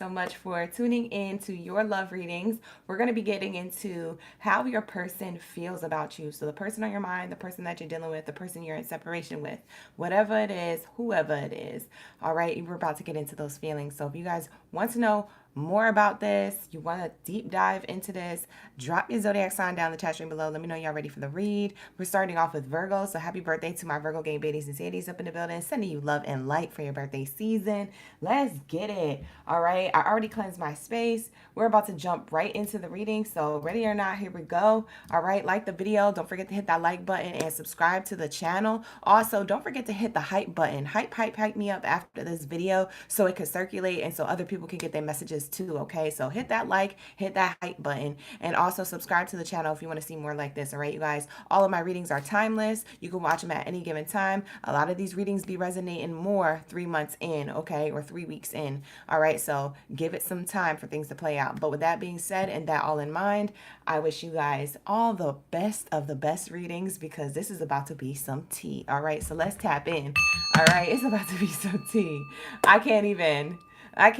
so much for tuning in to your love readings. We're going to be getting into how your person feels about you. So the person on your mind, the person that you're dealing with, the person you're in separation with, whatever it is, whoever it is. All right, we're about to get into those feelings. So if you guys want to know more about this, you want to deep dive into this, drop your zodiac sign down in the chat stream below. Let me know y'all ready for the read. We're starting off with Virgo, so happy birthday to my Virgo gang Baddies and Sadies up in the building. Sending you love and light for your birthday season. Let's get it. All right, I already cleansed my space. We're about to jump right into the reading, so ready or not, here we go. All right, like the video. Don't forget to hit that like button and subscribe to the channel. Also, don't forget to hit the hype button. Hype me up after this video so it can circulate and so other people can get their messages too, okay? So hit that like, hit that hype button, and also subscribe to the channel if you want to see more like this, all right, you guys? All of my readings are timeless. You can watch them at any given time. A lot of these readings be resonating more 3 months in, okay, or 3 weeks in, all right? So give it some time for things to play out. But with that being said and that all in mind, I wish you guys all the best of the best readings because this is about to be some tea, all right? So let's tap in, all right? It's about to be some tea. I can't even. I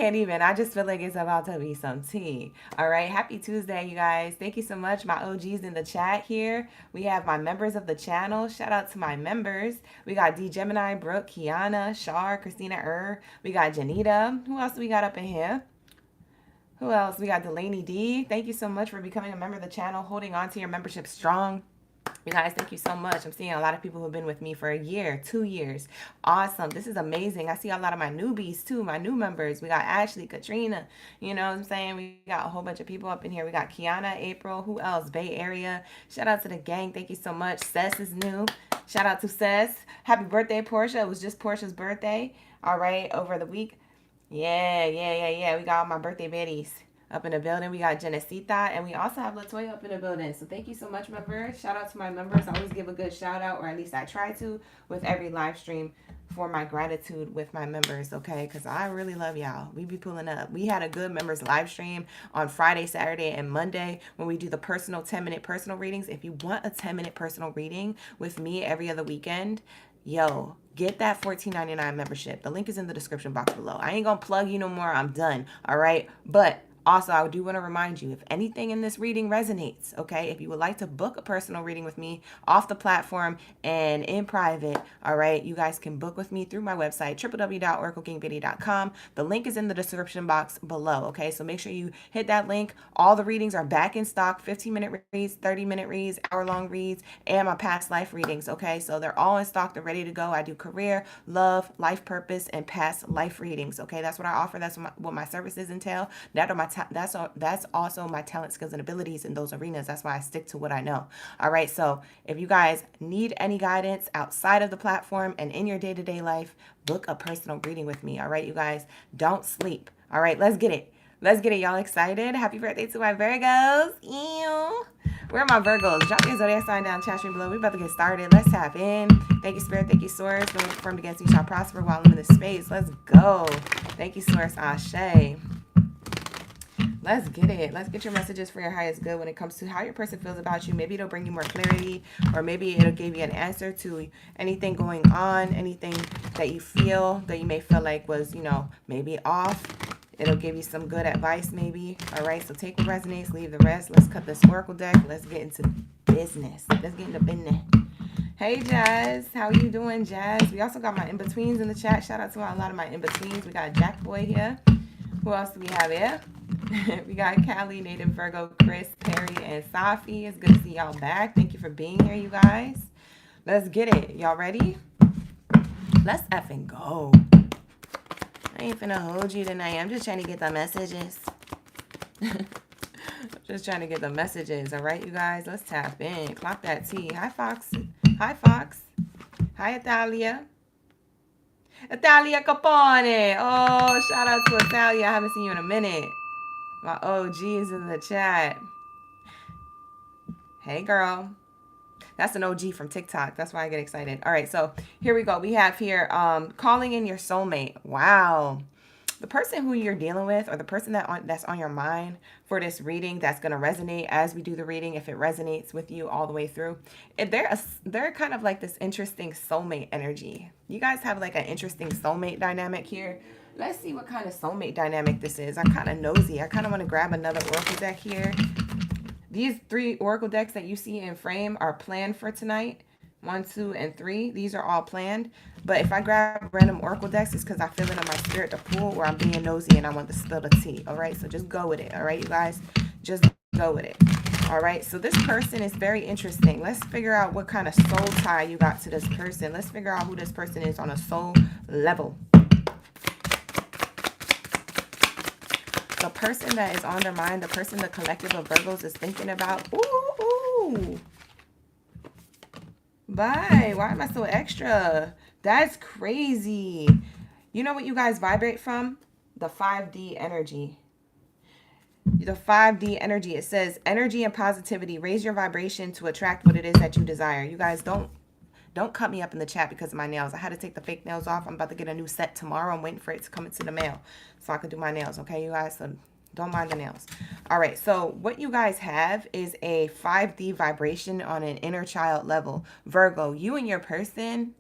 just feel like it's about to be some tea. All right. Happy Tuesday, you guys. Thank you so much. My OGs in the chat here. We have my members of the channel. Shout out to my members. We got D Gemini, Brooke, Kiana, Shar, Christina We got Janita. Who else do we got up in here? Who else? We got Delaney D. Thank you so much for becoming a member of the channel, holding on to your membership strong. You guys, thank you so much. I'm seeing a lot of people who've been with me for a year, 2 years. Awesome. This is amazing. I see a lot of my newbies too, my new members. We got Ashley, Katrina. You know what I'm saying? We got a whole bunch of people up in here. We got Kiana, April. Who else? Bay Area. Shout out to the gang. Thank you so much. Sess is new. Shout out to Sess. Happy birthday, Portia. It was just Portia's birthday. All right. Over the week. Yeah. We got all my birthday baddies up in the building. We got Genesita, and we also have Latoya up in the building. So thank you so much, members. Shout out to my members. I always give a good shout out, or at least I try to, with every live stream for my gratitude with my members, okay? Because I really love y'all. We be pulling up. We had a good members live stream on Friday, Saturday, and Monday when we do the personal 10-minute personal readings. If you want a 10-minute personal reading with me every other weekend, yo, get that $14.99 membership. The link is in the description box below. I ain't gonna plug you no more. I'm done, all right? But also, I do want to remind you, if anything in this reading resonates, okay, if you would like to book a personal reading with me off the platform and in private, all right, you guys can book with me through my website, www.oraclegangbaddie.com. The link is in the description box below, okay? So make sure you hit that link. All the readings are back in stock, 15-minute reads, 30-minute reads, hour-long reads, and my past life readings, okay? So they're all in stock. They're ready to go. I do career, love, life purpose, and past life readings, okay? That's what I offer. That's what my services entail. That's also my talent, skills, and abilities in those arenas. That's why I stick to what I know. All right. So if you guys need any guidance outside of the platform and in your day-to-day life, book a personal reading with me. All right, you guys, don't sleep. All right, let's get it. Let's get it. Y'all excited? Happy birthday to my Virgos. Ew. Where are my Virgos? Drop your zodiac sign down, chat stream below. We're about to get started. Let's tap in. Thank you, Spirit. Thank you, Source. No one confirmed against me shall prosper while I'm in this space. Let's go. Thank you, Source. Ashe. Let's get it. Let's get your messages for your highest good when it comes to how your person feels about you. Maybe it'll bring you more clarity, or maybe it'll give you an answer to anything going on, anything that you feel that you may feel like was, you know, maybe off. It'll give you some good advice maybe. All right, so take what resonates, leave the rest. Let's cut this oracle deck. Let's get into business. Let's get into business. Hey, Jazz. How are you doing, Jazz? We also got my in-betweens in the chat. Shout out to a lot of my in-betweens. We got Jack Boy here. Who else do we have here? We got Callie, Native Virgo, Chris, Perry, and Safi. It's good to see y'all back. Thank you for being here, you guys. Let's get it. Y'all ready? Let's effing go. I ain't finna hold you tonight. I'm just trying to get the messages. Just trying to get the messages. All right, you guys. Let's tap in. Clock that T. Hi, Fox. Hi, Fox. Hi, Italia. Italia Capone. Oh, shout out to Italia. I haven't seen you in a minute. My OG's in the chat. Hey, girl. That's an OG from TikTok. That's why I get excited. All right, so here we go. We have here calling in your soulmate. Wow. The person who you're dealing with, or the person that's on your mind for this reading, that's going to resonate as we do the reading, if it resonates with you all the way through. They're kind of like this interesting soulmate energy. You guys have like an interesting soulmate dynamic here. Let's see what kind of soulmate dynamic this is. I'm kind of nosy. I kind of want to grab another oracle deck here. These 3 oracle decks that you see in frame are planned for tonight. 1, 2, and 3. These are all planned. But if I grab random oracle decks, it's because I feel it in my spirit to pull, or I'm being nosy and I want to spill the tea. All right, so just go with it. All right, you guys, just go with it. All right, so this person is very interesting. Let's figure out what kind of soul tie you got to this person. Let's figure out who this person is on a soul level. The person that is on their mind, the person the collective of Virgos is thinking about. Ooh. Bye. Why am I so extra? That's crazy. You know what you guys vibrate from? The 5D energy. The 5D energy. It says energy and positivity. Raise your vibration to attract what it is that you desire. You guys don't cut me up in the chat because of my nails. I had to take the fake nails off. I'm about to get a new set tomorrow. I'm waiting for it to come into the mail so I can do my nails. Okay, you guys? So don't mind the nails. All right, so what you guys have is a 5D vibration on an inner child level. Virgo, you and your person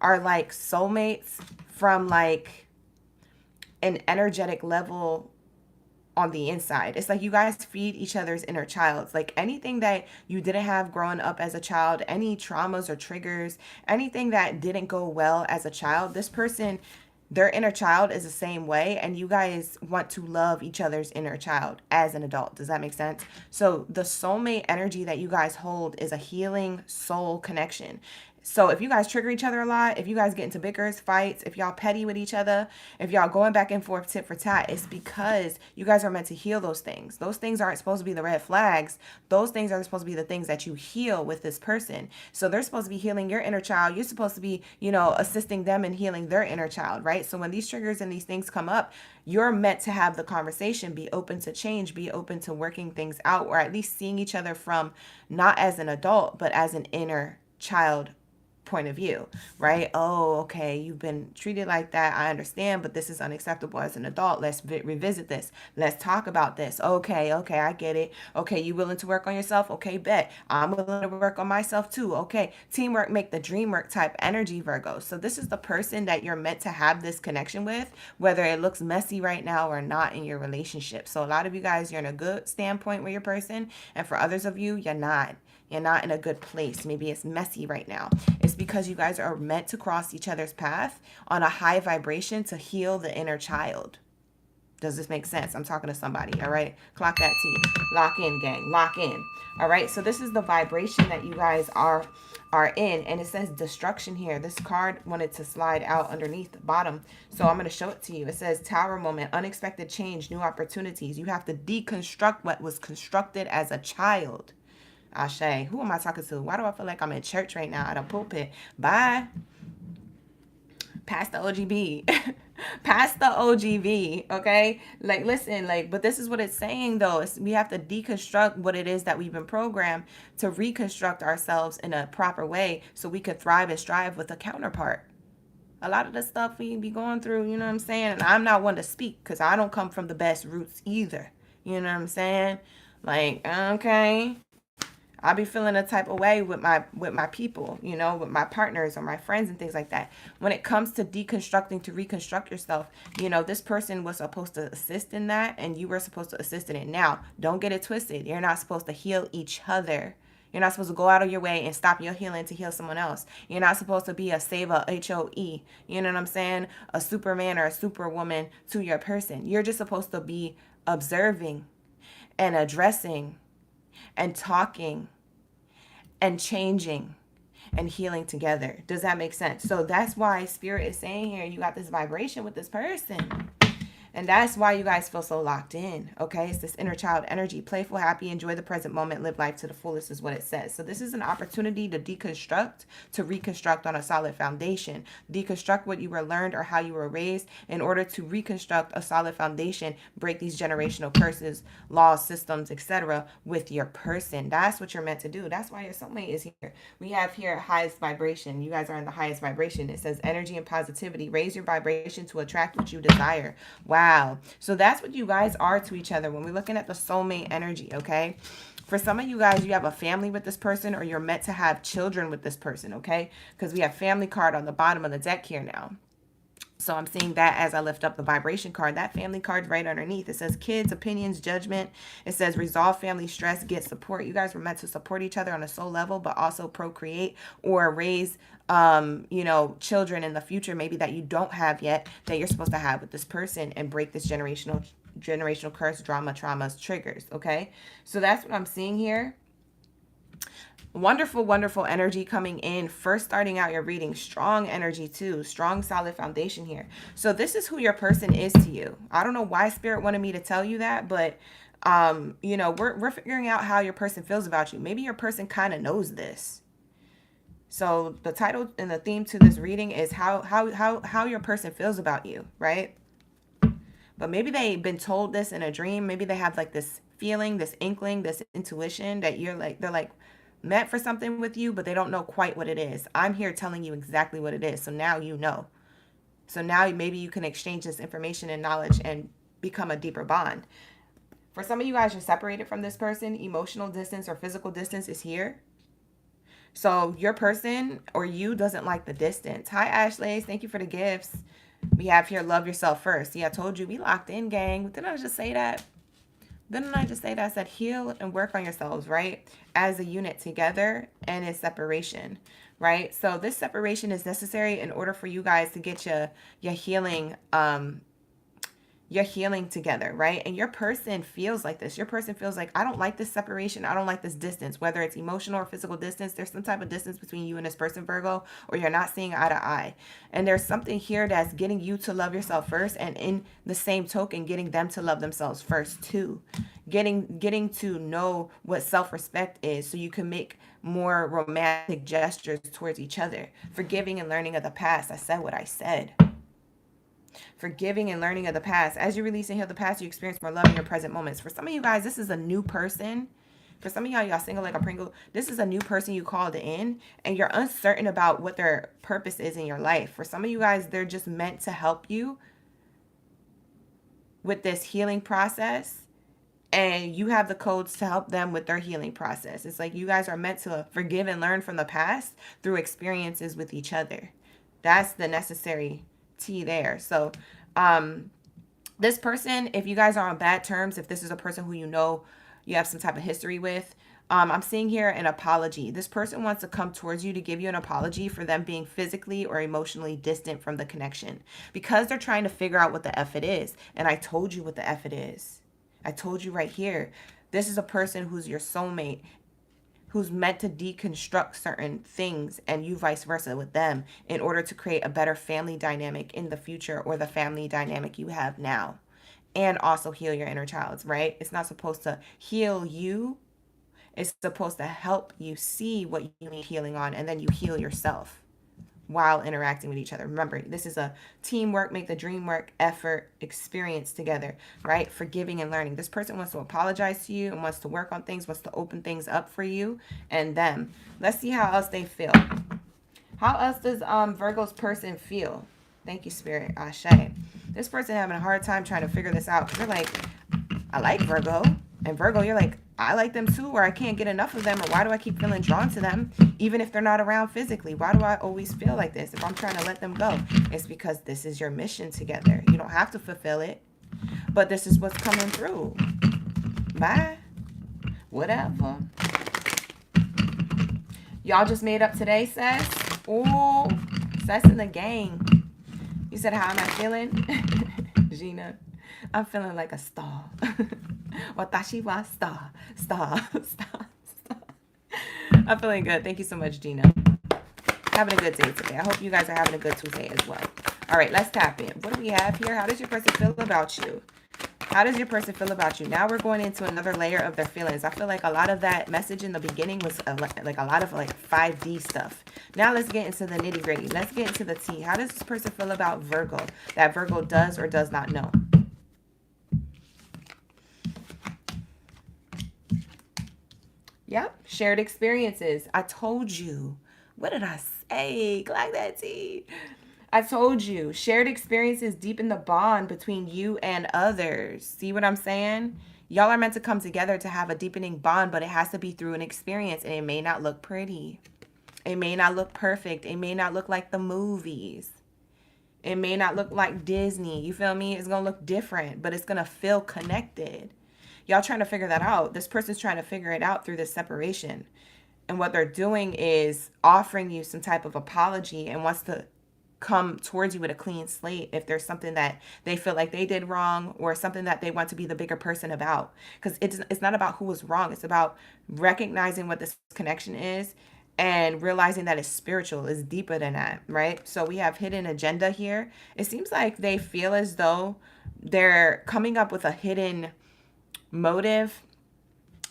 are like soulmates from like an energetic level on the inside. It's like you guys feed each other's inner childs. Like anything that you didn't have growing up as a child, any traumas or triggers, anything that didn't go well as a child, this person, their inner child is the same way, and you guys want to love each other's inner child as an adult. Does that make sense? So the soulmate energy that you guys hold is a healing soul connection. So if you guys trigger each other a lot, if you guys get into bickers, fights, if y'all petty with each other, if y'all going back and forth tit for tat, it's because you guys are meant to heal those things. Those things aren't supposed to be the red flags. Those things are supposed to be the things that you heal with this person. So they're supposed to be healing your inner child. You're supposed to be, you know, assisting them in healing their inner child, right? So when these triggers and these things come up, you're meant to have the conversation, be open to change, be open to working things out, or at least seeing each other from not as an adult, but as an inner child point of view, right? Oh, okay, you've been treated like that. I understand, but this is unacceptable as an adult. Let's revisit this. Let's talk about this. Okay, I get it. Okay, you willing to work on yourself? Okay, bet. I'm willing to work on myself too. Okay, teamwork make the dream work type energy, Virgo. So this is the person that you're meant to have this connection with, whether it looks messy right now or not in your relationship. So a lot of you guys, you're in a good standpoint with your person, and for others of you, you're not. You're not in a good place. Maybe it's messy right now. It's because you guys are meant to cross each other's path on a high vibration to heal the inner child. Does this make sense? I'm talking to somebody, all right? Clock that T. Lock in, gang. Lock in. All right? So this is the vibration that you guys are in, and it says destruction here. This card wanted to slide out underneath the bottom, so I'm going to show it to you. It says tower moment, unexpected change, new opportunities. You have to deconstruct what was constructed as a child. Ashe. Who am I talking to? Why do I feel like I'm in church right now at a pulpit? Bye. Pastor OGB. Pastor OGB. Okay? Like, listen, like, but this is what it's saying, though. We have to deconstruct what it is that we've been programmed to reconstruct ourselves in a proper way so we could thrive and strive with a counterpart. A lot of the stuff we be going through, you know what I'm saying? And I'm not one to speak because I don't come from the best roots either. You know what I'm saying? Like, okay. I'll be feeling a type of way with my people, you know, with my partners or my friends and things like that. When it comes to deconstructing to reconstruct yourself, you know, this person was supposed to assist in that and you were supposed to assist in it. Now, don't get it twisted. You're not supposed to heal each other. You're not supposed to go out of your way and stop your healing to heal someone else. You're not supposed to be a saver, H-O-E. You know what I'm saying? A superman or a superwoman to your person. You're just supposed to be observing and addressing and talking and changing and healing together. Does that make sense? So that's why Spirit is saying here, you got this vibration with this person. And that's why you guys feel so locked in, okay? It's this inner child energy. Playful, happy, enjoy the present moment, live life to the fullest is what it says. So this is an opportunity to deconstruct, to reconstruct on a solid foundation. Deconstruct what you were learned or how you were raised in order to reconstruct a solid foundation, break these generational curses, laws, systems, etc. with your person. That's what you're meant to do. That's why your soulmate is here. We have here highest vibration. You guys are in the highest vibration. It says energy and positivity. Raise your vibration to attract what you desire. Wow. So that's what you guys are to each other when we're looking at the soulmate energy, okay? For some of you guys, you have a family with this person or you're meant to have children with this person, okay? Because we have family card on the bottom of the deck here now. So I'm seeing that as I lift up the vibration card. That family card right underneath. It says kids, opinions, judgment. It says resolve family stress, get support. You guys were meant to support each other on a soul level, but also procreate or raise, you know, children in the future, maybe that you don't have yet, that you're supposed to have with this person, and break this generational curse, drama, traumas, triggers. Okay. So that's what I'm seeing here. Wonderful, wonderful energy coming in. First starting out your reading, strong energy too, strong, solid foundation here. So this is who your person is to you. I don't know why Spirit wanted me to tell you that, but you know, we're figuring out how your person feels about you. Maybe your person kind of knows this. So the title and the theme to this reading is how your person feels about you, right? But maybe they've been told this in a dream. Maybe they have like this feeling, this inkling, this intuition that they're like meant for something with you, but they don't know quite what it is. I'm here telling you exactly what it is. So now you know. So now maybe you can exchange this information and knowledge and become a deeper bond. For some of you guys, you're separated from this person. Emotional distance or physical distance is here. So your person or you doesn't like the distance. Hi, Ashley. Thank you for the gifts. We have here, love yourself first. See, I told you we locked in, gang. Didn't I just say that? Didn't I just say that? I said heal and work on yourselves, right? As a unit together and in separation, right? So this separation is necessary in order for you guys to get your healing together, right? And your person feels like this. Your person feels like, I don't like this separation. I don't like this distance, whether it's emotional or physical distance. There's some type of distance between you and this person, Virgo, or you're not seeing eye to eye. And there's something here that's getting you to love yourself first, and in the same token, getting them to love themselves first too. Getting to know what self-respect is, so you can make more romantic gestures towards each other. Forgiving and learning of the past. I said what I said. Forgiving and learning of the past. As you release and heal the past, you experience more love in your present moments. For some of you guys, this is a new person. For some of y'all single like a Pringle, this is a new person you called in, and you're uncertain about what their purpose is in your life. For some of you guys, they're just meant to help you with this healing process, and you have the codes to help them with their healing process. It's like you guys are meant to forgive and learn from the past through experiences with each other. That's the necessary tea there. So this person, if you guys are on bad terms, if this is a person who you know you have some type of history with, I'm seeing here an apology. This person wants to come towards you to give you an apology for them being physically or emotionally distant from the connection, because they're trying to figure out what the F it is. And I told you what the F it is. I told you right here. This is a person who's your soulmate, who's meant to deconstruct certain things, and you vice versa with them, in order to create a better family dynamic in the future, or the family dynamic you have now, and also heal your inner child, right? It's not supposed to heal you. It's supposed to help you see what you need healing on, and then you heal yourself while interacting with each other. Remember, this is a teamwork, make the dream work, effort, experience together, right? Forgiving and learning. This person wants to apologize to you and wants to work on things, wants to open things up for you and them. Let's see how else they feel. How else does Virgo's person feel? Thank you, Spirit. Ashe. This person having a hard time trying to figure this out, because they're like, I like Virgo. And Virgo, you're like, I like them too, or I can't get enough of them, or why do I keep feeling drawn to them, even if they're not around physically? Why do I always feel like this if I'm trying to let them go? It's because this is your mission together. You don't have to fulfill it, but this is what's coming through. Bye. Whatever. Y'all just made up today, Sess? Oh, Sess in the gang. You said, how am I feeling? Gina, I'm feeling like a star. Watashi wa star. I'm feeling good. Thank you so much, Gina. Having a good day today. I hope you guys are having a good Tuesday as well. All right, let's tap in. What do we have here? How does your person feel about you? How does your person feel about you? Now we're going into another layer of their feelings. I feel like a lot of that message in the beginning was like a lot of like 5D stuff. Now let's get into the nitty gritty. Let's get into the tea. How does this person feel about Virgo? That Virgo does or does not know? Yep, shared experiences. I told you. What did I say? Like that tea. I told you. Shared experiences deepen the bond between you and others. See what I'm saying? Y'all are meant to come together to have a deepening bond, but it has to be through an experience, and it may not look pretty. It may not look perfect. It may not look like the movies. It may not look like Disney. You feel me? It's going to look different, but it's going to feel connected. Y'all trying to figure that out. This person's trying to figure it out through this separation. And what they're doing is offering you some type of apology and wants to come towards you with a clean slate if there's something that they feel like they did wrong or something that they want to be the bigger person about. Because it's not about who was wrong. It's about recognizing what this connection is and realizing that it's spiritual, it's deeper than that, right? So we have hidden agenda here. It seems like they feel as though they're coming up with a hidden motive,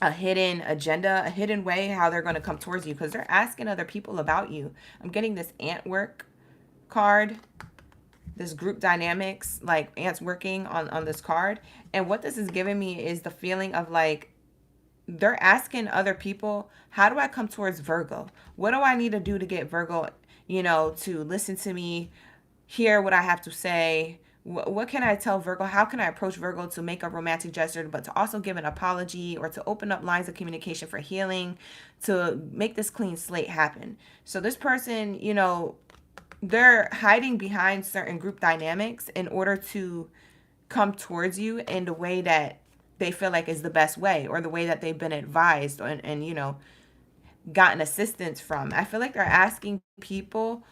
a hidden agenda, a hidden way how they're going to come towards you because they're asking other people about you. I'm getting this ant work card, this group dynamics, like ants working on this card. And what this is giving me is the feeling of like, they're asking other people, how do I come towards Virgo? What do I need to do to get Virgo, to listen to me, hear what I have to say? What can I tell Virgo? How can I approach Virgo to make a romantic gesture, but to also give an apology or to open up lines of communication for healing, to make this clean slate happen? So this person, they're hiding behind certain group dynamics in order to come towards you in the way that they feel like is the best way or the way that they've been advised and gotten assistance from. I feel like they're asking people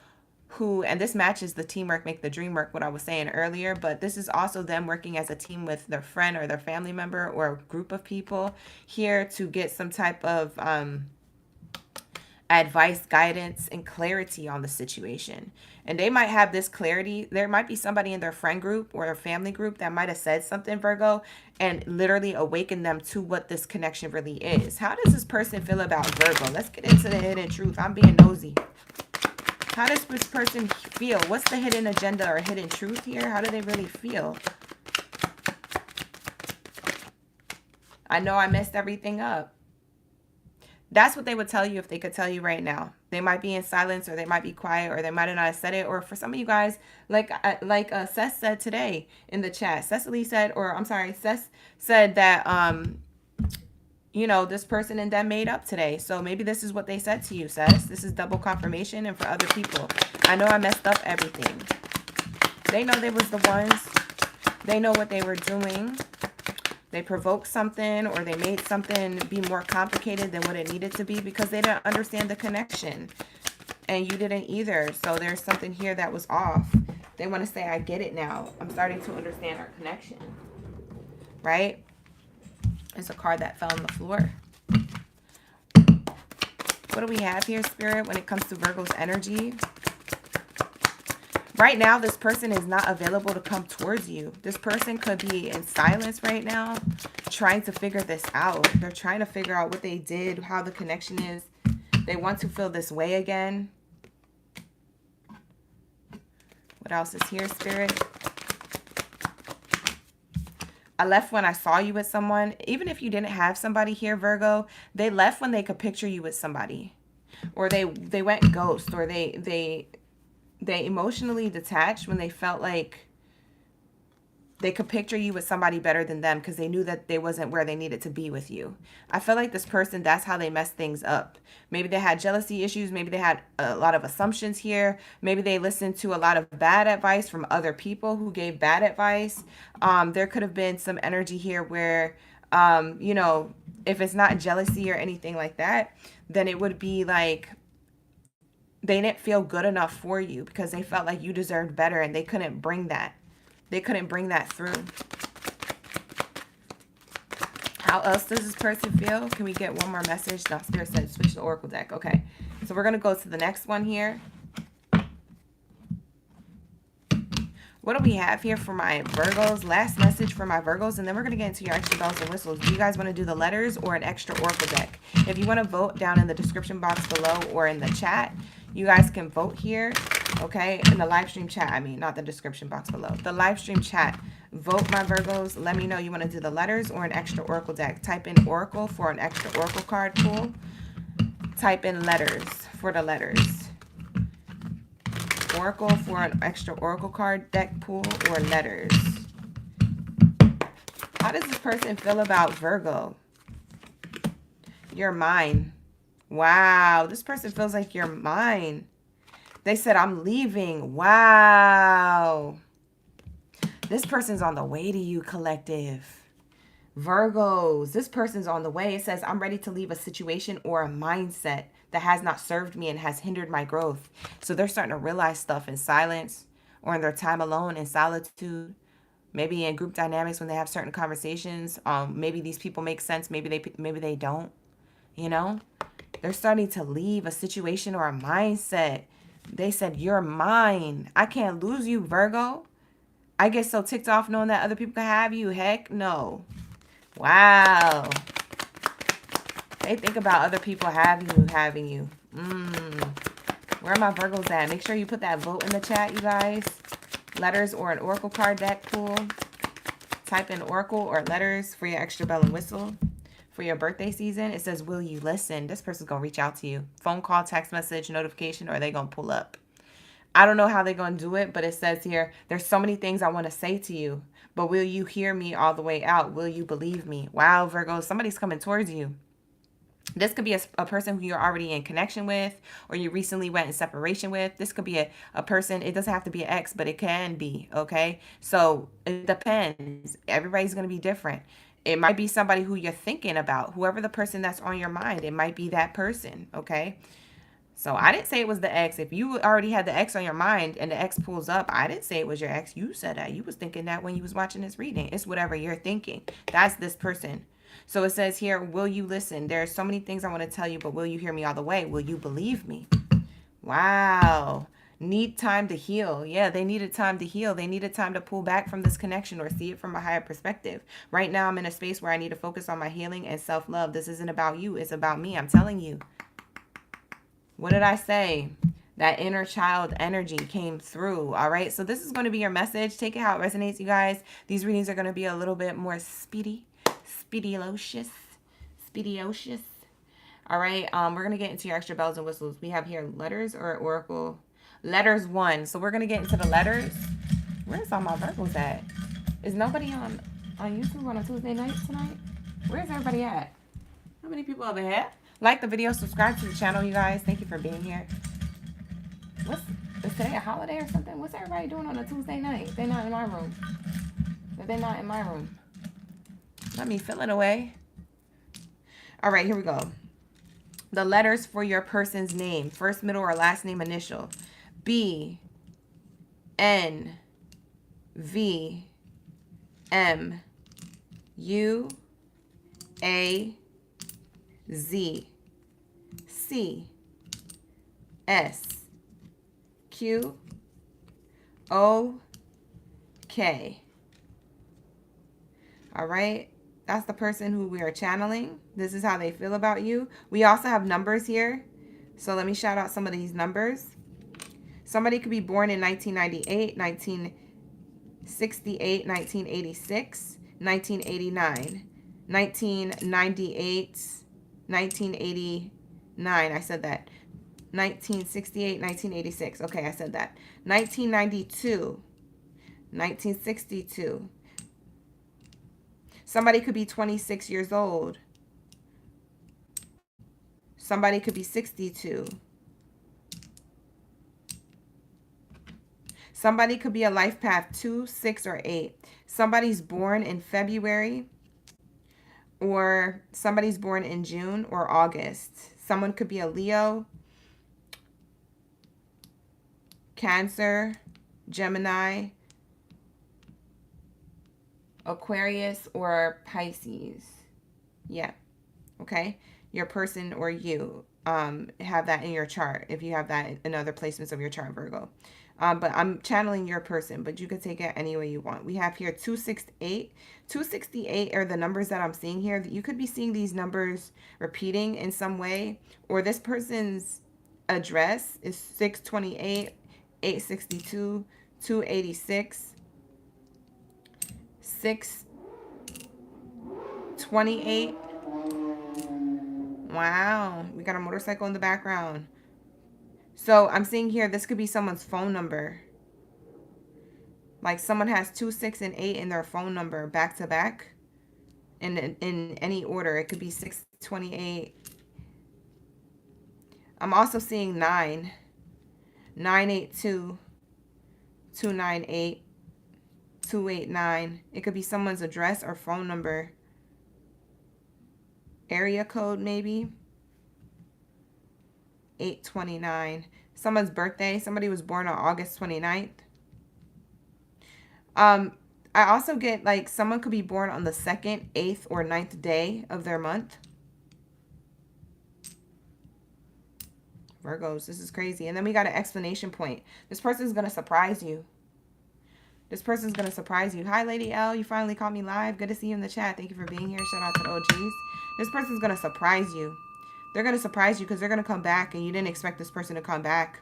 who, and this matches the teamwork make the dream work, what I was saying earlier, but this is also them working as a team with their friend or their family member or a group of people here to get some type of advice, guidance, and clarity on the situation. And they might have this clarity. There might be somebody in their friend group or their family group that might have said something, Virgo, and literally awaken them to what this connection really is. How does this person feel about Virgo? Let's get into the hidden truth. I'm being nosy. How does this person feel? What's the hidden agenda or hidden truth here? How do they really feel? I know I messed everything up. That's what they would tell you if they could tell you right now. They might be in silence, or they might be quiet, or they might have not said it. Or for some of you guys, like Seth said today in the chat, Cecily said, Seth said that, this person and them made up today. So maybe this is what they said to you, Seth. This is double confirmation. And for other people, I know I messed up everything. They know they was the ones. They know what they were doing. They provoked something or they made something be more complicated than what it needed to be because they didn't understand the connection. And you didn't either. So there's something here that was off. They want to say, I get it now. I'm starting to understand our connection. Right? It's a card that fell on the floor. What do we have here, Spirit, when it comes to Virgo's energy? Right now, this person is not available to come towards you. This person could be in silence right now, trying to figure this out. They're trying to figure out what they did, how the connection is. They want to feel this way again. What else is here, Spirit? I left when I saw you with someone. Even if you didn't have somebody here, Virgo, they left when they could picture you with somebody. Or they went ghost, or they emotionally detached when they felt like they could picture you with somebody better than them because they knew that they wasn't where they needed to be with you. I feel like this person, that's how they messed things up. Maybe they had jealousy issues. Maybe they had a lot of assumptions here. Maybe they listened to a lot of bad advice from other people who gave bad advice. There could have been some energy here where, if it's not jealousy or anything like that, then it would be like, they didn't feel good enough for you because they felt like you deserved better and they couldn't bring that. They couldn't bring that through. How else does this person feel? Can we get one more message? No, Spirit said switch the Oracle deck. Okay. So we're going to go to the next one here. What do we have here for my Virgos? Last message for my Virgos, and then we're going to get into your extra bells and whistles. Do you guys want to do the letters or an extra Oracle deck? If you want to vote down in the description box below or in the chat, you guys can vote here, okay? In the live stream chat, I mean, not the description box below. The live stream chat. Vote, my Virgos. Let me know you want to do the letters or an extra Oracle deck. Type in Oracle for an extra Oracle card pool. Type in letters for the letters. Oracle for an extra Oracle card deck pool or letters. How does this person feel about Virgo? You're mine. Wow, this person feels like you're mine. They said, I'm leaving. Wow. This person's on the way to you, collective. Virgos, this person's on the way. It says, I'm ready to leave a situation or a mindset that has not served me and has hindered my growth. So they're starting to realize stuff in silence or in their time alone in solitude. Maybe in group dynamics when they have certain conversations. Maybe these people make sense. Maybe they don't. You know, they're starting to leave a situation or a mindset. They said, you're mine. I can't lose you, Virgo. I get so ticked off knowing that other people can have you. Heck no. Wow. They think about other people having you. Where are my Virgos at? Make sure you put that vote in the chat, you guys. Letters or an oracle card deck pool. Type in oracle or letters for your extra bell and whistle. For your birthday season, it says, will you listen? This person's going to reach out to you. Phone call, text message, notification, or they going to pull up. I don't know how they're going to do it, but it says here, there's so many things I want to say to you, but will you hear me all the way out? Will you believe me? Wow, Virgo, somebody's coming towards you. This could be a person who you're already in connection with, or you recently went in separation with. This could be a person. It doesn't have to be an ex, but it can be, okay? So it depends. Everybody's going to be different. It might be somebody who you're thinking about. Whoever the person that's on your mind, it might be that person, okay? So I didn't say it was the ex. If you already had the ex on your mind and the ex pulls up, I didn't say it was your ex. You said that. You was thinking that when you was watching this reading. It's whatever you're thinking. That's this person. So it says here, will you listen? There are so many things I want to tell you, but will you hear me all the way? Will you believe me? Wow. Need time to heal. Yeah, they needed time to heal. They needed time to pull back from this connection or see it from a higher perspective. Right now, I'm in a space where I need to focus on my healing and self-love. This isn't about you. It's about me. I'm telling you. What did I say? That inner child energy came through. All right. So this is going to be your message. Take it how it resonates, you guys. These readings are going to be a little bit more speediocious. All right. We're going to get into your extra bells and whistles. We have here letters or oracle. Letters 1. So we're going to get into the letters. Where's all my Virgos at? Is nobody on YouTube on a Tuesday night tonight? Where's everybody at? How many people over here? Like the video, subscribe to the channel, you guys. Thank you for being here. Is today a holiday or something? What's everybody doing on a Tuesday night? They're not in my room. They're not in my room. Let me fill it away. All right, here we go. The letters for your person's name. First, middle, or last name initial. B, N, V, M, U, A, Z, C, S, Q, O, K. All right. That's the person who we are channeling. This is how they feel about you. We also have numbers here. So let me shout out some of these numbers. Somebody could be born in 1998, 1968, 1986, 1989, 1998, 1989. I said that. 1968, 1986. Okay, I said that. 1992, 1962. Somebody could be 26 years old. Somebody could be 62. Somebody could be a life path 2, 6, or 8. Somebody's born in February, or somebody's born in June or August. Someone could be a Leo, Cancer, Gemini, Aquarius, or Pisces. Yeah. Okay. Your person or you have that in your chart if you have that in other placements of your chart, Virgo. But I'm channeling your person, but you can take it any way you want. We have here 268. 268 are the numbers that I'm seeing here. You could be seeing these numbers repeating in some way, or this person's address is 628, 862, 286, 628. Wow, we got a motorcycle in the background. So I'm seeing here, this could be someone's phone number. Like someone has 2, 6, and 8 in their phone number back to back. In any order. It could be 628. I'm also seeing 9. 982 298 289. It could be someone's address or phone number. Area code maybe. 829. Someone's birthday. Somebody was born on August 29th. I also get like someone could be born on the 2nd, 8th, or 9th day of their month. Virgos, this is crazy. And then we got an explanation point. This person is going to surprise you. This person's going to surprise you. Hi, Lady L. You finally caught me live. Good to see you in the chat. Thank you for being here. Shout out to the OGs. This person's going to surprise you. They're going to surprise you because they're going to come back and you didn't expect this person to come back.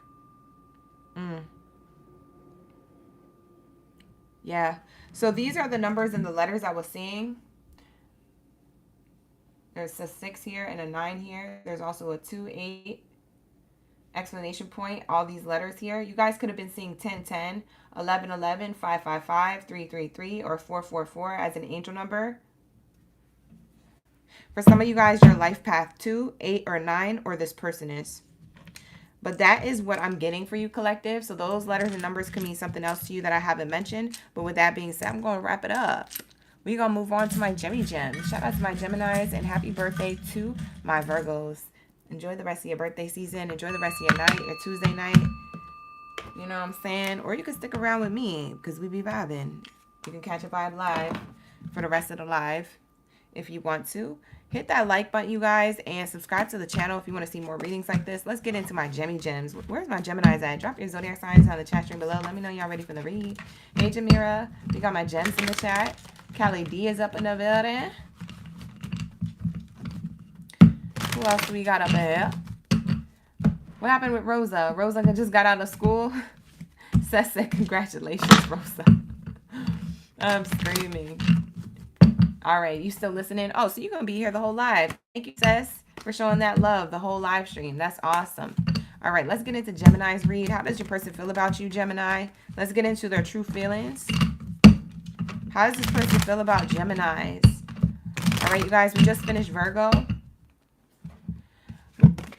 Yeah. So these are the numbers and the letters I was seeing. There's a 6 here and a 9 here. There's also a 2, 8, explanation point, all these letters here. You guys could have been seeing 10, 10, 11, 11, 5, 5, 5, 3, 3, 3, or 4, 4, 4 as an angel number. For some of you guys, your life path 2, 8, or 9, or this person is. But that is what I'm getting for you, collective. So those letters and numbers can mean something else to you that I haven't mentioned. But with that being said, I'm going to wrap it up. We're going to move on to my Gemmy Gems. Shout out to my Geminis and happy birthday to my Virgos. Enjoy the rest of your birthday season. Enjoy the rest of your night, your Tuesday night. You know what I'm saying? Or you can stick around with me because we be vibing. You can catch a vibe live for the rest of the live if you want to. Hit that like button, you guys, and subscribe to the channel if you want to see more readings like this. Let's get into my Gemmy Gems. Where's my Geminis at? Drop your zodiac signs on the chat stream below. Let me know y'all ready for the read. Hey, Jamira. We got my gems in the chat. Callie D is up in the building. Who else do we got up here? What happened with Rosa? Rosa just got out of school. Seth said, congratulations, Rosa. I'm screaming. All right, you still listening? Oh, so you're going to be here the whole live. Thank you, Seth, for showing that love, the whole live stream. That's awesome. All right, let's get into Gemini's read. How does your person feel about you, Gemini? Let's get into their true feelings. How does this person feel about Geminis? All right, you guys, we just finished Virgo.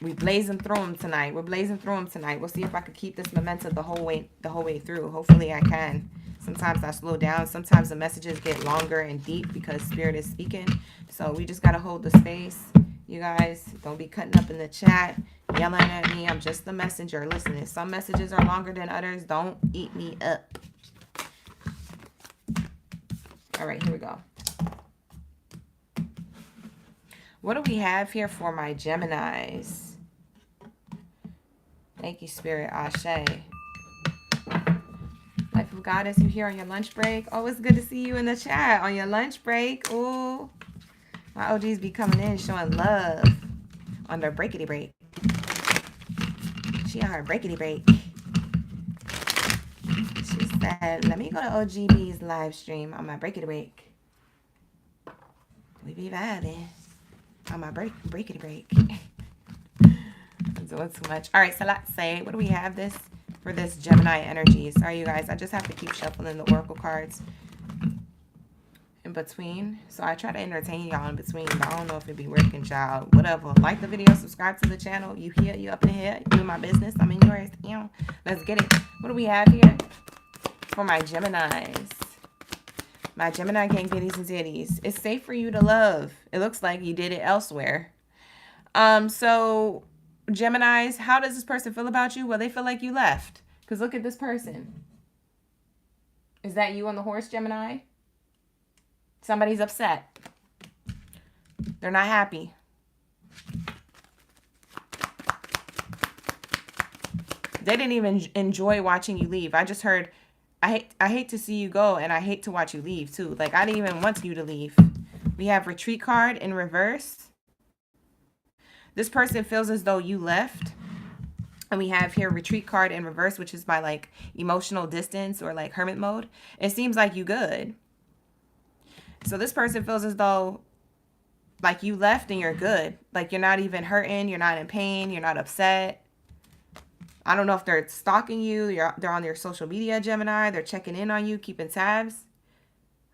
We blazing through them tonight. We're blazing through them tonight. We'll see if I can keep this momentum the whole way through. Hopefully I can. Sometimes I slow down. Sometimes the messages get longer and deep because Spirit is speaking. So we just got to hold the space. You guys, don't be cutting up in the chat, yelling at me. I'm just the messenger. Listen, if some messages are longer than others, don't eat me up. All right, here we go. What do we have here for my Geminis? Thank you, Spirit. Ashe. Life of Goddess, you here on your lunch break? Oh, it's good to see you in the chat on your lunch break. Ooh. My OGs be coming in showing love on their breakity break. She on her breakity break. She said, let me go to OGB's live stream on my breakity break. We be vibing on my breakity break. I'm doing too much. All right, so let's say, what do we have this for this Gemini energy? Sorry, you guys, I just have to keep shuffling the oracle cards in between. So I try to entertain y'all in between, but I don't know if it be working, child. Whatever. Like the video, subscribe to the channel. You here, you up in here, you in my business, I'm in yours. You know, let's get it. What do we have here for my Geminis? My Gemini gang biddies and zitties. It's safe for you to love. It looks like you did it elsewhere. So Geminis, how does this person feel about you? Well, they feel like you left. Because look at this person. Is that you on the horse, Gemini? Somebody's upset. They're not happy. They didn't even enjoy watching you leave. I just heard, I hate to see you go, and I hate to watch you leave too. Like, I didn't even want you to leave. We have retreat card in reverse. This person feels as though you left. And we have here retreat card in reverse, which is by like emotional distance or like hermit mode. It seems like you good. So this person feels as though like you left and you're good. Like you're not even hurting. You're not in pain. You're not upset. I don't know if they're stalking you. They're on your social media, Gemini. They're checking in on you, keeping tabs.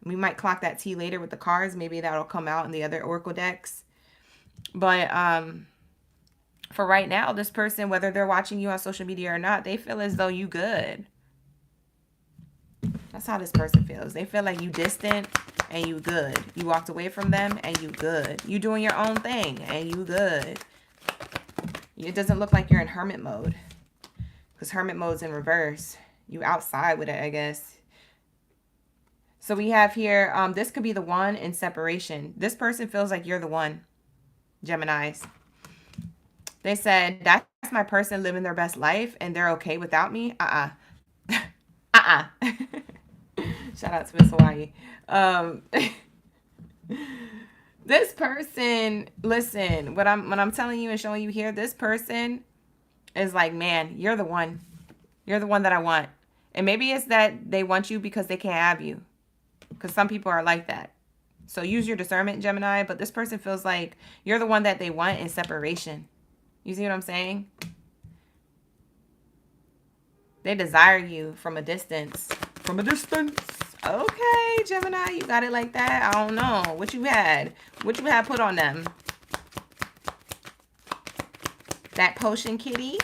We might clock that T later with the cards. Maybe that'll come out in the other oracle decks. But For right now, this person, whether they're watching you on social media or not, they feel as though you good. That's how this person feels. They feel like you distant and you good. You walked away from them and you good. You doing your own thing and you good. It doesn't look like you're in hermit mode, because hermit mode's in reverse. You outside with it, I guess. So we have here, this could be the one in separation. This person feels like you're the one, Geminis. They said, that's my person living their best life and they're okay without me. Shout out to Miss Hawaii. This person, listen, what I'm telling you and showing you here, this person is like, man, you're the one. You're the one that I want. And maybe it's that they want you because they can't have you. Because some people are like that. So use your discernment, Gemini. But this person feels like you're the one that they want in separation. You see what I'm saying? They desire you from a distance. From a distance. Okay, Gemini, you got it like that? I don't know. What you had? What you had put on them? That potion kitty?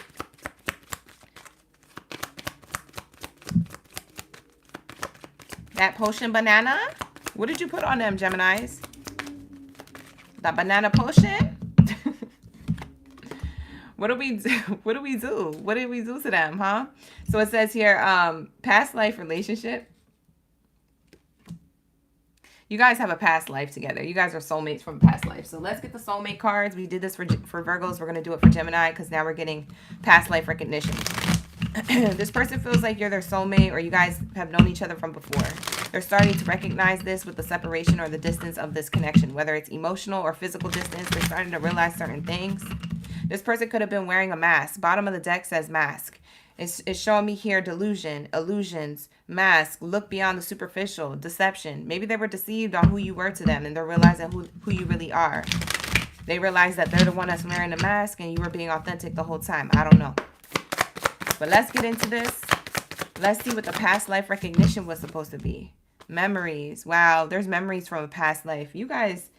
That potion banana? What did you put on them, Geminis? That banana potion? What do we do? What do we do? What did we do to them, huh? So it says here, past life relationship. You guys have a past life together. You guys are soulmates from a past life. So let's get the soulmate cards. We did this for Virgos. We're going to do it for Gemini because now we're getting past life recognition. This person feels like you're their soulmate, or you guys have known each other from before. They're starting to recognize this with the separation or the distance of this connection, whether it's emotional or physical distance. They're starting to realize certain things. This person could have been wearing a mask. Bottom of the deck says mask. It's showing me here delusion, illusions, mask, look beyond the superficial, deception. Maybe they were deceived on who you were to them and they're realizing who you really are. They realize that they're the one that's wearing the mask and you were being authentic the whole time. I don't know. But let's get into this. Let's see what the past life recognition was supposed to be. Memories. Wow, there's memories from a past life. You guys,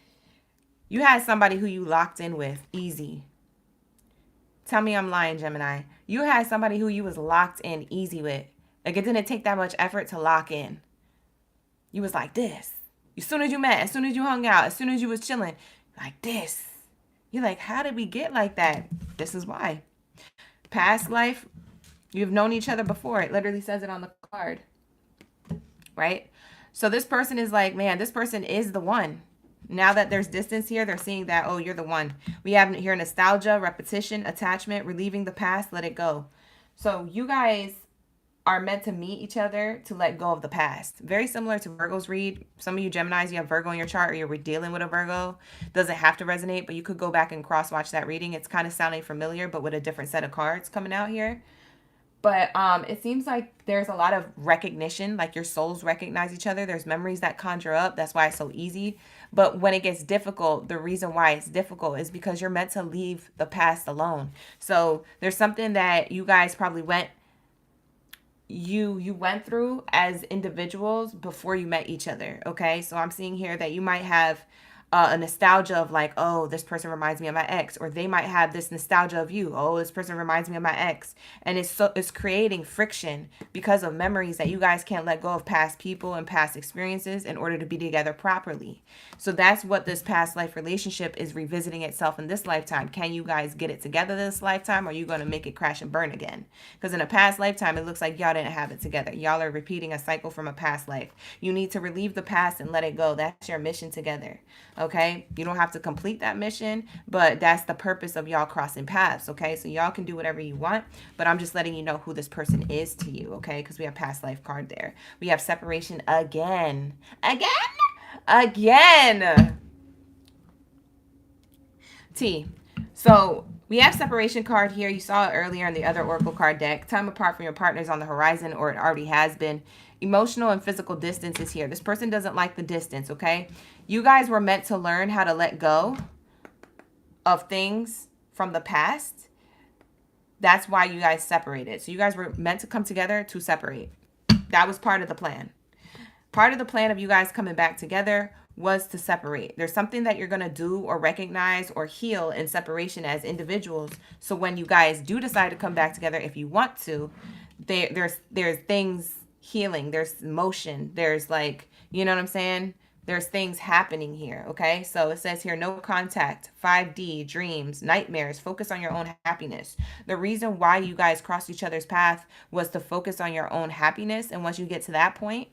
you had somebody who you locked in with. Easy. Tell me I'm lying, Gemini. You had somebody who you was locked in easy with. Like, it didn't take that much effort to lock in. You was like this. As soon as you met, as soon as you hung out, as soon as you was chilling, like this. You're like, how did we get like that? This is why. Past life, you've known each other before. It literally says it on the card. Right? So this person is like, man, this person is the one. Now that there's distance here, they're seeing that, oh, you're the one. We have here nostalgia, repetition, attachment, relieving the past, let it go. So you guys are meant to meet each other to let go of the past. Very similar to Virgo's read. Some of you Geminis, you have Virgo in your chart or you're dealing with a Virgo. Doesn't have to resonate, but you could go back and cross-watch that reading. It's kind of sounding familiar, but with a different set of cards coming out here. But it seems like there's a lot of recognition, like your souls recognize each other. There's memories that conjure up. That's why it's so easy. But when it gets difficult, the reason why it's difficult is because you're meant to leave the past alone. So there's something that you guys probably went through as individuals before you met each other. Okay, so I'm seeing here that you might have a nostalgia of like, oh, this person reminds me of my ex, or they might have this nostalgia of you. Oh, this person reminds me of my ex. And it's creating friction because of memories that you guys can't let go of past people and past experiences in order to be together properly. So that's what this past life relationship is revisiting itself in this lifetime. Can you guys get it together this lifetime, or are you going to make it crash and burn again? Because in a past lifetime, it looks like y'all didn't have it together. Y'all are repeating a cycle from a past life. You need to relieve the past and let it go. That's your mission together. Okay, you don't have to complete that mission, but that's the purpose of y'all crossing paths. Okay, so y'all can do whatever you want, but I'm just letting you know who this person is to you. Okay, because we have past life card there. We have separation again. T. So we have separation card here. You saw it earlier in the other oracle card deck. Time apart from your partner is on the horizon, or it already has been. Emotional and physical distance is here. This person doesn't like the distance, okay? You guys were meant to learn how to let go of things from the past. That's why you guys separated. So you guys were meant to come together to separate. That was part of the plan. Part of the plan of you guys coming back together was to separate. There's something that you're going to do or recognize or heal in separation as individuals. So when you guys do decide to come back together, if you want to, there's things healing, there's motion, there's like, you know what I'm saying? There's things happening here, okay? So it says here, no contact, 5D, dreams, nightmares, focus on your own happiness. The reason why you guys crossed each other's path was to focus on your own happiness. And once you get to that point,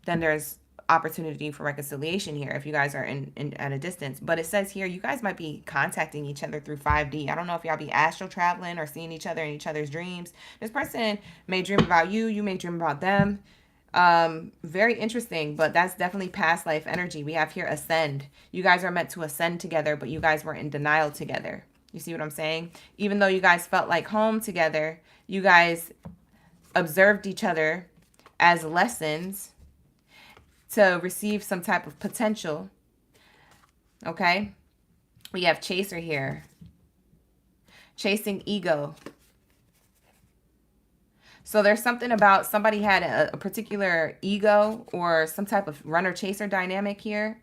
then there's opportunity for reconciliation here if you guys are in at a distance. But it says here, you guys might be contacting each other through 5D. I don't know if y'all be astral traveling or seeing each other in each other's dreams. This person may dream about you. You may dream about them. Very interesting, but that's definitely past life energy. We have here ascend. You guys are meant to ascend together, but you guys were in denial together. You see what I'm saying? Even though you guys felt like home together, you guys observed each other as lessons to receive some type of potential. Okay? We have chaser here. Chasing ego. So there's something about somebody had a particular ego or some type of runner-chaser dynamic here.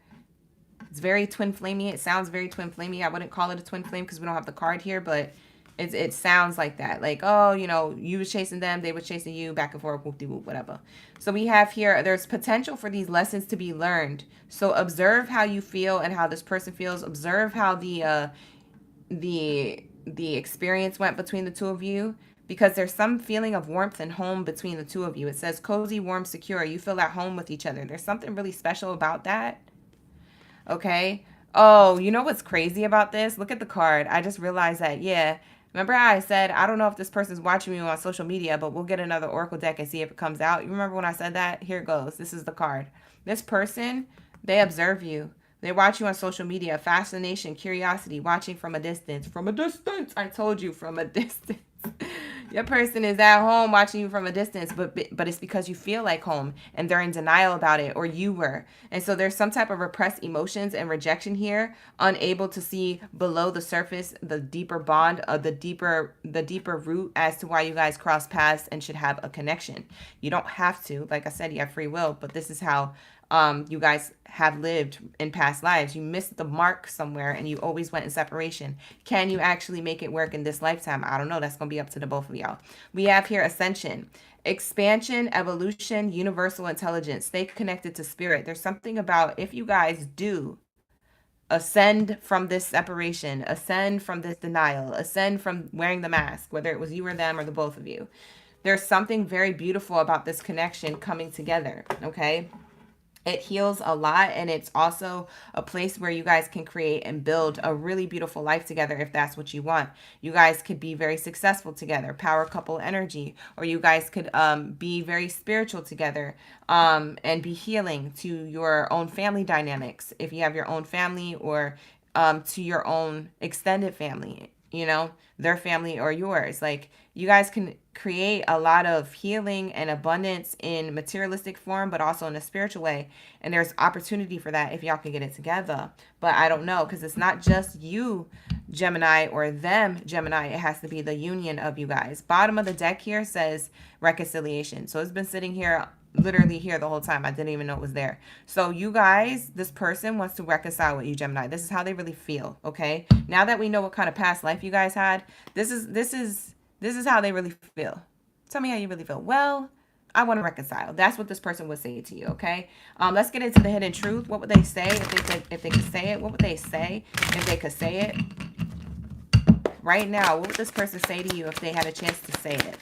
It's very twin flamey. It sounds very twin flamey. I wouldn't call it a twin flame because we don't have the card here, but it sounds like that. Like, oh, you know, you was chasing them, they were chasing you, back and forth, whoop-de-whoop, whatever. So we have here, there's potential for these lessons to be learned. So observe how you feel and how this person feels. Observe how the experience went between the two of you, because there's some feeling of warmth and home between the two of you. It says cozy, warm, secure. You feel at home with each other. There's something really special about that. Okay. Oh, you know what's crazy about this? Look at the card. I just realized that, yeah. Remember how I said, I don't know if this person's watching me on social media, but we'll get another Oracle deck and see if it comes out. You remember when I said that? Here it goes. This is the card. This person, they observe you. They watch you on social media. Fascination, curiosity, watching from a distance. From a distance. I told you, from a distance. Your person is at home watching you from a distance, but it's because you feel like home and they're in denial about it, or you were. And so there's some type of repressed emotions and rejection here, unable to see below the surface the deeper bond of the deeper root as to why you guys cross paths and should have a connection. You don't have to. Like I said, you have free will, but this is how you guys have lived in past lives. You missed the mark somewhere and you always went in separation. Can you actually make it work in this lifetime? I don't know. That's going to be up to the both of y'all. We have here ascension, expansion, evolution, universal intelligence. Stay connected to spirit. There's something about if you guys do ascend from this separation, ascend from this denial, ascend from wearing the mask, whether it was you or them or the both of you, there's something very beautiful about this connection coming together. Okay. It heals a lot, and it's also a place where you guys can create and build a really beautiful life together if that's what you want. You guys could be very successful together, power couple energy, or you guys could be very spiritual together and be healing to your own family dynamics if you have your own family, or to your own extended family, you know, their family or yours. Like, you guys can create a lot of healing and abundance in materialistic form, but also in a spiritual way. And there's opportunity for that if y'all can get it together. But I don't know, because it's not just you, Gemini, or them, Gemini. It has to be the union of you guys. Bottom of the deck here says reconciliation. So it's been sitting here, literally here the whole time. I didn't even know it was there. So you guys, this person wants to reconcile with you, Gemini. This is how they really feel. Okay. Now that we know what kind of past life you guys had, this is how they really feel. Tell me how you really feel. Well, I want to reconcile. That's what this person would say to you, okay? Let's get into the hidden truth. What would they say if they could say it? What would they say if they could say it? Right now, what would this person say to you if they had a chance to say it?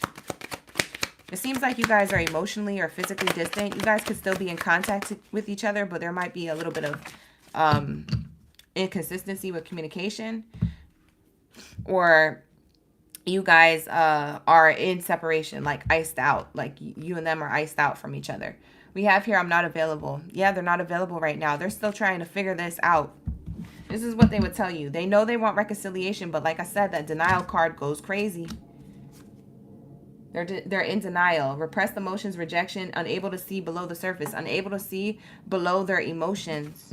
It seems like you guys are emotionally or physically distant. You guys could still be in contact with each other, but there might be a little bit of inconsistency with communication, or you guys are in separation, like iced out, like you and them are iced out from each other. We have here, I'm not available. Yeah, they're not available right now. They're still trying to figure this out. This is what they would tell you. They know they want reconciliation, but like I said, that denial card goes crazy. They're in denial, repressed emotions, rejection, unable to see below the surface, unable to see below their emotions.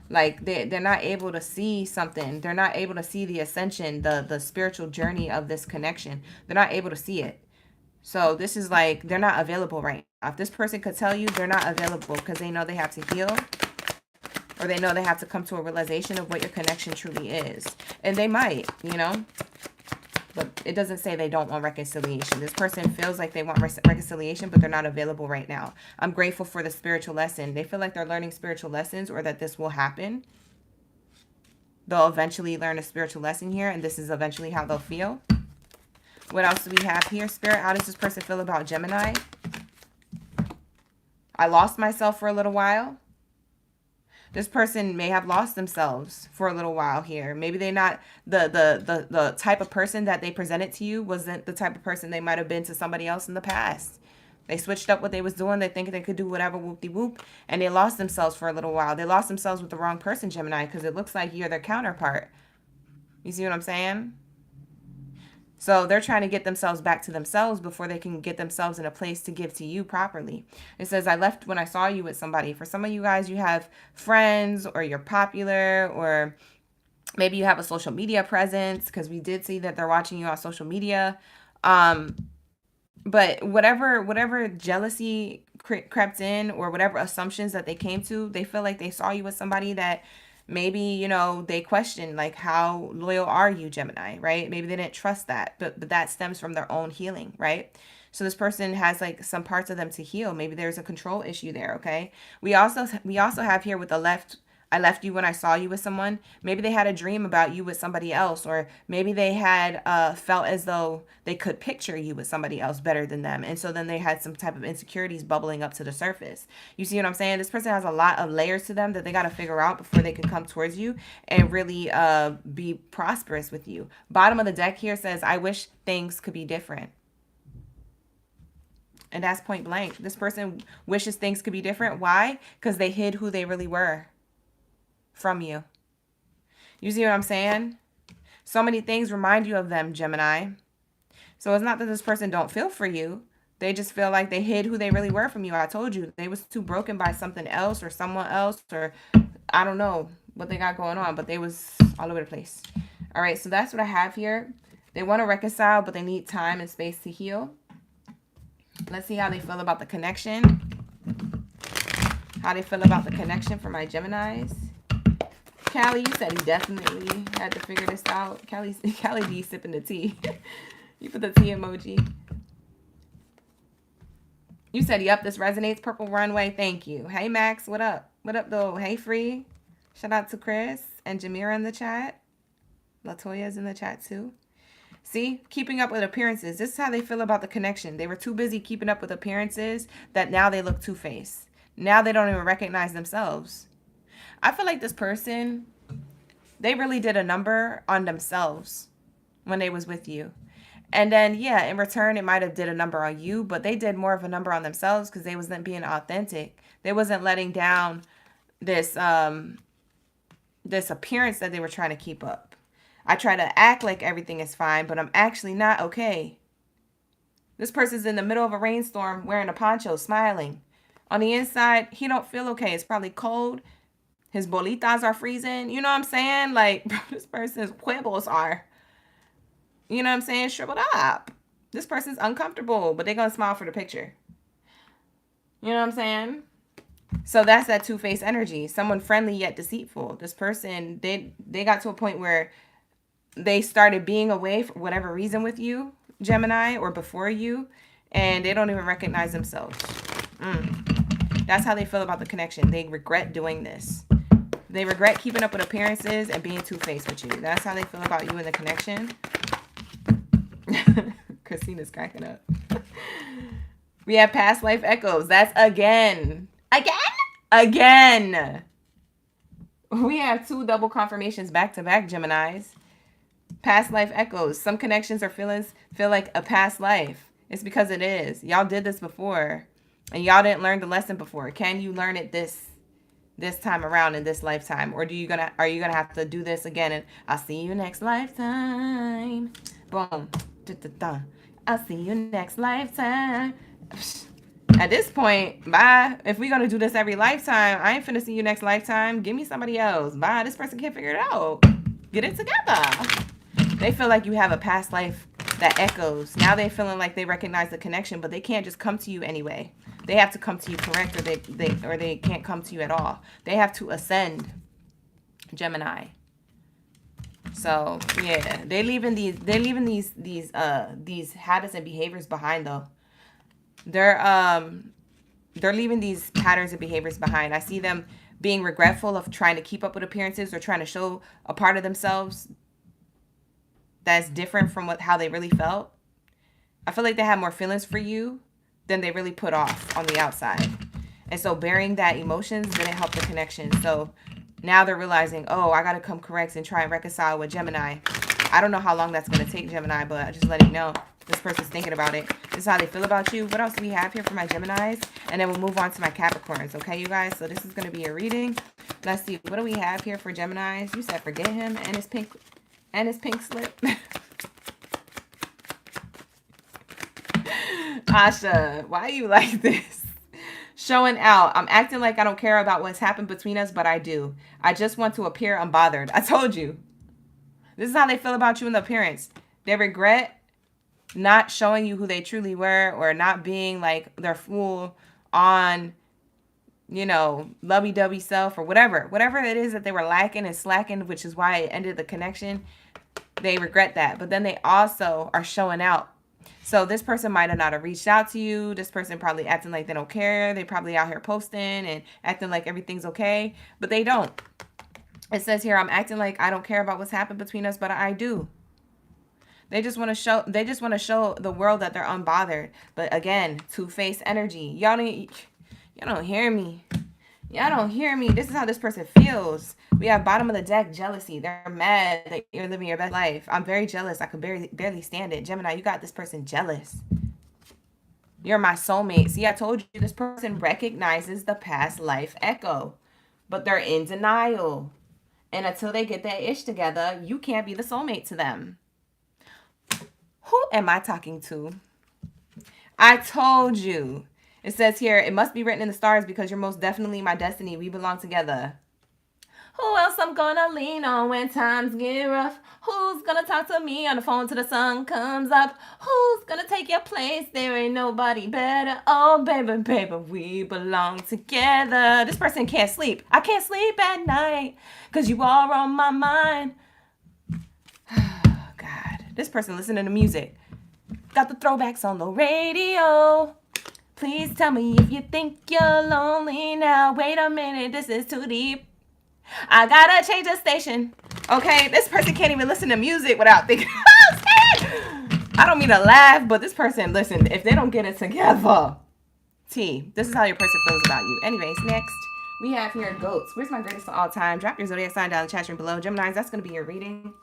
Like they're not able to see something. They're not able to see the ascension, the spiritual journey of this connection. They're not able to see it. So this is like, they're not available right This person could tell you they're not available because they know they have to heal, or they know they have to come to a realization of what your connection truly is. And they might, you know, but it doesn't say they don't want reconciliation. This person feels like they want reconciliation, but they're not available right now. I'm grateful for the spiritual lesson. They feel like they're learning spiritual lessons, or that this will happen. They'll eventually learn a spiritual lesson here, and this is eventually how they'll feel. What else do we have here? Spirit, how does this person feel about Gemini? I lost myself for a little while. This person may have lost themselves for a little while here. Maybe they're not the type of person that they presented to you wasn't the type of person they might have been to somebody else in the past. They switched up what they was doing. They think they could do whatever, whoop-de-whoop, and they lost themselves for a little while. They lost themselves with the wrong person, Gemini, because it looks like you're their counterpart. You see what I'm saying? So they're trying to get themselves back to themselves before they can get themselves in a place to give to you properly. It says, I left when I saw you with somebody. For some of you guys, you have friends, or you're popular, or maybe you have a social media presence, because we did see that they're watching you on social media. But whatever jealousy crept in, or whatever assumptions that they came to, they feel like they saw you with somebody that maybe, you know, they question, like, how loyal are you, Gemini, right? Maybe they didn't trust that, but that stems from their own healing, right? So this person has like some parts of them to heal. Maybe there's a control issue there, okay? We also have here with the left, I left you when I saw you with someone. Maybe they had a dream about you with somebody else, or maybe they had felt as though they could picture you with somebody else better than them. And so then they had some type of insecurities bubbling up to the surface. You see what I'm saying? This person has a lot of layers to them that they got to figure out before they can come towards you and really be prosperous with you. Bottom of the deck here says, I wish things could be different. And that's point blank. This person wishes things could be different. Why? Because they hid who they really were from you. You see what I'm saying? So many things remind you of them, Gemini. So it's not that this person don't feel for you. They just feel like they hid who they really were from you. I told you, they was too broken by something else or someone else, or I don't know what they got going on, but they was all over the place. All right, so that's what I have here. They want to reconcile, but they need time and space to heal. Let's see how they feel about the connection. How they feel about the connection for my Geminis. Callie, you said he definitely had to figure this out. Callie D sipping the tea. You put the tea emoji. You said, yep, this resonates. Purple Runway, thank you. Hey, Max, what up? What up, though? Hey, Free. Shout out to Chris and Jamira in the chat. Latoya's in the chat, too. See, keeping up with appearances. This is how they feel about the connection. They were too busy keeping up with appearances that now they look two-faced. Now they don't even recognize themselves. I feel like this person, they really did a number on themselves when they was with you. And then, yeah, in return, it might have did a number on you, but they did more of a number on themselves because they wasn't being authentic. They wasn't letting down this this appearance that they were trying to keep up. I try to act like everything is fine, but I'm actually not okay. This person's in the middle of a rainstorm wearing a poncho, smiling. On the inside, he don't feel okay. It's probably cold. His bolitas are freezing. You know what I'm saying? Like, this person's huevos are, you know what I'm saying, shriveled up. This person's uncomfortable, but they're going to smile for the picture. You know what I'm saying? So that's that two-faced energy. Someone friendly yet deceitful. This person, they got to a point where they started being away for whatever reason with you, Gemini, or before you, and they don't even recognize themselves. That's how they feel about the connection. They regret doing this. They regret keeping up with appearances and being two-faced with you. That's how they feel about you in the connection. Christina's cracking up. We have past life echoes. That's again. We have two double confirmations back to back, Geminis. Past life echoes. Some connections or feelings feel like a past life. It's because it is. Y'all did this before, and y'all didn't learn the lesson before. Can you learn it this time around in this lifetime, or are you gonna have to do this again? And I'll see you next lifetime. Boom. I'll see you next lifetime. At this point, bye. If we're going to do this every lifetime, I ain't finna see you next lifetime. Give me somebody else. Bye. This person can't figure it out. Get it together. They feel like you have a past life that echoes. Now they're feeling like they recognize the connection, but they can't just come to you anyway. they have to come to you correct, or they can't come to you at all. They have to ascend, Gemini. So yeah, they're leaving these habits and behaviors behind though. They're leaving these patterns and behaviors behind. I see them being regretful of trying to keep up with appearances or trying to show a part of themselves that's different from how they really felt. I feel like they have more feelings for you than they really put off on the outside. And so burying that emotions didn't help the connection. So now they're realizing, oh, I got to come correct and try and reconcile with Gemini. I don't know how long that's going to take, Gemini, but I just letting you know. This person's thinking about it. This is how they feel about you. What else do we have here for my Geminis? And then we'll move on to my Capricorns. Okay, you guys? So this is going to be a reading. Let's see. What do we have here for Geminis? You said forget him and his pink slip. Asha, why are you like this? Showing out. I'm acting like I don't care about what's happened between us, but I do. I just want to appear unbothered. I told you. This is how they feel about you in the appearance. They regret not showing you who they truly were, or not being like their full on, you know, lovey-dovey self, or whatever it is that they were lacking and slacking, which is why it ended the connection. They regret that. But then they also are showing out. So this person might have not have reached out to you. This person probably acting like they don't care. They probably out here posting and acting like everything's okay, but they don't. It says here, I'm acting like I don't care about what's happened between us, but I do. They just want to show the world that they're unbothered. But again, two-faced energy. Y'all don't hear me. Y'all don't hear me. This is how this person feels. We have bottom of the deck, jealousy. They're mad that you're living your best life. I'm very jealous. I could barely stand it. Gemini, you got this person jealous. You're my soulmate. See, I told you this person recognizes the past life echo, but they're in denial. And until they get that ish together, you can't be the soulmate to them. Who am I talking to? I told you. It says here, it must be written in the stars because you're most definitely my destiny. We belong together. Who else I'm gonna lean on when times get rough? Who's gonna talk to me on the phone till the sun comes up? Who's gonna take your place? There ain't nobody better. Oh, baby, we belong together. This person can't sleep. I can't sleep at night because you are on my mind. God, this person listening to music. Got the throwbacks on the radio. Please tell me if you think you're lonely now. Wait a minute, this is too deep. I gotta change the station. Okay, this person can't even listen to music without thinking. I don't mean to laugh, but this person, listen, if they don't get it together, this is how your person feels about you. Anyways, next, we have here goats. Where's my greatest of all time? Drop your zodiac sign down in the chat room below. Geminis, that's going to be your reading.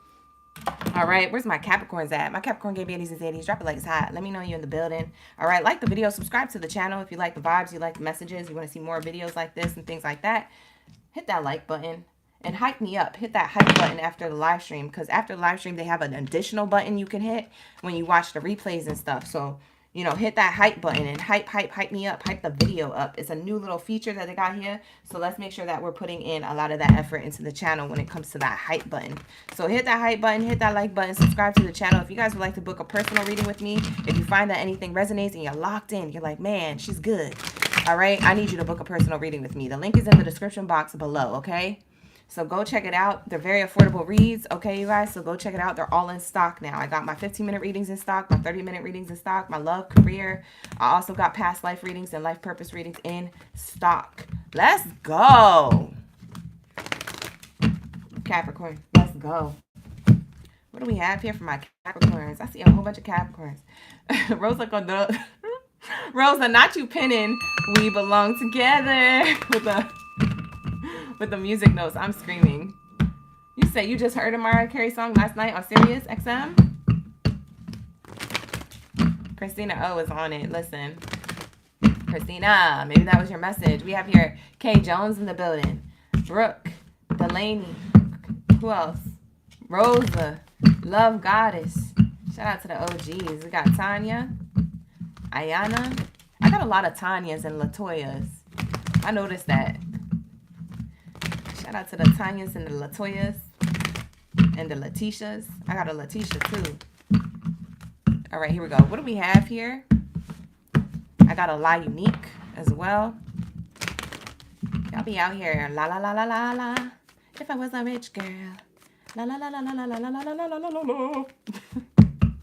All right, where's my Capricorns at? My Capricorn gave Baddies and Zadies. Drop it like it's hot. Let me know you're in the building. All right, like the video, subscribe to the channel if you like the vibes, you like the messages, you want to see more videos like this and things like that. Hit that like button and hype me up. Hit that hype button after the live stream, because after the live stream, they have an additional button you can hit when you watch the replays and stuff. So, you know, hit that hype button and hype me up, hype the video up. It's a new little feature that they got here. So let's make sure that we're putting in a lot of that effort into the channel when it comes to that hype button. So hit that hype button, hit that like button, subscribe to the channel. If you guys would like to book a personal reading with me, if you find that anything resonates and you're locked in, you're like, man, she's good. All right, I need you to book a personal reading with me. The link is in the description box below, okay? So go check it out. They're very affordable reads, okay, you guys? So go check it out. They're all in stock now. I got my 15-minute readings in stock, my 30-minute readings in stock, my love, career. I also got past life readings and life purpose readings in stock. Let's go. Capricorn, let's go. What do we have here for my Capricorns? I see a whole bunch of Capricorns. Rosa, not you pinning. We belong together with the music notes. I'm screaming. You say you just heard a Mariah Carey song last night on Sirius XM? Christina O is on it. Listen. Christina, maybe that was your message. We have here Kay Jones in the building. Brooke, Delaney. Who else? Rosa, Love Goddess. Shout out to the OGs. We got Tanya, Ayana. I got a lot of Tanyas and Latoyas. I noticed that. Shout out to the Tanyas and the Latoyas and the Letitias. I got a Letitia too. All right, here we go. What do we have here? I got a La Unique. as well. Y'all be out here, la la la la la la. If I was a rich girl, la la la la la la la la la la la la la.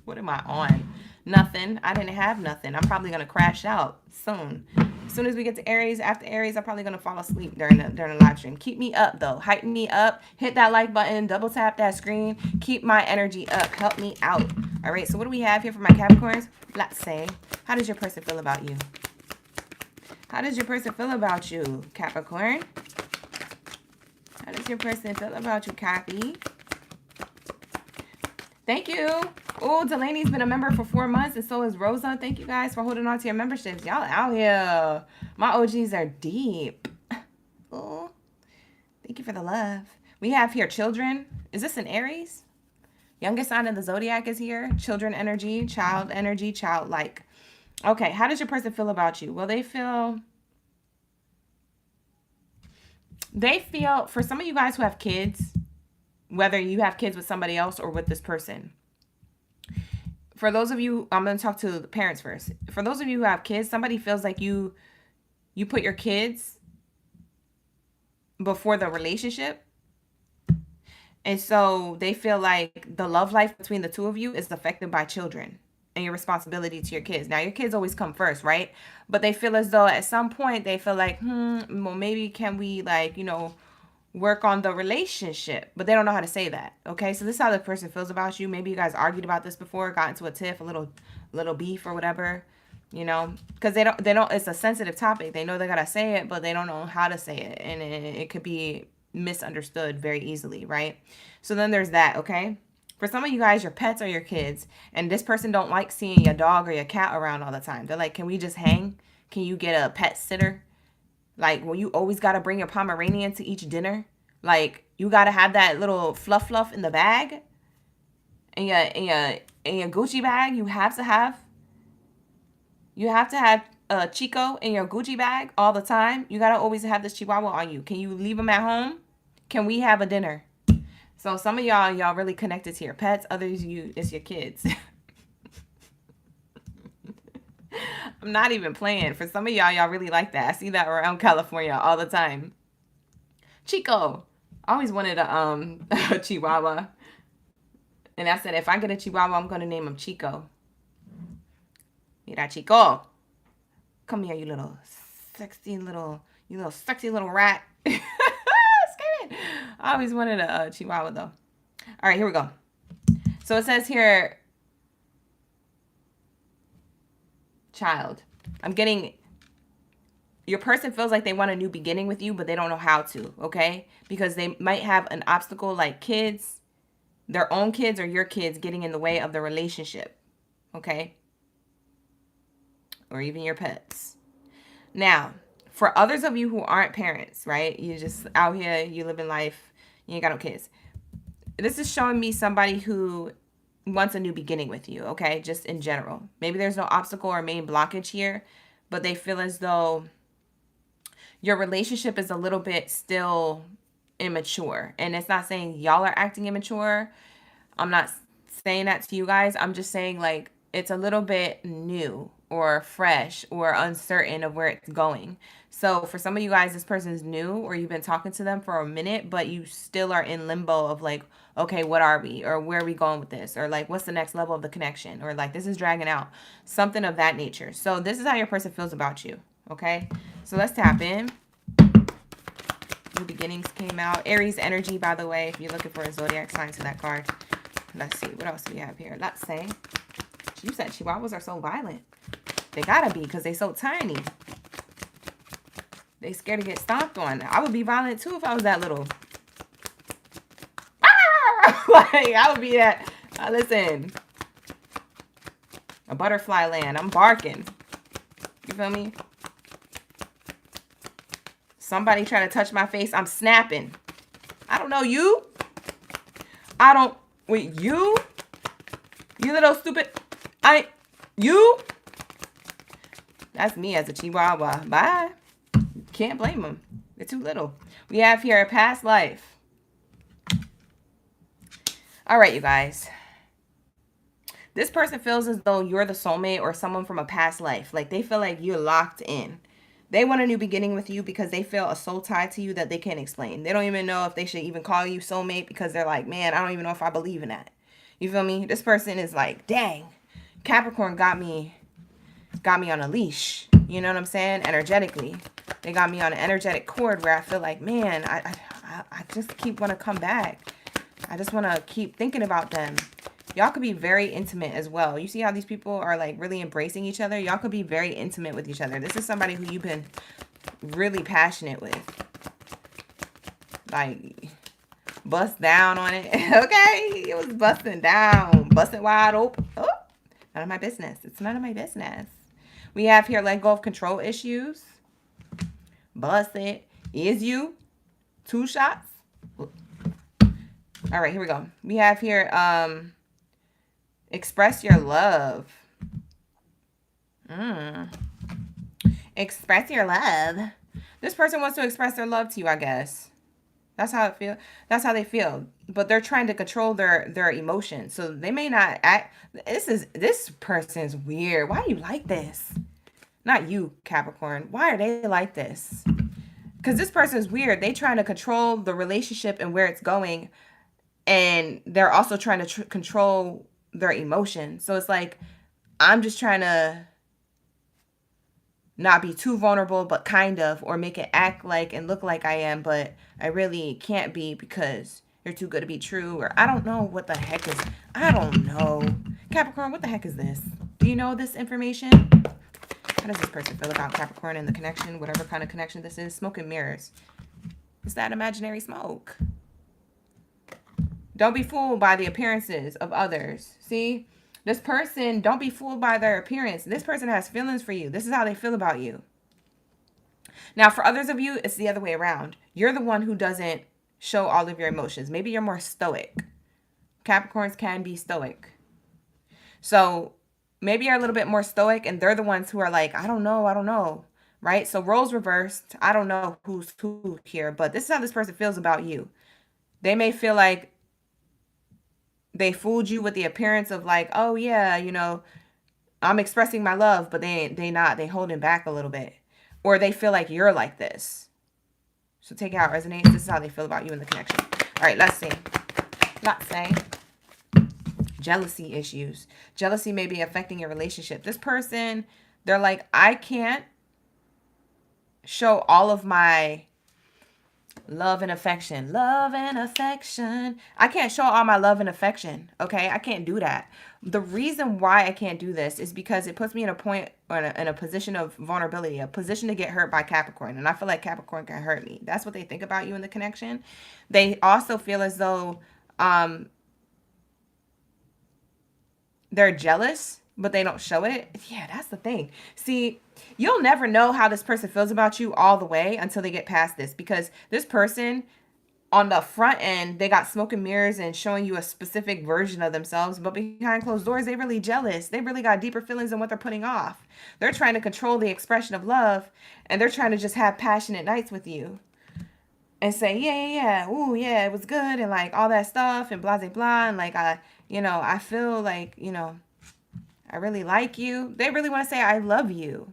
What am I on? Nothing. I didn't have nothing. I'm probably gonna crash out soon. As soon as we get to Aries, after Aries, I'm probably gonna fall asleep during the live stream. Keep me up though. Hype me up. Hit that like button. Double tap that screen. Keep my energy up. Help me out. All right. So what do we have here for my Capricorns? Let's say, how does your person feel about you? How does your person feel about you, Capricorn? How does your person feel about you, Cappy? Thank you. Oh, Delaney's been a member for 4 months, and so is Rosa. Thank you guys for holding on to your memberships. Y'all out here. My OGs are deep. Oh, thank you for the love. We have here children. Is this an Aries? Youngest sign of the Zodiac is here. Children energy, childlike. Okay, how does your person feel about you? Well, they feel, for some of you guys who have kids, whether you have kids with somebody else or with this person. For those of you, I'm going to talk to the parents first. For those of you who have kids, somebody feels like you put your kids before the relationship. And so they feel like the love life between the two of you is affected by children and your responsibility to your kids. Now, your kids always come first, right? But they feel as though at some point they feel like, well, maybe can we work on the relationship, but they don't know how to say that. Okay, so this is how the person feels about you. Maybe you guys argued about this before, got into a tiff, a little beef or whatever, because they don't. It's a sensitive topic. They know they gotta say it, but they don't know how to say it, and it could be misunderstood very easily, right? So then there's that. Okay, for some of you guys, your pets are your kids, and this person don't like seeing your dog or your cat around all the time. They're like, can we just hang? Can you get a pet sitter? Like, well, you always got to bring your Pomeranian to each dinner. Like, you got to have that little fluff in the bag. In your Gucci bag, you have to have Chico in your Gucci bag all the time. You got to always have this Chihuahua on you. Can you leave him at home? Can we have a dinner? So some of y'all really connected to your pets. Others, it's your kids. I'm not even playing. For some of y'all really like that. I see that around California all the time. Chico. I always wanted a Chihuahua. And I said, if I get a Chihuahua, I'm going to name him Chico. Mira, Chico. Come here, you little sexy little rat. Scared. I always wanted a Chihuahua, though. All right, here we go. So it says here, child. I'm getting, your person feels like they want a new beginning with you, but they don't know how to, okay? Because they might have an obstacle like kids, their own kids or your kids getting in the way of the relationship, okay? Or even your pets. Now, for others of you who aren't parents, right? You just out here, you live in life, you ain't got no kids. This is showing me somebody who wants a new beginning with you, okay? Just in general. Maybe there's no obstacle or main blockage here, but they feel as though your relationship is a little bit still immature. And it's not saying y'all are acting immature. I'm not saying that to you guys. I'm just saying like it's a little bit new or fresh or uncertain of where it's going. So for some of you guys, this person's new or you've been talking to them for a minute, but you still are in limbo of like, okay, what are we? Or where are we going with this? Or like, what's the next level of the connection? Or like, this is dragging out. Something of that nature. So this is how your person feels about you. Okay? So let's tap in. New beginnings came out. Aries energy, by the way, if you're looking for a zodiac sign to that card. Let's see. What else do we have here? Let's say. You said Chihuahuas are so violent. They gotta be because they're so tiny. They scared to get stomped on. I would be violent too if I was that little. Like, I would be that. Listen. A butterfly land. I'm barking. You feel me? Somebody try to touch my face. I'm snapping. I don't know you. Wait, you? You little stupid. You? That's me as a Chihuahua. Bye. Can't blame them. They're too little. We have here a past life. All right, you guys. This person feels as though you're the soulmate or someone from a past life. Like they feel like you're locked in. They want a new beginning with you because they feel a soul tie to you that they can't explain. They don't even know if they should even call you soulmate because they're like, man, I don't even know if I believe in that. You feel me? This person is like, dang, Capricorn got me on a leash. You know what I'm saying? Energetically. They got me on an energetic cord where I feel like, man, I just keep want to come back. I just want to keep thinking about them. Y'all could be very intimate as well. You see how these people are like really embracing each other? Y'all could be very intimate with each other. This is somebody who you've been really passionate with. Like, bust down on it. Okay? It was busting down. Busting wide open. Oh, none of my business. It's none of my business. We have here let go of control issues. Bust it. Is you. 2 shots. All right, here we go. We have here express your love. Express your love. This person wants to express their love to you, I guess. That's how it feel. That's how they feel. But they're trying to control their emotions. So they may not act. This person's weird. Why do you like this? Not you, Capricorn. Why are they like this? Because this person is weird. They trying to control the relationship and where it's going. And they're also trying to control their emotions. So it's like, I'm just trying to not be too vulnerable, but kind of, or make it act like and look like I am, but I really can't be because you're too good to be true. Or I don't know what the heck is. I don't know. Capricorn, what the heck is this? Do you know this information? How does this person feel about Capricorn and the connection, whatever kind of connection this is? Smoke and mirrors. It's that imaginary smoke. Don't be fooled by the appearances of others. See? This person, don't be fooled by their appearance. This person has feelings for you. This is how they feel about you. Now, for others of you, it's the other way around. You're the one who doesn't show all of your emotions. Maybe you're more stoic. Capricorns can be stoic. So maybe you're a little bit more stoic and they're the ones who are like, I don't know. Right? So roles reversed. I don't know who's who here, but this is how this person feels about you. They may feel like they fooled you with the appearance of like, oh yeah, you know, I'm expressing my love, but they not. They holding back a little bit. Or they feel like you're like this. So take it how it resonates. This is how they feel about you in the connection. All right, let's see. Let's say jealousy issues. Jealousy may be affecting your relationship. This person, they're like, I can't show all of my love and affection. Love and affection. I can't show all my love and affection. Okay? I can't do that. The reason why I can't do this is because it puts me in a point or in a position of vulnerability, a position to get hurt by Capricorn. And I feel like Capricorn can hurt me. That's what they think about you in the connection. They also feel as though they're jealous, but they don't show it. Yeah, that's the thing. See, you'll never know how this person feels about you all the way until they get past this, because this person on the front end, they got smoke and mirrors and showing you a specific version of themselves, but behind closed doors, they really jealous. They really got deeper feelings than what they're putting off. They're trying to control the expression of love, and they're trying to just have passionate nights with you and say, yeah, ooh, yeah, it was good, and like all that stuff, and blah, blah, blah, and like, I feel like, I really like you. They really want to say, I love you.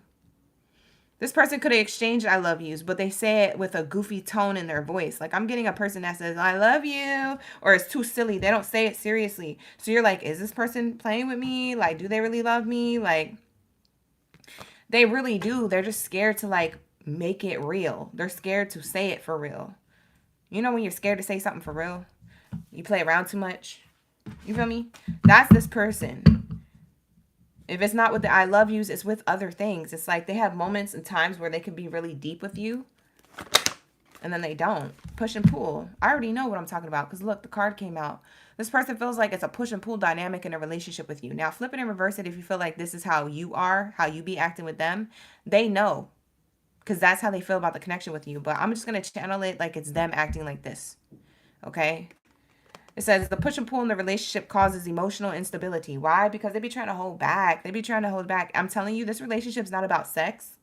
This person could have exchanged I love yous, but they say it with a goofy tone in their voice. Like, I'm getting a person that says, I love you, or it's too silly. They don't say it seriously. So you're like, is this person playing with me? Like, do they really love me? Like, they really do. They're just scared to, like, make it real. They're scared to say it for real. You know when you're scared to say something for real? You play around too much. You feel me? That's this person. If it's not with the I love yous, it's with other things. It's like they have moments and times where they can be really deep with you, and then they don't. Push and pull. I already know what I'm talking about because look, the card came out. This person feels like it's a push and pull dynamic in a relationship with you. Now flip it and reverse it if you feel like this is how you are, how you be acting with them. They know because that's how they feel about the connection with you. But I'm just going to channel it like it's them acting like this. Okay? It says the push and pull in the relationship causes emotional instability. Why? Because they be trying to hold back. They be trying to hold back. I'm telling you, this relationship's not about sex.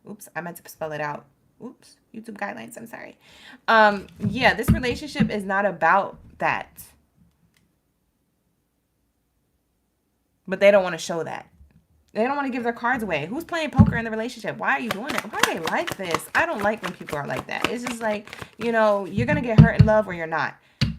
Oops, I meant to spell it out. Oops, YouTube guidelines. I'm sorry. Yeah, this relationship is not about that. But they don't want to show that. They don't want to give their cards away. Who's playing poker in the relationship? Why are you doing it? Why are they like this? I don't like when people are like that. It's just like, you know, you're going to get hurt in love or you're not.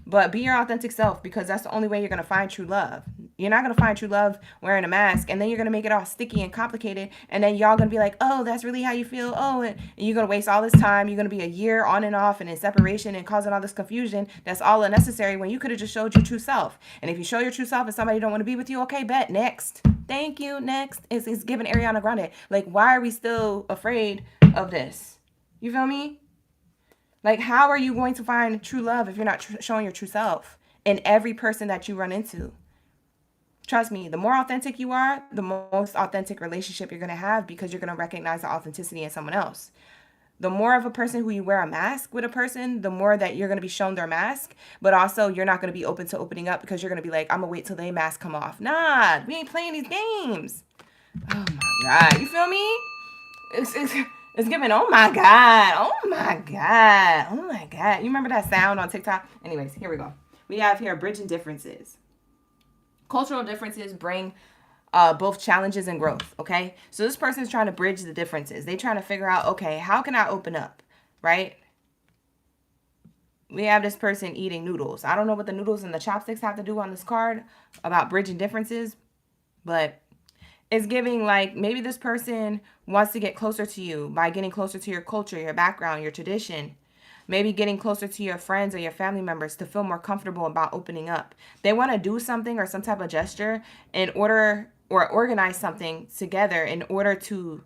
But be your authentic self, because that's the only way you're going to find true love. You're not going to find true love wearing a mask, and then you're going to make it all sticky and complicated, and then y'all going to be like, oh, that's really how you feel. Oh, and you're going to waste all this time. You're going to be a year on and off and in separation and causing all this confusion. That's all unnecessary when you could have just showed your true self. And if you show your true self and somebody don't want to be with you, okay, bet, next. Thank you, next. It's giving Ariana Grande. Like, why are we still afraid of this? You feel me? Like, how are you going to find true love if you're not showing your true self in every person that you run into? Trust me, the more authentic you are, the most authentic relationship you're going to have, because you're going to recognize the authenticity in someone else. The more of a person who you wear a mask with a person, the more that you're going to be shown their mask, but also you're not going to be open to opening up, because you're going to be like, I'm going to wait till they mask come off. Nah, we ain't playing these games. Oh my God. You feel me? It's giving, oh my God, oh my God, oh my God. You remember that sound on TikTok? Anyways, here we go. We have here bridging differences. Cultural differences bring both challenges and growth, okay? So this person's trying to bridge the differences. They're trying to figure out, okay, how can I open up, right? We have this person eating noodles. I don't know what the noodles and the chopsticks have to do on this card about bridging differences, but it's giving like maybe this person wants to get closer to you by getting closer to your culture, your background, your tradition. Maybe getting closer to your friends or your family members to feel more comfortable about opening up. They want to do something or some type of gesture in order, or organize something together in order to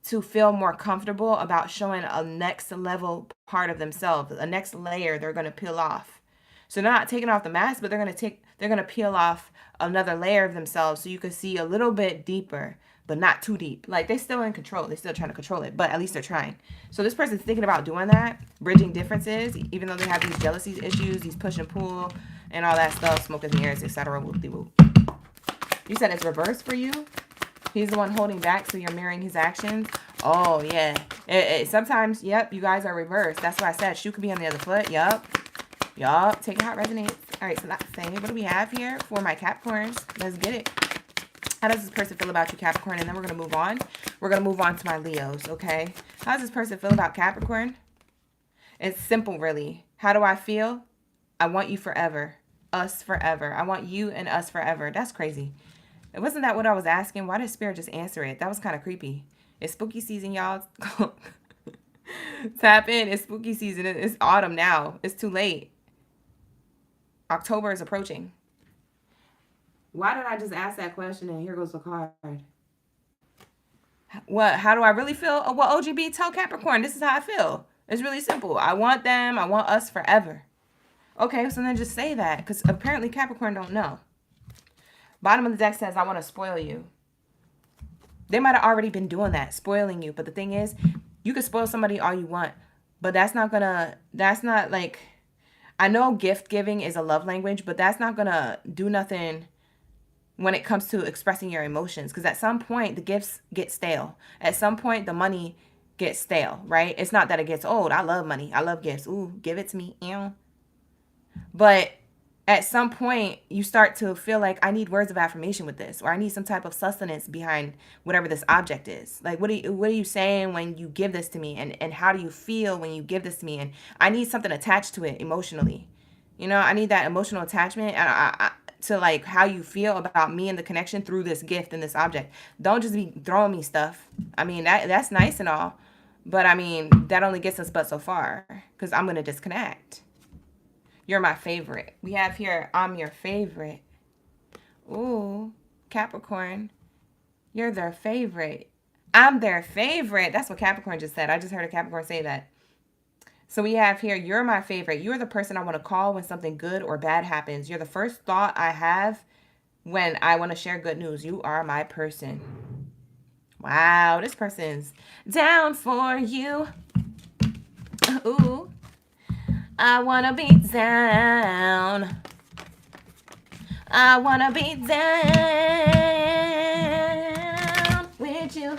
feel more comfortable about showing a next level part of themselves, a next layer they're going to peel off. So they're not taking off the mask, but they're going to peel off another layer of themselves so you can see a little bit deeper, but not too deep. Like, they're still in control. They're still trying to control it, but at least they're trying. So this person's thinking about doing that, bridging differences, even though they have these jealousy issues, these push and pull, and all that stuff, smoke and mirrors, etc. Whoop-de-whoop. You said it's reversed for you? He's the one holding back, so you're mirroring his actions. Oh, yeah. Sometimes, yep, you guys are reversed. That's why I said shoe could be on the other foot. Yup. Yup. Take it how it resonates. All right, so that's saying, what do we have here for my Capricorns? Let's get it. How does this person feel about you, Capricorn? And then we're going to move on. We're going to move on to my Leos, okay? How does this person feel about Capricorn? It's simple, really. How do I feel? I want you forever. Us forever. I want you and us forever. That's crazy. Wasn't that what I was asking? Why did Spirit just answer it? That was kind of creepy. It's spooky season, y'all. Tap in. It's spooky season. It's autumn now. It's too late. October is approaching. Why did I just ask that question and here goes the card? What? How do I really feel? Well, OGB, tell Capricorn, this is how I feel. It's really simple. I want them. I want us forever. Okay, so then just say that, because apparently Capricorn don't know. Bottom of the deck says, I want to spoil you. They might have already been doing that, spoiling you. But the thing is, you can spoil somebody all you want, but that's not like, I know gift giving is a love language, but that's not going to do nothing when it comes to expressing your emotions. Because at some point, the gifts get stale. At some point, the money gets stale, right? It's not that it gets old. I love money. I love gifts. Ooh, give it to me. Ew. But at some point, you start to feel like, I need words of affirmation with this, or I need some type of sustenance behind whatever this object is. Like, what are you saying when you give this to me? And how do you feel when you give this to me? And I need something attached to it emotionally. You know, I need that emotional attachment to like how you feel about me and the connection through this gift and this object. Don't just be throwing me stuff. I mean, that's nice and all, but I mean, that only gets us but so far, because I'm going to disconnect. You're my favorite. We have here, I'm your favorite. Ooh, Capricorn. You're their favorite. I'm their favorite. That's what Capricorn just said. I just heard a Capricorn say that. So we have here, you're my favorite. You're the person I want to call when something good or bad happens. You're the first thought I have when I want to share good news. You are my person. Wow, this person's down for you. Ooh. I want to be down. I want to be down with you.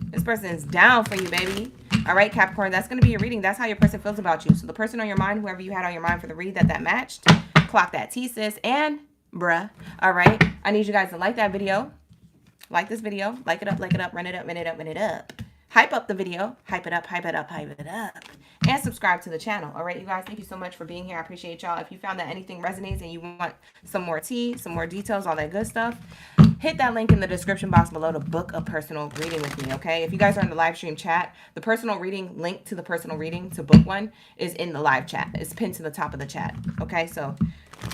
This person is down for you, baby. All right, Capricorn, that's going to be your reading. That's how your person feels about you. So the person on your mind, whoever you had on your mind for the read that matched, clock that T, sis, and bruh. All right, I need you guys to like that video. Like this video. Like it up, run it up, run it up, run it up. Hype up the video. Hype it up, hype it up, hype it up. And subscribe to the channel. All right, you guys, thank you so much for being here. I appreciate y'all. If you found that anything resonates and you want some more tea, some more details, all that good stuff, hit that link in the description box below to book a personal reading with me, okay? If you guys are in the live stream chat, the personal reading link to the personal reading to book one is in the live chat. It's pinned to the top of the chat, okay? So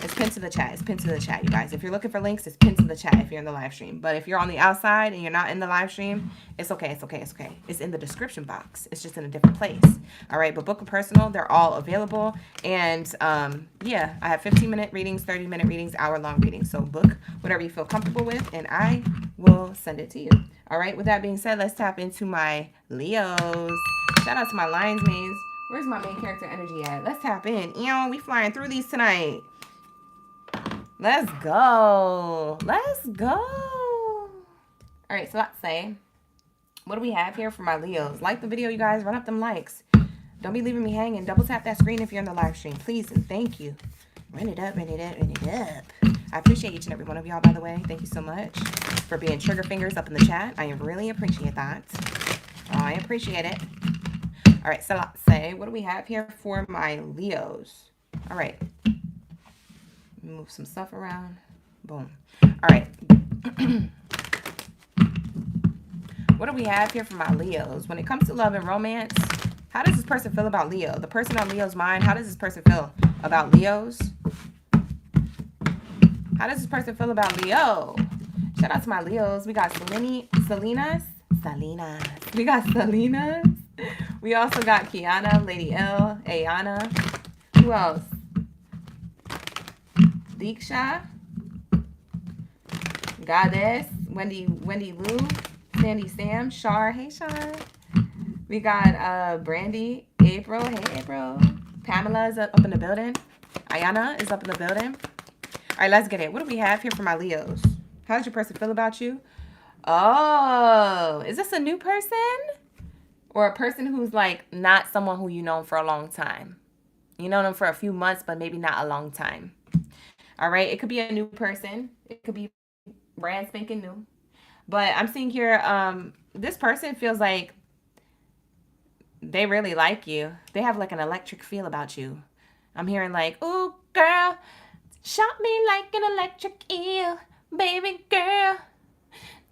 it's pinned to the chat. It's pinned to the chat, you guys. If you're looking for links, it's pinned to the chat if you're in the live stream. But if you're on the outside and you're not in the live stream, it's okay. It's okay. It's okay. It's in the description box. It's just in a different place. All right. But book a personal. They're all available. And yeah, I have 15-minute readings, 30-minute readings, hour-long readings. So book whatever you feel comfortable with, and I will send it to you. All right. With that being said, let's tap into my Leos. Shout out to my Lions mains. Where's my main character energy at? Let's tap in. We flying through these tonight. Let's go. Let's go. All right, so let's say, what do we have here for my Leos? Like the video, you guys. Run up them likes. Don't be leaving me hanging. Double tap that screen if you're in the live stream, please, and thank you. Run it up, run it up, run it up. I appreciate each and every one of y'all, by the way. Thank you so much for being trigger fingers up in the chat. I really appreciate that. I appreciate it. All right, so let's say, what do we have here for my Leos? All right. Move some stuff around. Boom. All right. What do we have here for my Leos? When it comes to love and romance, how does this person feel about Leo? The person on Leo's mind, how does this person feel about Leos? How does this person feel about Leo? Shout out to my Leos. We got Salinas. We got Salinas. We also got Kiana, Lady L, Ayana. Who else? Deeksha, Goddess, Wendy Lou, Sandy Sam, Shar, hey Shar. We got Brandy, April, hey April. Pamela is up in the building. Ayana is up in the building. All right, let's get it. What do we have here for my Leos? How does your person feel about you? Oh, is this a new person? Or a person who's like not someone who you know for a long time? You know them for a few months, but maybe not a long time. All right, it could be a new person. It could be brand spanking new. But I'm seeing here, this person feels like they really like you. They have like an electric feel about you. I'm hearing like, ooh, girl, shot me like an electric eel. Baby girl,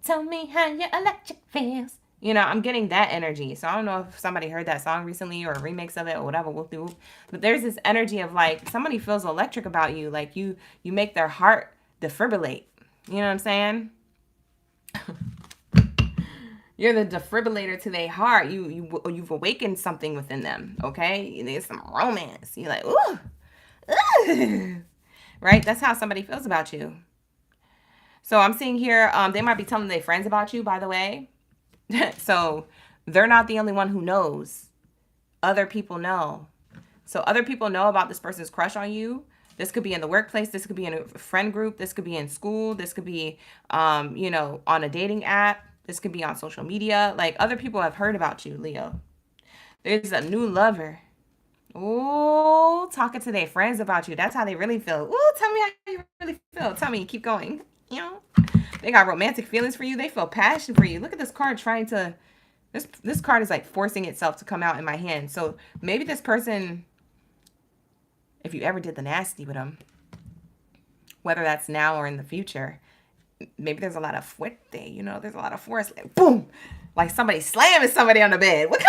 tell me how your electric feels. You know, I'm getting that energy. So I don't know if somebody heard that song recently or a remix of it or whatever. But there's this energy of like somebody feels electric about you. Like you make their heart defibrillate. You know what I'm saying? You're the defibrillator to their heart. You've awakened something within them. Okay? There's some romance. You're like, ooh. Right? That's how somebody feels about you. So I'm seeing here, they might be telling their friends about you, by the way. So they're not the only one who knows. Other people know. So other people know about this person's crush on you. This could be in the workplace. This could be in a friend group. This could be in school. This could be, you know, on a dating app. This could be on social media. Like other people have heard about you, Leo. There's a new lover. Ooh, talking to their friends about you. That's how they really feel. Ooh, tell me how you really feel. Tell me. Keep going. You know, they got romantic feelings for you. They feel passion for you. Look at this card trying to, this card is like forcing itself to come out in my hand. So maybe this person, if you ever did the nasty with them, whether that's now or in the future, maybe there's a lot of fuerte, you know, there's a lot of force, like boom, like somebody slamming somebody on the bed. What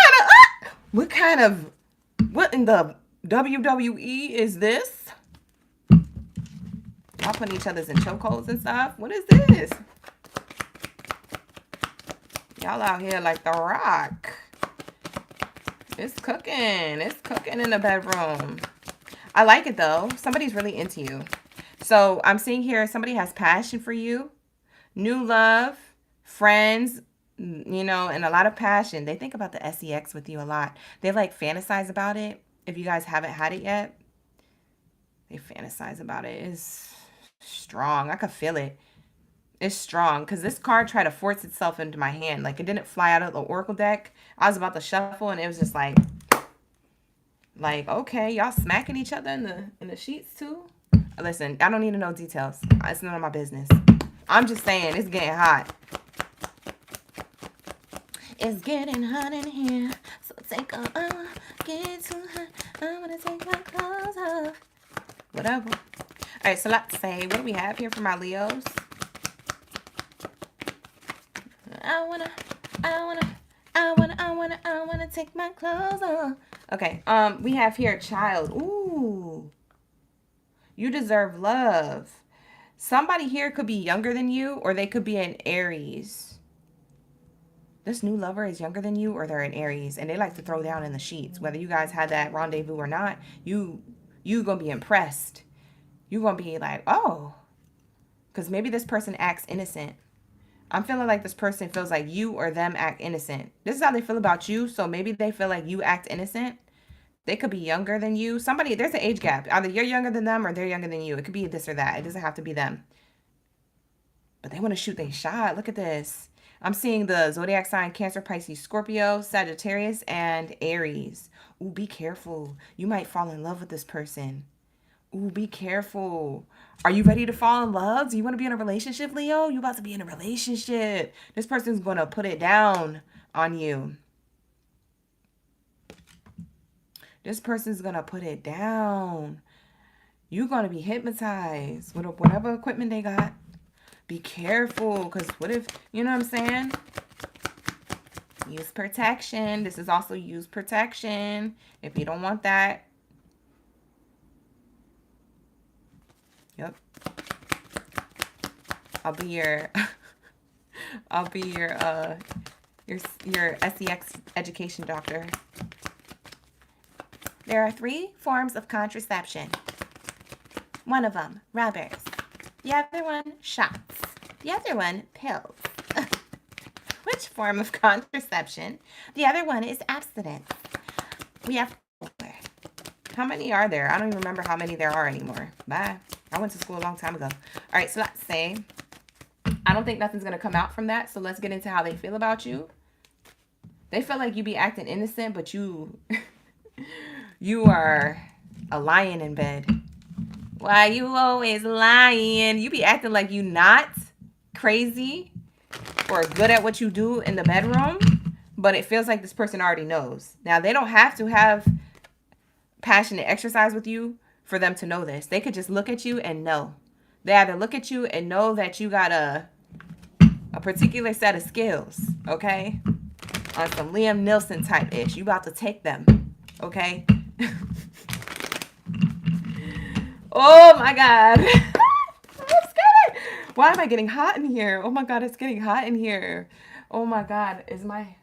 in the WWE is this? Y'all putting each other's in chokeholds and stuff. What is this? Y'all out here like The Rock. It's cooking. It's cooking in the bedroom. I like it though. Somebody's really into you. So I'm seeing here somebody has passion for you. New love. Friends. You know, and a lot of passion. They think about the sex with you a lot. They like fantasize about it. If you guys haven't had it yet, they fantasize about it. It's strong. I could feel it. It's strong because this card tried to force itself into my hand. Like it didn't fly out of the Oracle deck. I was about to shuffle and it was just like okay, y'all smacking each other in the sheets too. Listen, I don't need to know details. It's none of my business. I'm just saying it's getting hot. It's getting hot in here, so take off. Get too hot. I wanna take my clothes off. Whatever. All right, so let's say, what do we have here for my Leos? I wanna take my clothes off. Okay, we have here child. Ooh, you deserve love. Somebody here could be younger than you, or they could be an Aries. This new lover is younger than you, or they're an Aries, and they like to throw down in the sheets. Whether you guys had that rendezvous or not, you gonna be impressed. You gonna be like, oh, because maybe this person acts innocent. I'm feeling like this person feels like you or them act innocent. This is how they feel about you, so maybe they feel like you act innocent. They could be younger than you. Somebody, there's an age gap. Either you're younger than them or they're younger than you. It could be this or that. It doesn't have to be them. But they want to shoot their shot. Look at this. I'm seeing the zodiac sign Cancer, Pisces, Scorpio, Sagittarius, and Aries. Ooh, be careful. You might fall in love with this person. Ooh, be careful. Are you ready to fall in love? Do you want to be in a relationship, Leo? You about to be in a relationship. This person's going to put it down on you. This person's going to put it down. You're going to be hypnotized with whatever equipment they got. Be careful, because what if, you know what I'm saying? Use protection. This is also use protection. If you don't want that. Yep. I'll be your SEX education doctor. There are 3 forms of contraception. One of them, rubbers. The other one, shots. The other one, pills. Which form of contraception? The other one is abstinence. We have 4. How many are there? I don't even remember how many there are anymore. Bye. I went to school a long time ago. All right, so let's say, I don't think nothing's going to come out from that, so let's get into how they feel about you. They feel like you be acting innocent, but you are a lion in bed. Why you always lying? You be acting like you not crazy or good at what you do in the bedroom, but it feels like this person already knows. Now, they don't have to have passionate exercise with you for them to know this. They could just look at you and know. They either look at you and know that you got a particular set of skills, okay? On some Liam Neeson type ish. You about to take them, okay? Oh my God. I'm scared. Why am I getting hot in here? Oh my God, it's getting hot in here. Oh my God, if my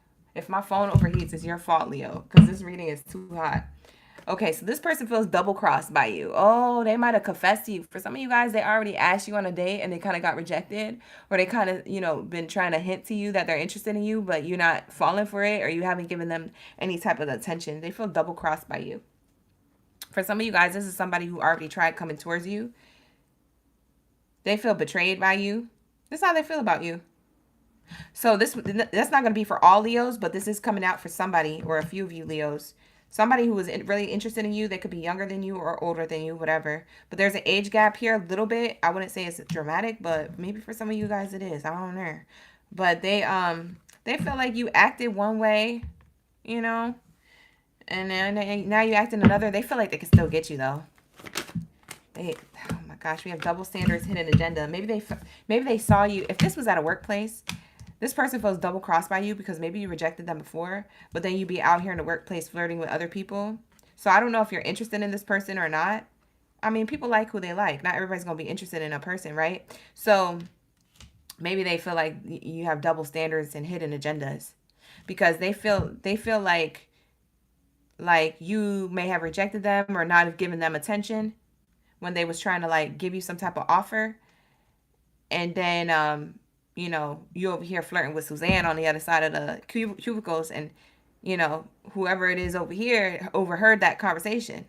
phone overheats, it's your fault, Leo, because this reading is too hot. Okay, so this person feels double-crossed by you. Oh, they might have confessed to you. For some of you guys, they already asked you on a date and they kind of got rejected. Or they kind of, been trying to hint to you that they're interested in you, but you're not falling for it, or you haven't given them any type of attention. They feel double-crossed by you. For some of you guys, this is somebody who already tried coming towards you. They feel betrayed by you. This is how they feel about you. So that's not going to be for all Leos, but this is coming out for somebody or a few of you Leos. Somebody who is really interested in you. They could be younger than you or older than you, whatever. But there's an age gap here a little bit. I wouldn't say it's dramatic, but maybe for some of you guys it is. I don't know. But they feel like you acted one way, and then now you act in another. They feel like they can still get you, though. Oh my gosh, we have double standards, hidden agenda. Maybe they saw you. If this was at a workplace, this person feels double crossed by you because maybe you rejected them before, but then you be out here in the workplace flirting with other people. So I don't know if you're interested in this person or not. I mean, people like who they like. Not everybody's going to be interested in a person, right? So maybe they feel like you have double standards and hidden agendas because they feel like you may have rejected them or not have given them attention when they was trying to give you some type of offer. And then, you over here flirting with Suzanne on the other side of the cubicles, and, whoever it is over here overheard that conversation.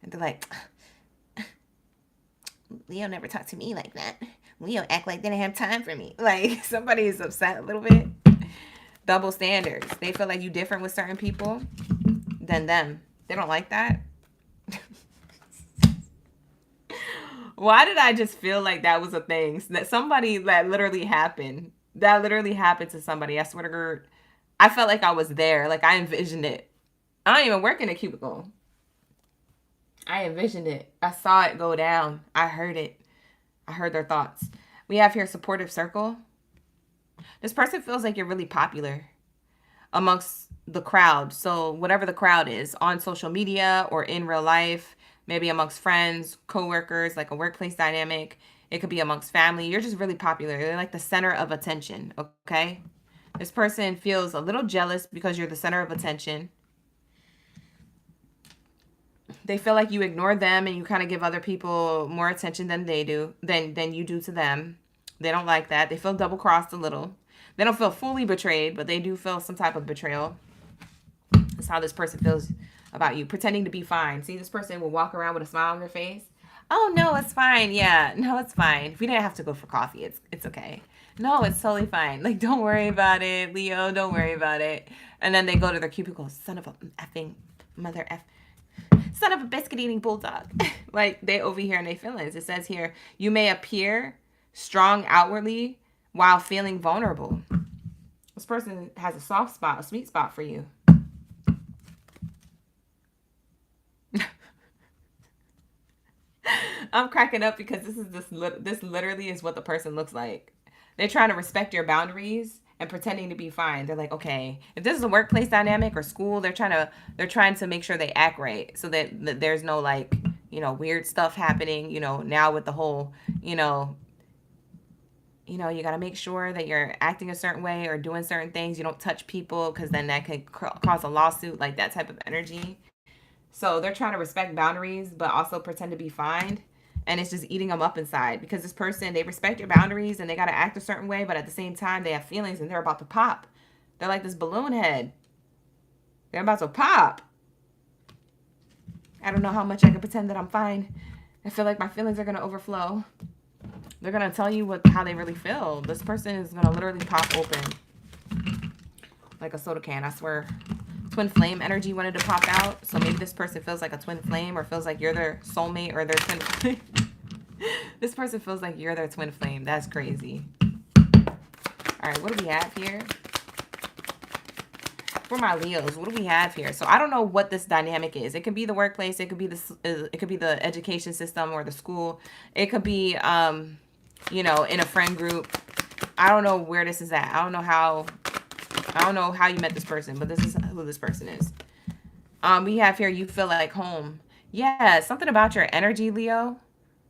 And they're like, Leo never talked to me like that. Leo act like they didn't have time for me. Like, somebody is upset a little bit. Double standards. They feel like you different with certain people than them. They don't like that. Why did I just feel like that was a thing? That literally happened. That literally happened to somebody. I swear to God. I felt like I was there. Like I envisioned it. I don't even work in a cubicle. I envisioned it. I saw it go down. I heard it. I heard their thoughts. We have here supportive circle. This person feels like you're really popular amongst the crowd. So whatever the crowd is, on social media or in real life, maybe amongst friends, coworkers, like a workplace dynamic. It could be amongst family. You're just really popular. You're like the center of attention, okay? This person feels a little jealous because you're the center of attention. They feel like you ignore them and you kind of give other people more attention than they do, than you do to them. They don't like that. They feel double-crossed a little. They don't feel fully betrayed, but they do feel some type of betrayal. That's how this person feels about you. Pretending to be fine. See, this person will walk around with a smile on their face. Oh, no, it's fine. Yeah, no, it's fine. If we didn't have to go for coffee, it's okay. No, it's totally fine. Like, don't worry about it, Leo. Don't worry about it. And then they go to their cubicle. Son of a effing mother F. Son of a biscuit-eating bulldog. Like, they over here in their feelings. It says here, you may appear strong outwardly while feeling vulnerable. This person has a soft spot, a sweet spot for you. I'm cracking up because this literally is what the person looks like. They're trying to respect your boundaries and pretending to be fine. They're like, okay, if this is a workplace dynamic or school, they're trying to make sure they act right so that there's no like, weird stuff happening, now with the whole, you got to make sure that you're acting a certain way or doing certain things. You don't touch people because then that could cause a lawsuit, like that type of energy. So they're trying to respect boundaries, but also pretend to be fine. And it's just eating them up inside because this person, they respect your boundaries and they got to act a certain way. But at the same time, they have feelings and they're about to pop. They're like this balloon head. They're about to pop. I don't know how much I can pretend that I'm fine. I feel like my feelings are going to overflow. They're going to tell you how they really feel. This person is going to literally pop open like a soda can, I swear. Twin flame energy wanted to pop out. So maybe this person feels like a twin flame or feels like you're their soulmate or their twin flame. This person feels like you're their twin flame. That's crazy. All right, what do we have here? For my Leos, what do we have here? So I don't know what this dynamic is. It could be the workplace. It could be the education system or the school. It could be, in a friend group. I don't know where this is at. I don't know how you met this person, but this is who this person is. We have here, you feel like home. Yeah, something about your energy, Leo,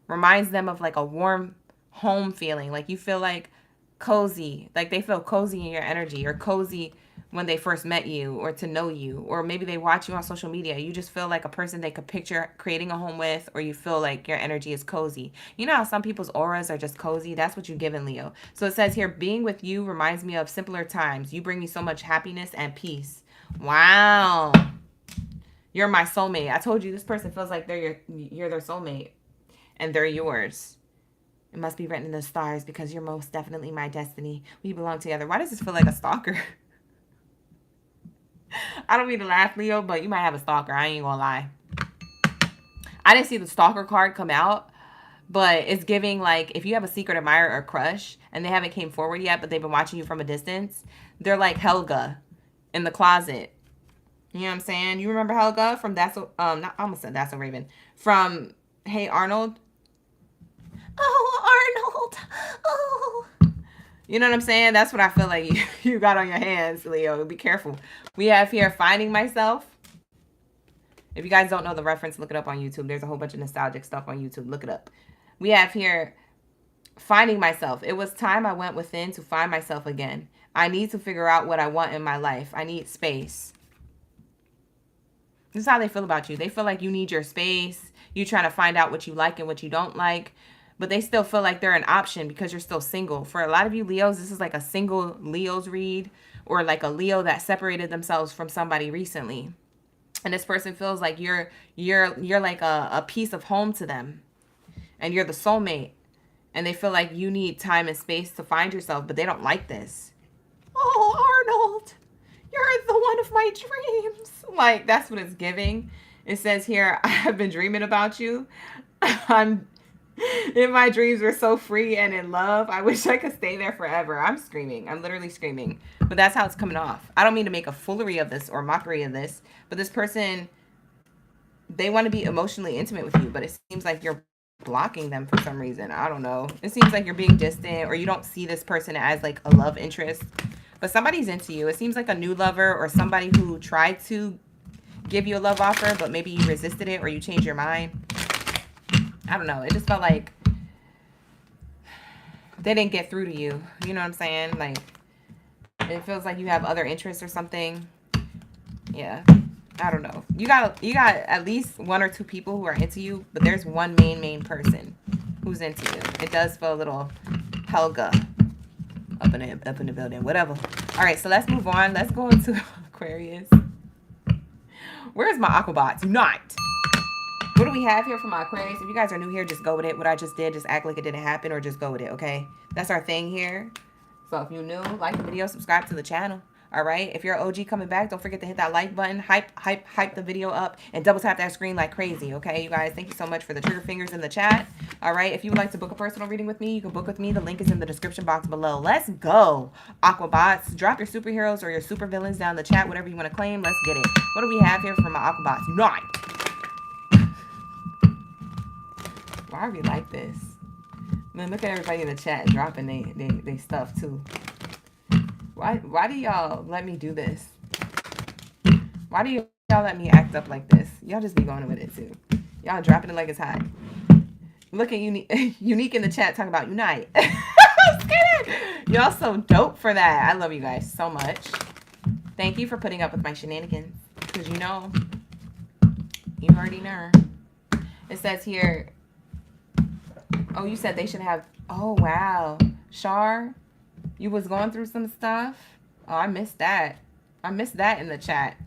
reminds them of like a warm home feeling. Like you feel like cozy, like they feel cozy in your energy or cozy when they first met you or to know you, or maybe they watch you on social media. You just feel like a person they could picture creating a home with, or you feel like your energy is cozy. You know how some people's auras are just cozy? That's what you give in Leo. So it says here, being with you reminds me of simpler times. You bring me so much happiness and peace. Wow. You're my soulmate. I told you this person feels like you're their soulmate and they're yours. It must be written in the stars because you're most definitely my destiny. We belong together. Why does this feel like a stalker? I don't mean to laugh, Leo, but you might have a stalker. I ain't gonna lie. I didn't see the stalker card come out, but it's giving like if you have a secret admirer or crush and they haven't came forward yet, but they've been watching you from a distance, they're like Helga in the closet. You know what I'm saying? You remember Helga from I almost said That's So Raven. From Hey Arnold. Oh, Arnold. Oh. You know what I'm saying? That's what I feel like you got on your hands, Leo. Be careful. We have here Finding Myself. If you guys don't know the reference, look it up on YouTube. There's a whole bunch of nostalgic stuff on YouTube. Look it up. We have here Finding Myself. It was time I went within to find myself again. I need to figure out what I want in my life. I need space. This is how they feel about you. They feel like you need your space. You're trying to find out what you like and what you don't like. But they still feel like they're an option because you're still single. For a lot of you Leos, this is like a single Leo's read or like a Leo that separated themselves from somebody recently. And this person feels like you're like a piece of home to them. And you're the soulmate. And they feel like you need time and space to find yourself, but they don't like this. Oh, Arnold, you're the one of my dreams. Like, that's what it's giving. It says here, I have been dreaming about you. In my dreams, we're so free and in love. I wish I could stay there forever. I'm screaming. I'm literally screaming. But that's how it's coming off. I don't mean to make a foolery of this or mockery of this, but this person, they want to be emotionally intimate with you, but it seems like you're blocking them for some reason. I don't know. It seems like you're being distant, or you don't see this person as like a love interest. But somebody's into you. It seems like a new lover or somebody who tried to give you a love offer, but maybe you resisted it or you changed your mind. I don't know. It just felt like they didn't get through to you. You know what I'm saying? Like, it feels like you have other interests or something. Yeah. I don't know. You got at least one or two people who are into you, but there's one main person who's into you. It does feel a little Helga up in the building. Whatever. All right, so let's move on. Let's go into Aquarius. Where's my Aquabots? Unite. What do we have here for my Aquarius? If you guys are new here, just go with it. What I just did, just act like it didn't happen, or just go with it, okay? That's our thing here. So if you're new, like the video, subscribe to the channel. All right. If you're an OG coming back, don't forget to hit that like button, hype the video up, and double tap that screen like crazy. Okay, you guys, thank you so much for the trigger fingers in the chat. All right. If you would like to book a personal reading with me, you can book with me. The link is in the description box below. Let's go, Aquabots. Drop your superheroes or your supervillains down in the chat, whatever you want to claim. Let's get it. What do we have here for my Aquabots? Unite. Why are we like this? Man, look at everybody in the chat dropping they stuff too. Why do y'all let me do this? Why do y'all let me act up like this? Y'all just be going with it too. Y'all dropping it like it's hot. Look at Unique in the chat talking about unite. I'm scared. Y'all so dope for that. I love you guys so much. Thank you for putting up with my shenanigans. Because you know, you already know. It says here, oh, you said they should have, oh, wow. Shar, you was going through some stuff? Oh, I missed that. I missed that in the chat.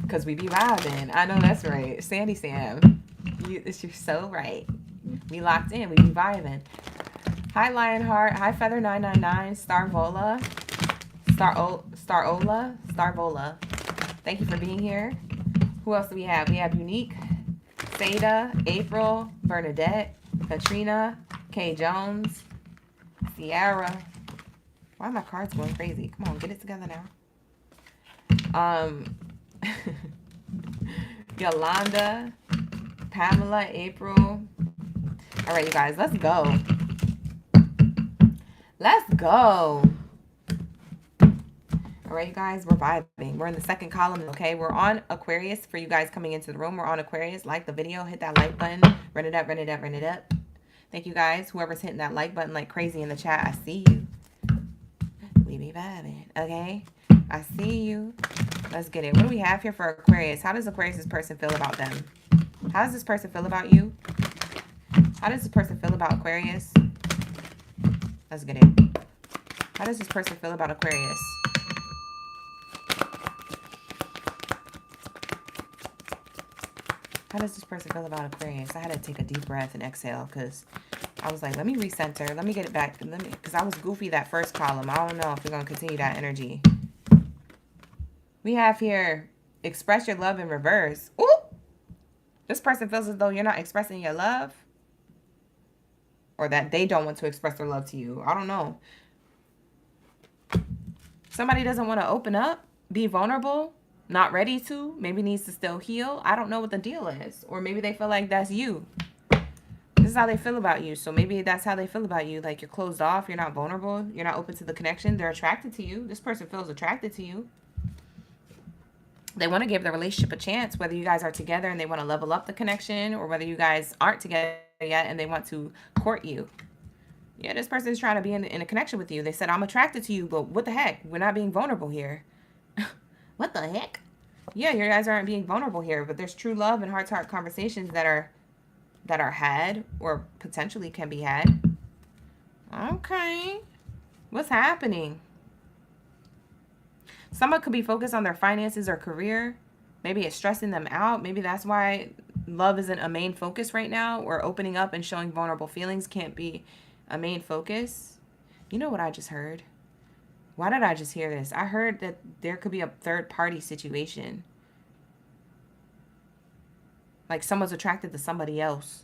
Because we be vibing. I know that's right. Sandy Sam, you're so right. We locked in. We be vibing. Hi, Lionheart. Hi, Feather999. Starvola. Thank you for being here. Who else do we have? We have Unique, Seda, April, Bernadette, Katrina, K. Jones, Sierra. Why are my cards going crazy? Come on, get it together now. Yolanda, Pamela, April. All right, you guys, let's go. Let's go. All right, you guys, we're vibing. We're in the second column, okay? We're on Aquarius. For you guys coming into the room, we're on Aquarius. Like the video, hit that like button. Run it up, run it up, run it up. Thank you, guys. Whoever's hitting that like button like crazy in the chat, I see you. We be vibing, okay? I see you. Let's get it. What do we have here for Aquarius? How does Aquarius' person feel about them? How does this person feel about you? How does this person feel about Aquarius? Let's get it. How does this person feel about Aquarius? How does this person feel about Aquarius? I had to take a deep breath and exhale because I was like, let me recenter. Let me get it back. Because I was goofy that first column. I don't know if we're going to continue that energy. We have here, express your love in reverse. Ooh! This person feels as though you're not expressing your love. Or that they don't want to express their love to you. I don't know. Somebody doesn't want to open up, be vulnerable, not ready to, maybe needs to still heal. I don't know what the deal is. Or maybe they feel like that's you. This is how they feel about you. So maybe that's how they feel about you. Like you're closed off, you're not vulnerable, you're not open to the connection. They're attracted to you. This person feels attracted to you. They want to give the relationship a chance, whether you guys are together and they want to level up the connection, or whether you guys aren't together yet and they want to court you. Yeah, this person is trying to be in a connection with you. They said, I'm attracted to you, but what the heck? We're not being vulnerable here. What the heck? Yeah, you guys aren't being vulnerable here, but there's true love and heart-to-heart conversations that are had or potentially can be had. Okay. What's happening? Someone could be focused on their finances or career. Maybe it's stressing them out. Maybe that's why love isn't a main focus right now, or opening up and showing vulnerable feelings can't be a main focus. You know what I just heard? Why did I just hear this? I heard that there could be a third-party situation. Like someone's attracted to somebody else.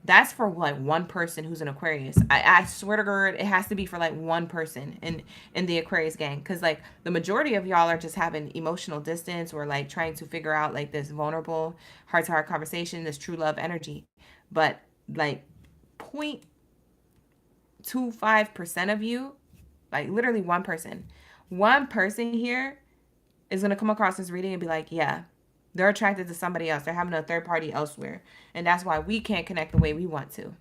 That's for like one person who's an Aquarius. I swear to God, it has to be for like one person in the Aquarius gang. Because like the majority of y'all are just having emotional distance or like trying to figure out like this vulnerable heart to heart conversation, this true love energy. But like 0.25% of you, like literally one person here is going to come across this reading and be like, yeah, they're attracted to somebody else. They're having a third party elsewhere. And that's why we can't connect the way we want to.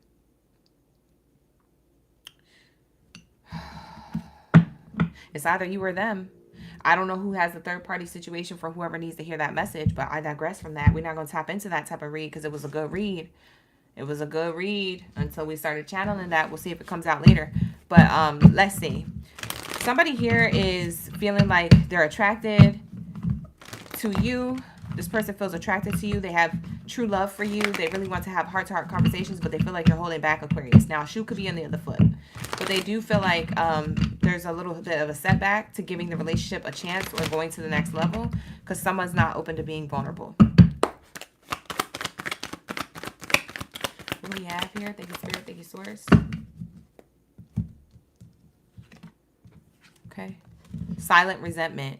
It's either you or them. I don't know who has the third party situation for whoever needs to hear that message, but I digress from that. We're not going to tap into that type of read because it was a good read. It was a good read until we started channeling that. We'll see if it comes out later. But let's see. Somebody here is feeling like they're attracted to you. This person feels attracted to you. They have true love for you. They really want to have heart-to-heart conversations, but they feel like you're holding back, Aquarius. Now, shoe could be on the other foot. But they do feel like there's a little bit of a setback to giving the relationship a chance or going to the next level because someone's not open to being vulnerable. What do we have here? Thank you, Spirit. Thank you, Source. Okay. Silent resentment.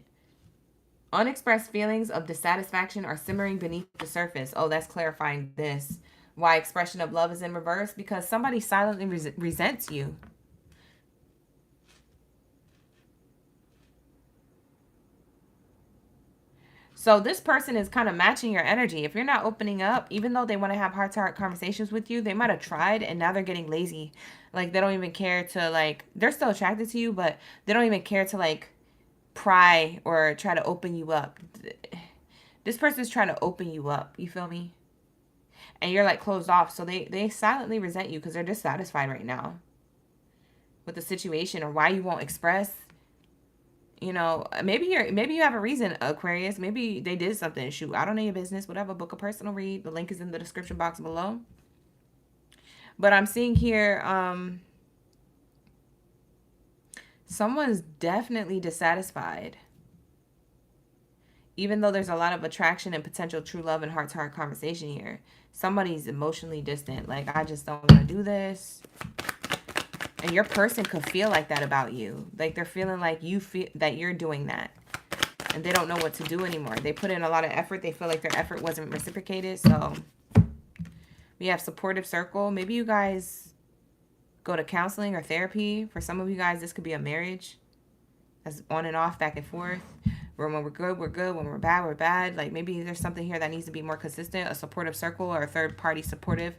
Unexpressed feelings of dissatisfaction are simmering beneath the surface. Oh, that's clarifying this. Why expression of love is in reverse? Because somebody silently resents you. So this person is kind of matching your energy. If you're not opening up, even though they want to have heart-to-heart conversations with you, they might have tried and now they're getting lazy. Like they don't even care to like, they're still attracted to you, but they don't even care to like pry or try to open you up. This person's trying to open you up. You feel me? And you're like closed off. So they silently resent you because they're dissatisfied right now with the situation or why you won't express. You know, maybe you have a reason, Aquarius. Maybe they did something. Shoot, I don't know your business. Whatever. Book a personal read. The link is in the description box below. But I'm seeing here, someone's definitely dissatisfied. Even though there's a lot of attraction and potential true love and heart-to-heart conversation here, somebody's emotionally distant. Like, I just don't want to do this. And your person could feel like that about you. Like they're feeling like you feel that you're doing that. And they don't know what to do anymore. They put in a lot of effort. They feel like their effort wasn't reciprocated. So we have supportive circle. Maybe you guys go to counseling or therapy. For some of you guys, this could be a marriage. That's on and off, back and forth. Where when we're good, we're good. When we're bad, we're bad. Like maybe there's something here that needs to be more consistent. A supportive circle or a third party supportive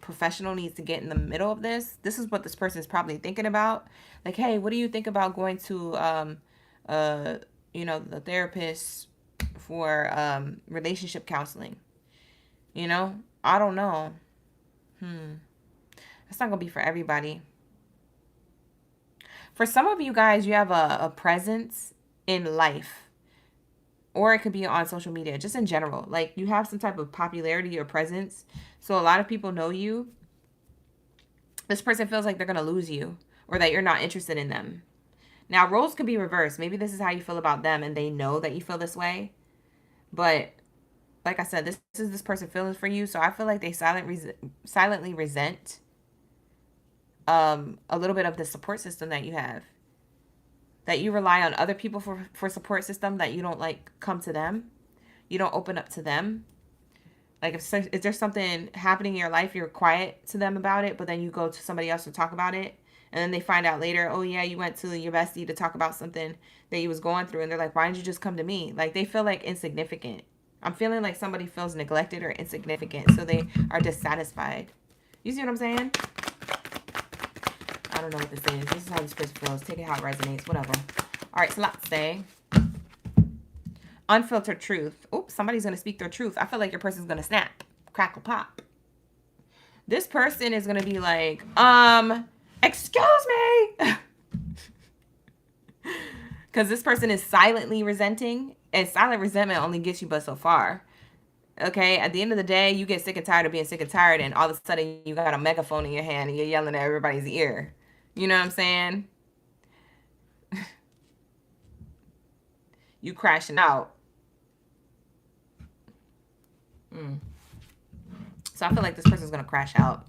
professional needs to get in the middle of this. This is what this person is probably thinking about. Like, hey, what do you think about going to, you know, the therapist for relationship counseling? You know, I don't know. That's not going to be for everybody. For some of you guys, you have a presence in life. Or it could be on social media, just in general. Like, you have some type of popularity or presence. So a lot of people know you. This person feels like they're going to lose you. Or that you're not interested in them. Now, roles could be reversed. Maybe this is how you feel about them. And they know that you feel this way. But, like I said, this is this person feeling for you. So I feel like they silently resent a little bit of the support system that you have. That you rely on other people for support system, that you don't like come to them. You don't open up to them. Like if there's something happening in your life, you're quiet to them about it, but then you go to somebody else to talk about it. And then they find out later, oh yeah, you went to your bestie to talk about something that you was going through. And they're like, why didn't you just come to me? Like they feel like insignificant. I'm feeling like somebody feels neglected or insignificant. So they are dissatisfied. You see what I'm saying? I don't know what this is. This is how this person feels. Take it how it resonates. Whatever. All right, so let's say unfiltered truth. Oops, somebody's going to speak their truth. I feel like your person's going to snap. Crackle pop. This person is going to be like, excuse me. Because this person is silently resenting. And silent resentment only gets you but so far. Okay, at the end of the day, you get sick and tired of being sick and tired. And all of a sudden, you got a megaphone in your hand and you're yelling at everybody's ear. You know what I'm saying? You crashing out. So I feel like this person's going to crash out.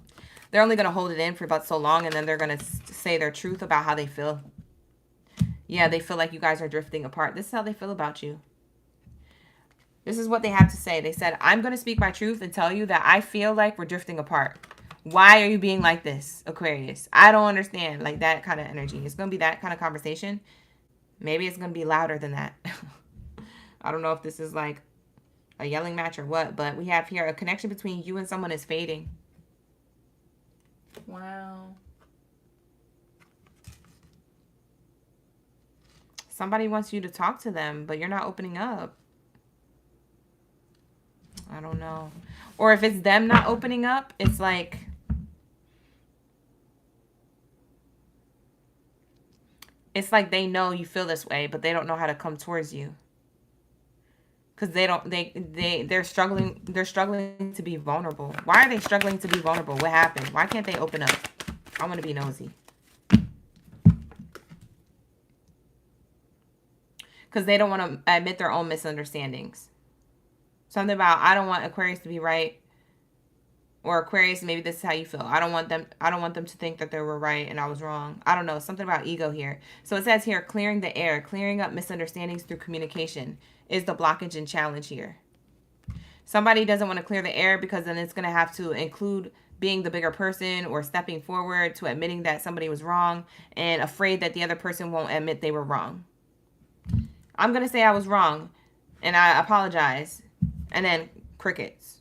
They're only going to hold it in for about so long, and then they're going to say their truth about how they feel. Yeah, they feel like you guys are drifting apart. This is how they feel about you. This is what they have to say. They said, I'm going to speak my truth and tell you that I feel like we're drifting apart. Why are you being like this, Aquarius? I don't understand. Like that kind of energy. It's going to be that kind of conversation. Maybe it's going to be louder than that. I don't know if this is like a yelling match or what, but we have here a connection between you and someone is fading. Wow. Somebody wants you to talk to them, but you're not opening up. I don't know. Or if it's them not opening up, it's like they know you feel this way, but they don't know how to come towards you. Because they're struggling to be vulnerable. Why are they struggling to be vulnerable? What happened? Why can't they open up? I want to be nosy. Because they don't want to admit their own misunderstandings. Something about, I don't want Aquarius to be right. Or Aquarius, maybe this is how you feel. I don't want them to think that they were right and I was wrong. I don't know. Something about ego here. So it says here, clearing the air, clearing up misunderstandings through communication is the blockage and challenge here. Somebody doesn't want to clear the air because then it's going to have to include being the bigger person or stepping forward to admitting that somebody was wrong and afraid that the other person won't admit they were wrong. I'm going to say I was wrong and I apologize. And then crickets.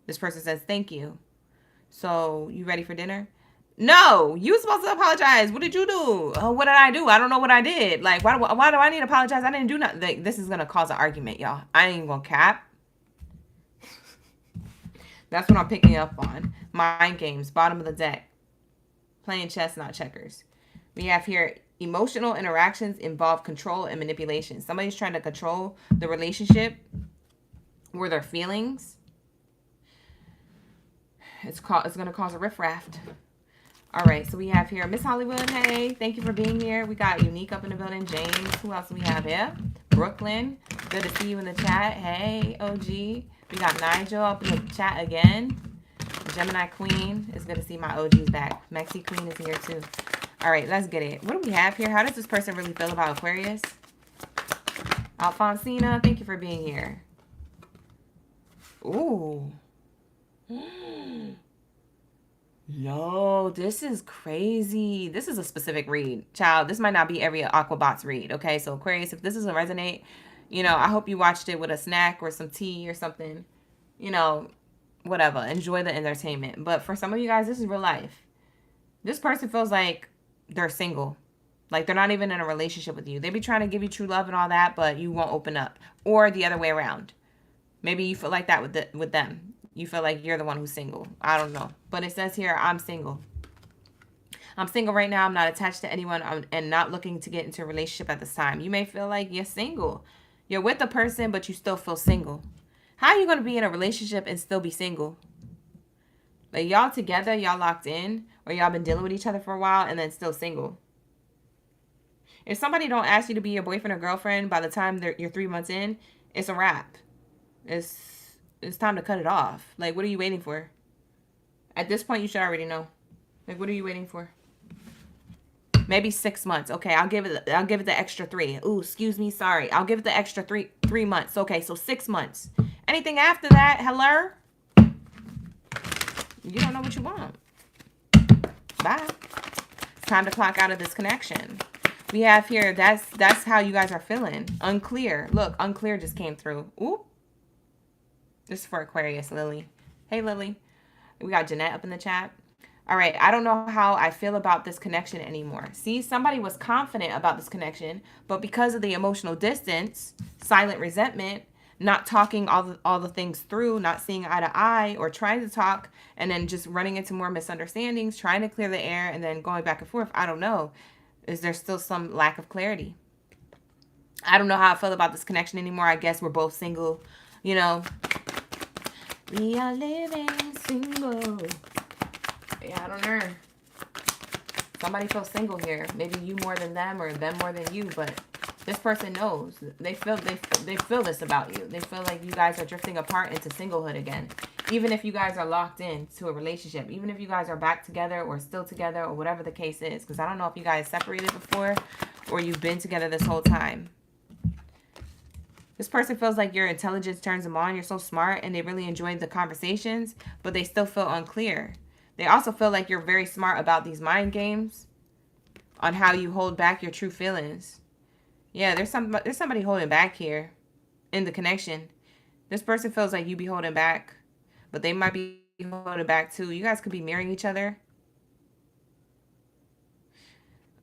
This person says, thank you. So, you ready for dinner? No, you were supposed to apologize. What did you do? Oh, what did I do? I don't know what I did. Like, why do I need to apologize? I didn't do nothing. Like, this is going to cause an argument, y'all. I ain't going to cap. That's what I'm picking up on. Mind games, bottom of the deck. Playing chess, not checkers. We have here, emotional interactions involve control and manipulation. Somebody's trying to control the relationship or their feelings. It's going to cause a riffraff. All right, so we have here Miss Hollywood. Hey, thank you for being here. We got Unique up in the building. James. Who else do we have here? Brooklyn. Good to see you in the chat. Hey, OG. We got Nigel up in the chat again. Gemini Queen. It's good to see my OGs back. Mexi Queen is here too. All right, let's get it. What do we have here? How does this person really feel about Aquarius? Alfonsina, thank you for being here. Ooh. Yo, this is crazy. This is a specific read. Child, this might not be every Aquabots read, okay? So Aquarius, if this doesn't resonate, you know, I hope you watched it with a snack or some tea or something. You know, whatever. Enjoy the entertainment. But for some of you guys, this is real life. This person feels like they're single. Like they're not even in a relationship with you. They be trying to give you true love and all that, but you won't open up. Or the other way around. Maybe you feel like that with them. You feel like you're the one who's single. I don't know. But it says here, I'm single. I'm single right now. I'm not attached to anyone and not looking to get into a relationship at this time. You may feel like you're single. You're with a person, but you still feel single. How are you going to be in a relationship and still be single? Like y'all together, y'all locked in, or y'all been dealing with each other for a while and then still single. If somebody don't ask you to be your boyfriend or girlfriend by the time you're 3 months in, it's a wrap. It's time to cut it off. Like, what are you waiting for? At this point, you should already know. Like, what are you waiting for? Maybe 6 months. Okay, I'll give it the extra 3. Ooh, excuse me, sorry. I'll give it the extra 3 months. Okay, so 6 months. Anything after that, hello? You don't know what you want. Bye. It's time to clock out of this connection. We have here, that's how you guys are feeling. Unclear. Look, unclear just came through. Ooh. This is for Aquarius, Lily. Hey, Lily. We got Jeanette up in the chat. All right, I don't know how I feel about this connection anymore. See, somebody was confident about this connection, but because of the emotional distance, silent resentment, not talking all the things through, not seeing eye to eye, or trying to talk, and then just running into more misunderstandings, trying to clear the air, and then going back and forth, I don't know. Is there still some lack of clarity? I don't know how I feel about this connection anymore. I guess we're both single, you know. We are living single. Yeah, I don't know. Somebody feels single here. Maybe you more than them or them more than you, but this person knows. They feel this about you. They feel like you guys are drifting apart into singlehood again. Even if you guys are locked into a relationship, even if you guys are back together or still together or whatever the case is. Because I don't know if you guys separated before or you've been together this whole time. This person feels like your intelligence turns them on. You're so smart and they really enjoy the conversations, but they still feel unclear. They also feel like you're very smart about these mind games on how you hold back your true feelings. Yeah, there's somebody holding back here in the connection. This person feels like you be holding back, but they might be holding back too. You guys could be mirroring each other.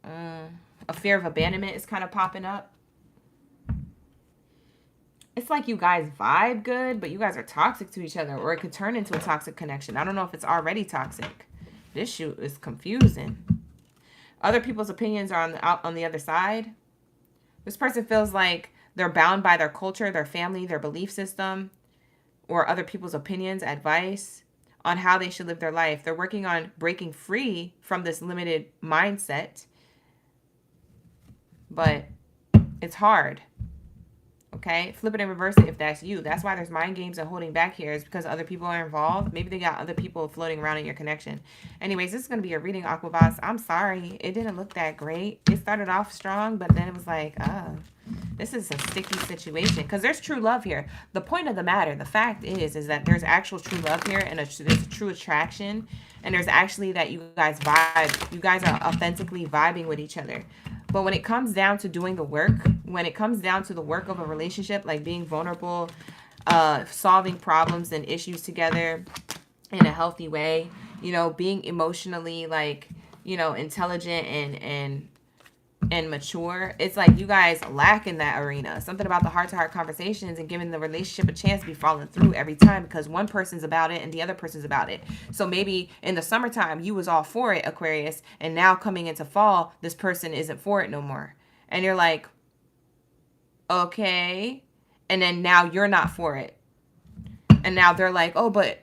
A fear of abandonment is kind of popping up. It's like you guys vibe good, but you guys are toxic to each other, or it could turn into a toxic connection. I don't know if it's already toxic. This shoot is confusing. Other people's opinions are out on the other side. This person feels like they're bound by their culture, their family, their belief system, or other people's opinions, advice on how they should live their life. They're working on breaking free from this limited mindset, but it's hard. Okay, flip it and reverse it if that's you. That's why there's mind games and holding back here, is because other people are involved. Maybe they got other people floating around in your connection. Anyways, this is going to be a reading, Aquabats. I'm sorry. It didn't look that great. It started off strong, but then it was like, this is a sticky situation because there's true love here. The point of the matter, the fact is that there's actual true love here and there's a true attraction. And there's actually that you guys vibe. You guys are authentically vibing with each other. But when it comes down to doing the work, when it comes down to the work of a relationship, like being vulnerable, solving problems and issues together in a healthy way, you know, being emotionally like, you know, intelligent and mature, it's like you guys lack in that arena. Something about the heart-to-heart conversations and giving the relationship a chance to be falling through every time because one person's about it and the other person's about it. So maybe in the summertime you was all for it, Aquarius, and now coming into fall this person isn't for it no more, and you're like, okay, and then now you're not for it, and now they're like, oh, but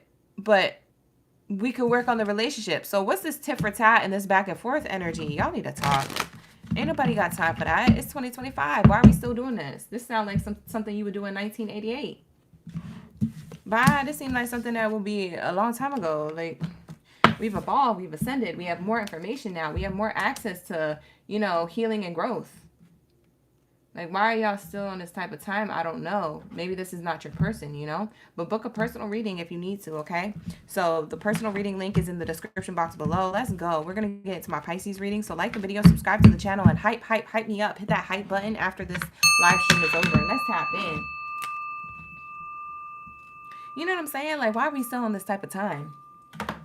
we could work on the relationship. So what's this tit for tat and this back and forth energy? Y'all need to talk. Ain't nobody got time for that. It's 2025. Why are we still doing this? This sounds like something you would do in 1988. Bye. This seems like something that will be a long time ago. Like, we've evolved. We've ascended. We have more information now. We have more access to, you know, healing and growth. Like, why are y'all still on this type of time? I don't know. Maybe this is not your person, you know? But book a personal reading if you need to, okay? So the personal reading link is in the description box below. Let's go. We're going to get into my Pisces reading. So like the video, subscribe to the channel, and hype me up. Hit that hype button after this live stream is over. Let's tap in. You know what I'm saying? Like, why are we still on this type of time?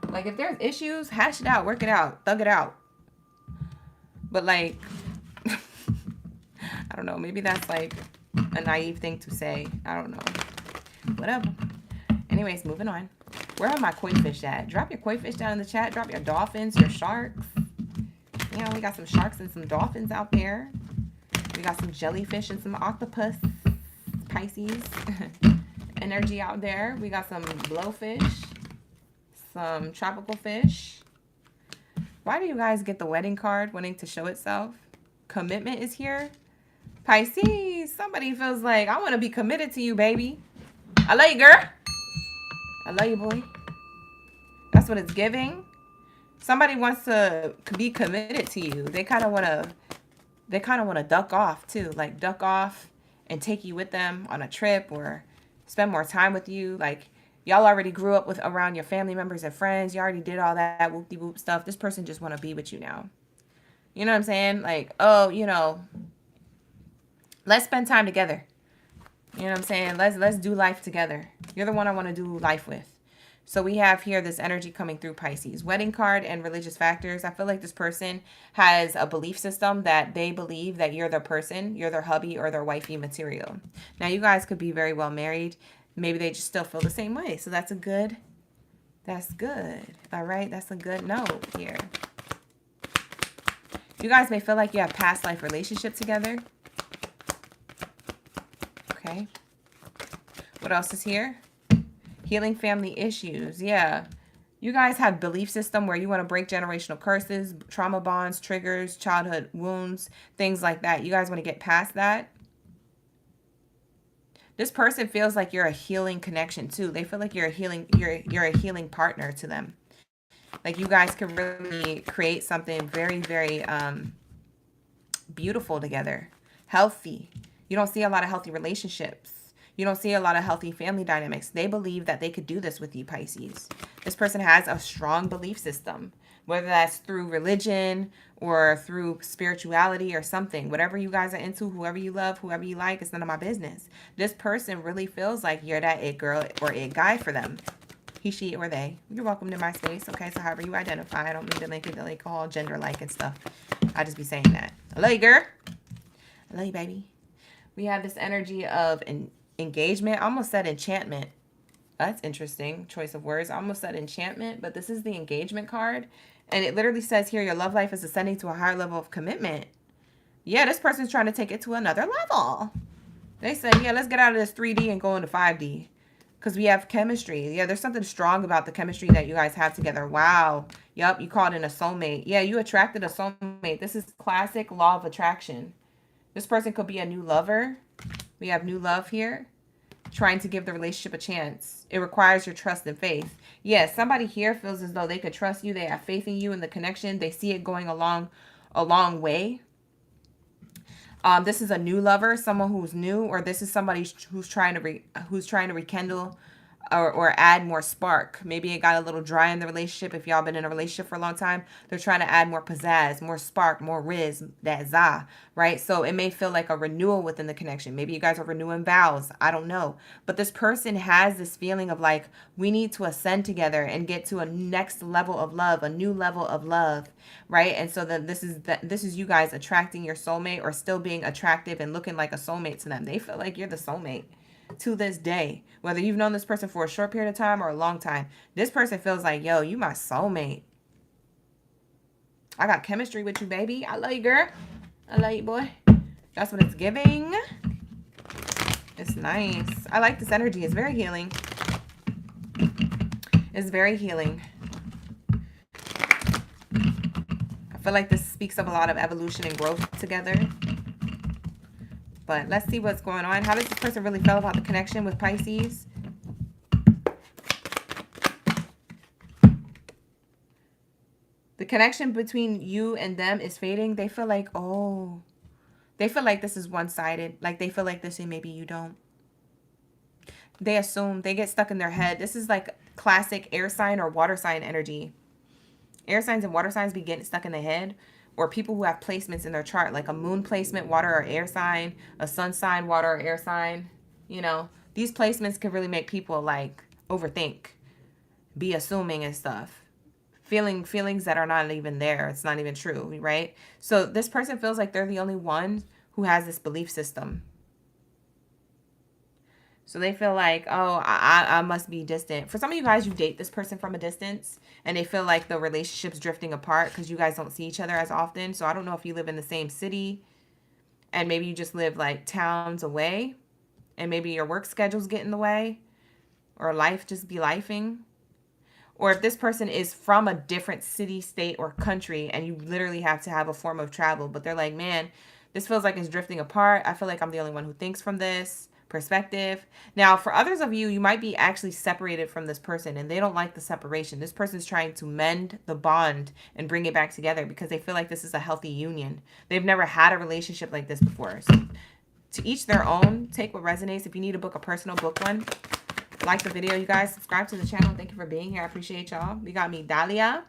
Like, if there's issues, hash it out, work it out, thug it out. But, like, I don't know. Maybe that's, like, a naive thing to say. I don't know. Whatever. Anyways, moving on. Where are my koi fish at? Drop your koi fish down in the chat. Drop your dolphins, your sharks. You know, we got some sharks and some dolphins out there. We got some jellyfish and some octopus, Pisces energy out there. We got some blowfish, some tropical fish. Why do you guys get the wedding card wanting to show itself? Commitment is here. Pisces, somebody feels like, I want to be committed to you, baby. I love you, girl. I love you, boy. That's what it's giving. Somebody wants to be committed to you. They kind of want to duck off too. Like, duck off and take you with them on a trip or spend more time with you. Like, y'all already grew up with around your family members and friends. You already did all that whoop-de-whoop stuff. This person just want to be with you now. You know what I'm saying? Like, oh, you know, let's spend time together. You know what I'm saying? Let's do life together. You're the one I want to do life with. So we have here this energy coming through Pisces. Wedding card and religious factors. I feel like this person has a belief system that they believe that you're their person, you're their hubby or their wifey material. Now, you guys could be very well married. Maybe they just still feel the same way. So that's good. All right, that's a good note here. You guys may feel like you have past life relationship together. Okay. What else is here? Healing family issues. Yeah. You guys have belief system where you want to break generational curses, trauma bonds, triggers, childhood wounds, things like that. You guys want to get past that. This person feels like you're a healing connection too. They feel like you're a healing partner to them. Like you guys can really create something very, very beautiful together. Healthy. You don't see a lot of healthy relationships. You don't see a lot of healthy family dynamics. They believe that they could do this with you, Pisces. This person has a strong belief system, whether that's through religion or through spirituality or something. Whatever you guys are into, whoever you love, whoever you like, it's none of my business. This person really feels like you're that it girl or it guy for them. He, she, or they. You're welcome to my space. Okay, so however you identify. I don't mean to make it like all gender-like and stuff. I just be saying that. I love you, girl. I love you, baby. We have this energy of an engagement. I almost said enchantment. That's interesting. Choice of words. I almost said enchantment, but this is the engagement card. And it literally says here, your love life is ascending to a higher level of commitment. Yeah, this person's trying to take it to another level. They say, yeah, let's get out of this 3D and go into 5D. Because we have chemistry. Yeah, there's something strong about the chemistry that you guys have together. Wow. Yep, you called in a soulmate. Yeah, you attracted a soulmate. This is classic law of attraction. This person could be a new lover. We have new love here. Trying to give the relationship a chance. It requires your trust and faith. Yes, somebody here feels as though they could trust you. They have faith in you and the connection. They see it going a long way. This is a new lover, someone who's new, or this is somebody who's trying to rekindle or add more spark. Maybe it got a little dry in the relationship. If y'all been in a relationship for a long time, they're trying to add more pizzazz, more spark, more riz, that za, right? So it may feel like a renewal within the connection. Maybe you guys are renewing vows. I don't know. But this person has this feeling of like, we need to ascend together and get to a next level of love, a new level of love, right? And so then this is you guys attracting your soulmate or still being attractive and looking like a soulmate to them. They feel like you're the soulmate. To this day, whether you've known this person for a short period of time or a long time, this person feels like, yo, you my soulmate. I got chemistry with you, baby. I love you, girl. I love you, boy. That's what it's giving. It's nice. I like this energy. It's very healing. It's very healing. I feel like this speaks of a lot of evolution and growth together. But let's see what's going on. How does this person really feel about the connection with Pisces? The connection between you and them is fading. They feel like, oh, they feel like this is one-sided. Like they feel like this and maybe you don't. They assume, they get stuck in their head. This is like classic air sign or water sign energy. Air signs and water signs be getting stuck in the head. Or people who have placements in their chart, like a moon placement, water or air sign, a sun sign, water or air sign. You know, these placements can really make people like overthink, be assuming and stuff. Feelings that are not even there. It's not even true, right? So this person feels like they're the only one who has this belief system. So they feel like, oh, I must be distant. For some of you guys, you date this person from a distance and they feel like the relationship's drifting apart because you guys don't see each other as often. So I don't know if you live in the same city and maybe you just live like towns away and maybe your work schedules get in the way or life just be lifing. Or if this person is from a different city, state, or country and you literally have to have a form of travel, but they're like, man, this feels like it's drifting apart. I feel like I'm the only one who thinks from this perspective. Now, for others of you, you might be actually separated from this person and they don't like the separation. This person's trying to mend the bond and bring it back together because they feel like this is a healthy union. They've never had a relationship like this before. So to each their own, take what resonates. If you need to book a personal, book one. Like the video, you guys. Subscribe to the channel. Thank you for being here. I appreciate y'all. We got me Dahlia,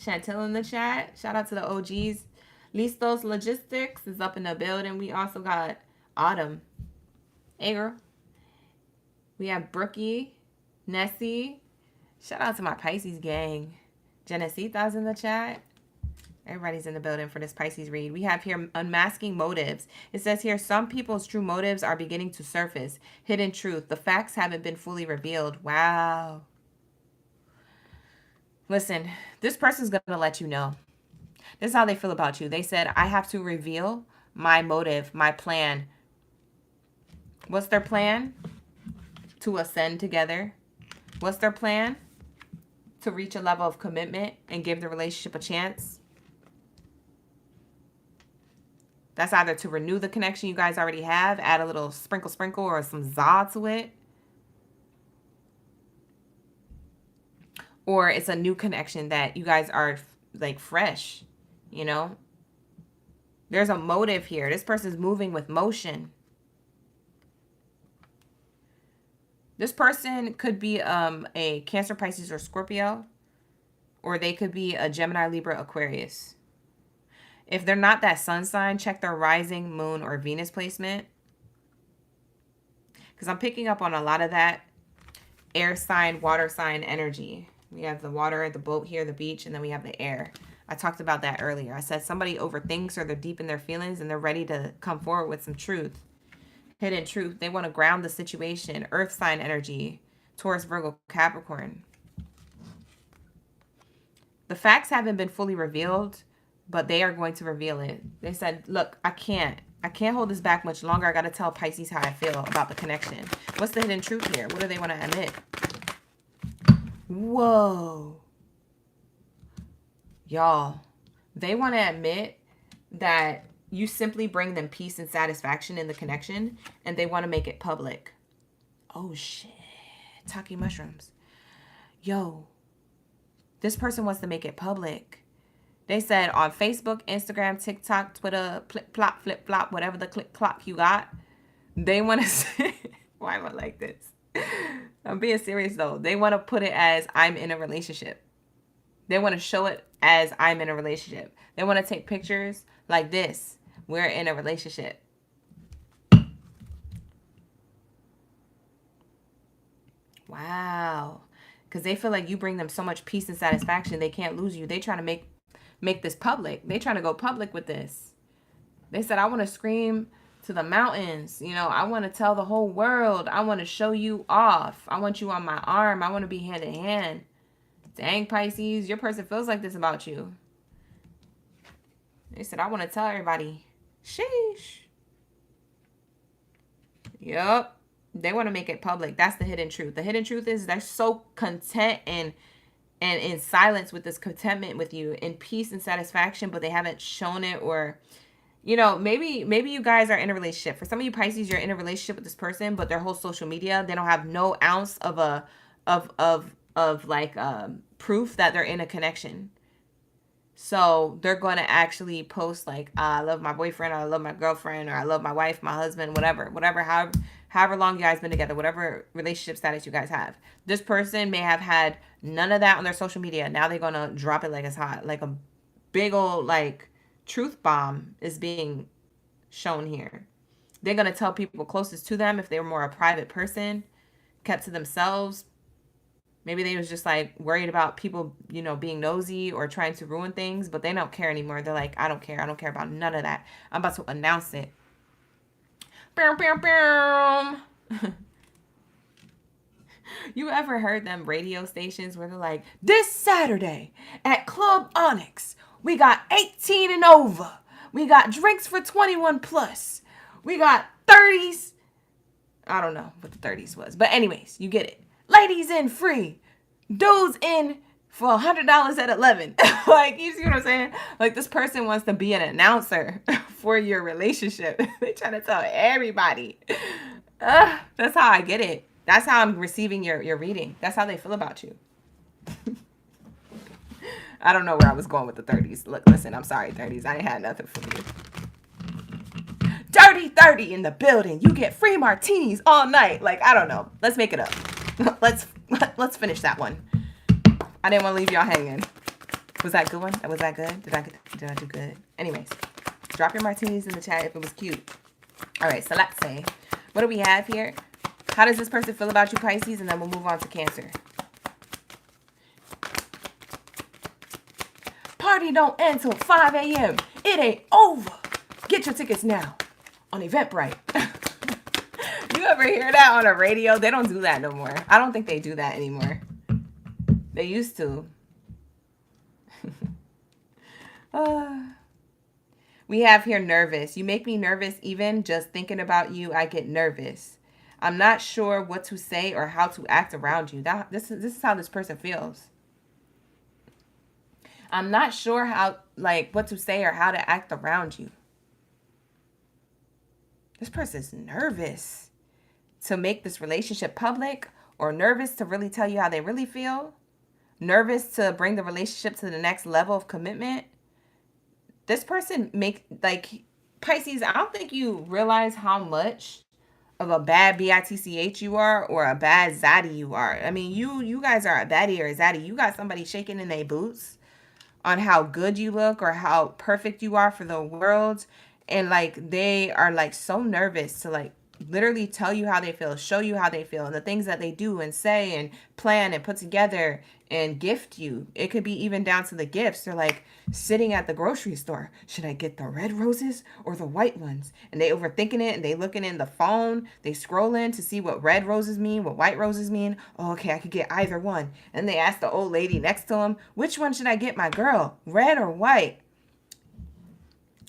Chantel in the chat. Shout out to the OGs. Listos Logistics is up in the building. We also got Autumn. Hey, girl. We have Brookie, Nessie. Shout out to my Pisces gang. Genesitas in the chat. Everybody's in the building for this Pisces read. We have here unmasking motives. It says here, some people's true motives are beginning to surface. Hidden truth. The facts haven't been fully revealed. Wow. Listen, this person's going to let you know. This is how they feel about you. They said, I have to reveal my motive, my plan. What's their plan? To ascend together. What's their plan? To reach a level of commitment and give the relationship a chance. That's either to renew the connection you guys already have, add a little sprinkle or some za to it. Or it's a new connection that you guys are like fresh, you know? There's a motive here. This person's moving with motion. This person could be a Cancer, Pisces, or Scorpio. Or they could be a Gemini, Libra, Aquarius. If they're not that sun sign, check their rising, moon, or Venus placement. Because I'm picking up on a lot of that air sign, water sign energy. We have the water, the boat here, the beach, and then we have the air. I talked about that earlier. I said somebody overthinks or they're deep in their feelings and they're ready to come forward with some truth. Hidden truth. They want to ground the situation. Earth sign energy. Taurus, Virgo, Capricorn. The facts haven't been fully revealed, but they are going to reveal it. They said, look, I can't hold this back much longer. I got to tell Pisces how I feel about the connection. What's the hidden truth here? What do they want to admit? Whoa. Y'all, they want to admit that you simply bring them peace and satisfaction in the connection, and they want to make it public. Oh, shit. Taki mushrooms. Yo, this person wants to make it public. They said on Facebook, Instagram, TikTok, Twitter, flip-flop, flip-flop, whatever the click-clock you got, they want to say, why am I like this? I'm being serious, though. They want to put it as I'm in a relationship. They want to show it as I'm in a relationship. They want to take pictures like this. We're in a relationship. Wow. Because they feel like you bring them so much peace and satisfaction, they can't lose you. They trying to make this public. They trying to go public with this. They said, I want to scream to the mountains. You know, I want to tell the whole world. I want to show you off. I want you on my arm. I want to be hand in hand. Dang, Pisces, your person feels like this about you. They said, I want to tell everybody. Sheesh. Yup. They want to make it public. That's the hidden truth. The hidden truth is they're so content and in silence with this contentment with you, in peace and satisfaction, but they haven't shown it. Or, you know, maybe you guys are in a relationship. For some of you Pisces, you're in a relationship with this person, but their whole social media, they don't have no ounce of proof that they're in a connection. So they're going to actually post like, I love my boyfriend, or I love my girlfriend, or I love my wife, my husband, whatever, however long you guys been together, whatever relationship status you guys have. This person may have had none of that on their social media. Now they're going to drop it like it's hot. Like a big old like truth bomb is being shown here. They're going to tell people closest to them if they were more a private person, kept to themselves. Maybe they was just like worried about people, you know, being nosy or trying to ruin things, but they don't care anymore. They're like, I don't care. I don't care about none of that. I'm about to announce it. Bam, bam, bam. You ever heard them radio stations where they're like, this Saturday at Club Onyx, we got 18 and over. We got drinks for 21 plus. We got 30s. I don't know what the 30s was. But anyways, you get it. Ladies in free. Dudes in for $100 at 11. Like, you see what I'm saying? Like, this person wants to be an announcer for your relationship. They trying to tell everybody. That's how I get it. That's how I'm receiving your reading. That's how they feel about you. I don't know where I was going with the 30s. Look, listen, I'm sorry, 30s. I ain't had nothing for you. Dirty 30 in the building. You get free martinis all night. Like, I don't know. Let's make it up. Let's finish that one. I didn't want to leave y'all hanging. Was that a good one? Was that good? Did I do good? Anyways, drop your martinis in the chat if it was cute. All right, so let's say, what do we have here? How does this person feel about you, Pisces? And then we'll move on to Cancer. Party don't end till 5 a.m. It ain't over. Get your tickets now on Eventbrite. You ever hear that on a radio? They don't do that no more. I don't think they do that anymore. They used to. We have here nervous. You make me nervous even just thinking about you. I get nervous. I'm not sure what to say or how to act around you. This is how this person feels. I'm not sure what to say or how to act around you. This person's nervous to make this relationship public, or nervous to really tell you how they really feel, nervous to bring the relationship to the next level of commitment. This person like, Pisces, I don't think you realize how much of a bad bitch you are, or a bad zaddy you are. I mean, you guys are a baddie or a zaddy. You got somebody shaking in their boots on how good you look or how perfect you are for the world. And like, they are like so nervous to like literally tell you how they feel, show you how they feel, and the things that they do and say and plan and put together and gift you. It could be even down to the gifts. They're like sitting at the grocery store. Should I get the red roses or the white ones? And they overthinking it, and they looking in the phone. They scrolling to see what red roses mean, what white roses mean. Oh, okay, I could get either one. And they ask the old lady next to them, which one should I get my girl, red or white?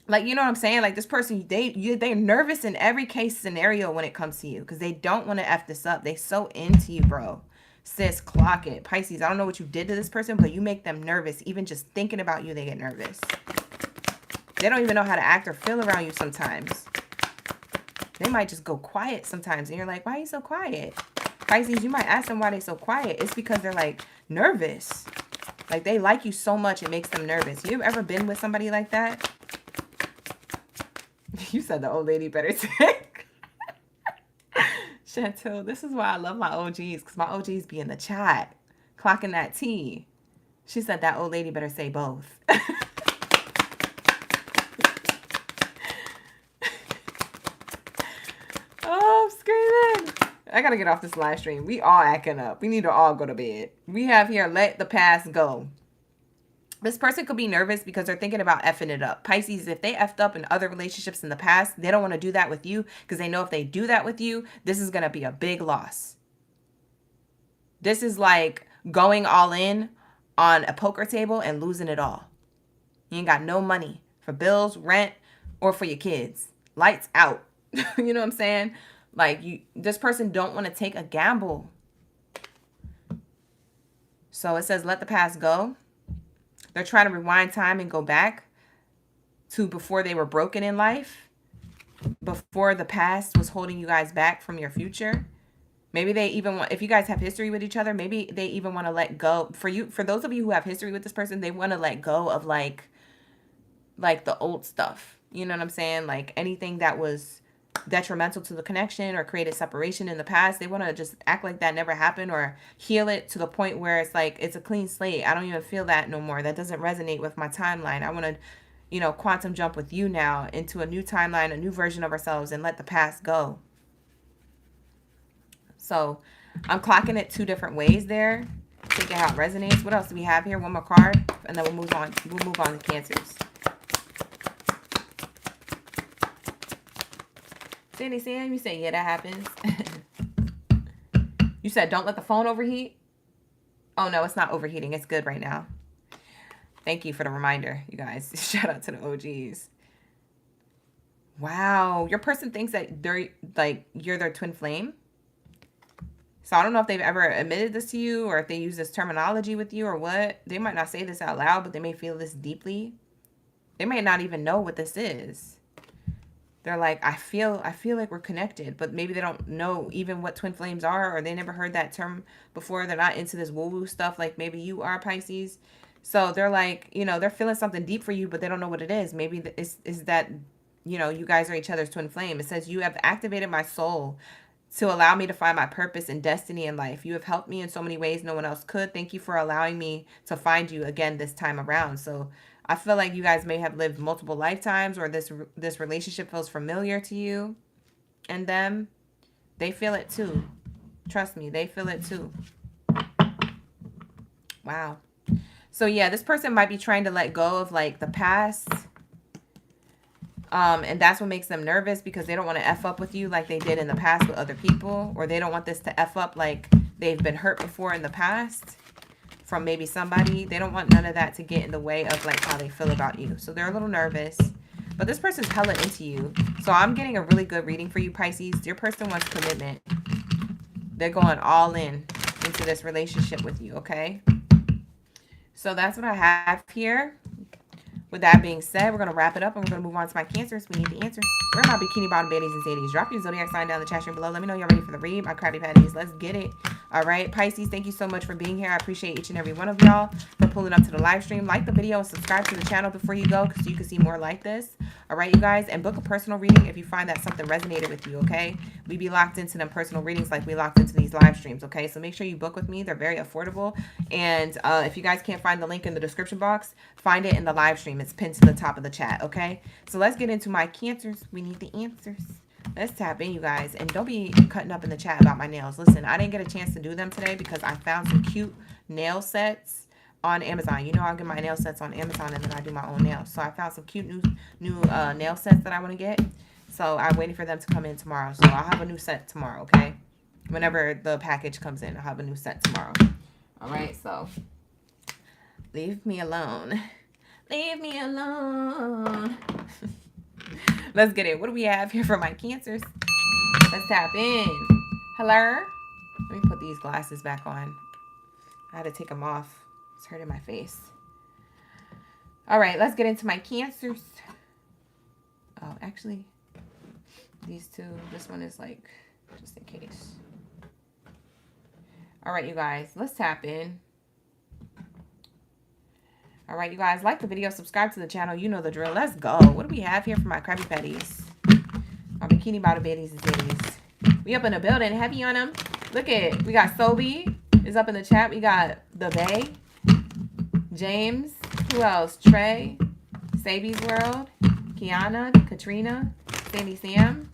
Like, you know what I'm saying? Like, this person, they're nervous in every case scenario when it comes to you, because they don't want to F this up. They so into you, bro. Sis, clock it. Pisces, I don't know what you did to this person, but you make them nervous. Even just thinking about you, they get nervous. They don't even know how to act or feel around you sometimes. They might just go quiet sometimes, and you're like, why are you so quiet? Pisces, you might ask them why they're so quiet. It's because they're, like, nervous. Like, they like you so much, it makes them nervous. You ever been with somebody like that? You said the old lady better take. Chantel, this is why I love my OGs, because my OGs be in the chat, clocking that tea. She said that old lady better say both. Oh, I'm screaming. I gotta get off this live stream. We all acting up. We need to all go to bed. We have here, let the past go. This person could be nervous because they're thinking about effing it up. Pisces, if they effed up in other relationships in the past, they don't want to do that with you, because they know if they do that with you, this is going to be a big loss. This is like going all in on a poker table and losing it all. You ain't got no money for bills, rent, or for your kids. Lights out. You know what I'm saying? Like, this person don't want to take a gamble. So it says, let the past go. They're trying to rewind time and go back to before they were broken in life, before the past was holding you guys back from your future. Maybe they even want, if you guys have history with each other, maybe they even want to let go. For those of you who have history with this person, they want to let go of like the old stuff. You know what I'm saying? Like anything that was detrimental to the connection or created separation in the past, they want to just act like that never happened, or heal it to the point where it's like it's a clean slate. I don't even feel that no more. That doesn't resonate with my timeline. I want to, you know, quantum jump with you now into a new timeline, a new version of ourselves, and let the past go. So I'm clocking it two different ways there. Thinking how it resonates. What else do we have here? One more card, and then we'll move on. We'll move on to Cancers. Sandy Sam, you say, yeah, that happens. You said, don't let the phone overheat. Oh, no, it's not overheating. It's good right now. Thank you for the reminder, you guys. Shout out to the OGs. Wow. Your person thinks that they're like, you're their twin flame. So I don't know if they've ever admitted this to you, or if they use this terminology with you, or what. They might not say this out loud, but they may feel this deeply. They may not even know what this is. They're like, I feel like we're connected, but maybe they don't know even what twin flames are, or they never heard that term before. They're not into this woo-woo stuff like maybe you are, Pisces. So they're like, you know, they're feeling something deep for you, but they don't know what it is. Maybe is that, you know, you guys are each other's twin flame. It says, you have activated my soul to allow me to find my purpose and destiny in life. You have helped me in so many ways no one else could. Thank you for allowing me to find you again this time around. So I feel like you guys may have lived multiple lifetimes, or this relationship feels familiar to you and them. They feel it too. Trust me, they feel it too. Wow. So yeah, this person might be trying to let go of like the past. And that's what makes them nervous, because they don't want to F up with you like they did in the past with other people, or they don't want this to F up like they've been hurt before in the past from maybe somebody. They don't want none of that to get in the way of like how they feel about you. So they're a little nervous, but this person's hella into you. So I'm getting a really good reading for you, Pisces. Your person wants commitment. They're going all in into this relationship with you, okay? So that's what I have here. With that being said, we're going to wrap it up and we're going to move on to my Cancers. We need the answers. Where are my bikini bottom baddies and sadies? Drop your zodiac sign down in the chat stream below. Let me know you're ready for the read. My crabby patties. Let's get it. All right. Pisces, thank you so much for being here. I appreciate each and every one of y'all for pulling up to the live stream. Like the video and subscribe to the channel before you go so you can see more like this. All right, you guys. And book a personal reading if you find that something resonated with you, okay? We be locked into them personal readings like we locked into these live streams, okay? So make sure you book with me. They're very affordable. And if you guys can't find the link in the description box, find it in the live stream. It's pinned to the top of the chat, okay? So let's get into my Cancers. We need the answers. Let's tap in, you guys. And don't be cutting up in the chat about my nails. Listen, I didn't get a chance to do them today because I found some cute nail sets on Amazon. You know, I'll get my nail sets on Amazon and then I do my own nails. So I found some cute new nail sets that I want to get. So I'm waiting for them to come in tomorrow. So I'll have a new set tomorrow, okay? Whenever the package comes in, I'll have a new set tomorrow. All right, so leave me alone. Leave me alone. Let's get it. What do we have here for my Cancers? Let's tap in. Hello? Let me put these glasses back on. I had to take them off. It's hurting my face. All right, let's get into my Cancers. Oh, actually, these two. This one is like, just in case. All right, you guys, let's tap in. All right, you guys, like the video, subscribe to the channel. You know the drill. Let's go. What do we have here for my crabby patties? Our bikini bottom baddies and daddies. We up in the building. Heavy on them. Look at, we got Sobe is up in the chat. We got the Bay, James. Who else? Trey, Sabi's World, Kiana, Katrina, Sandy Sam.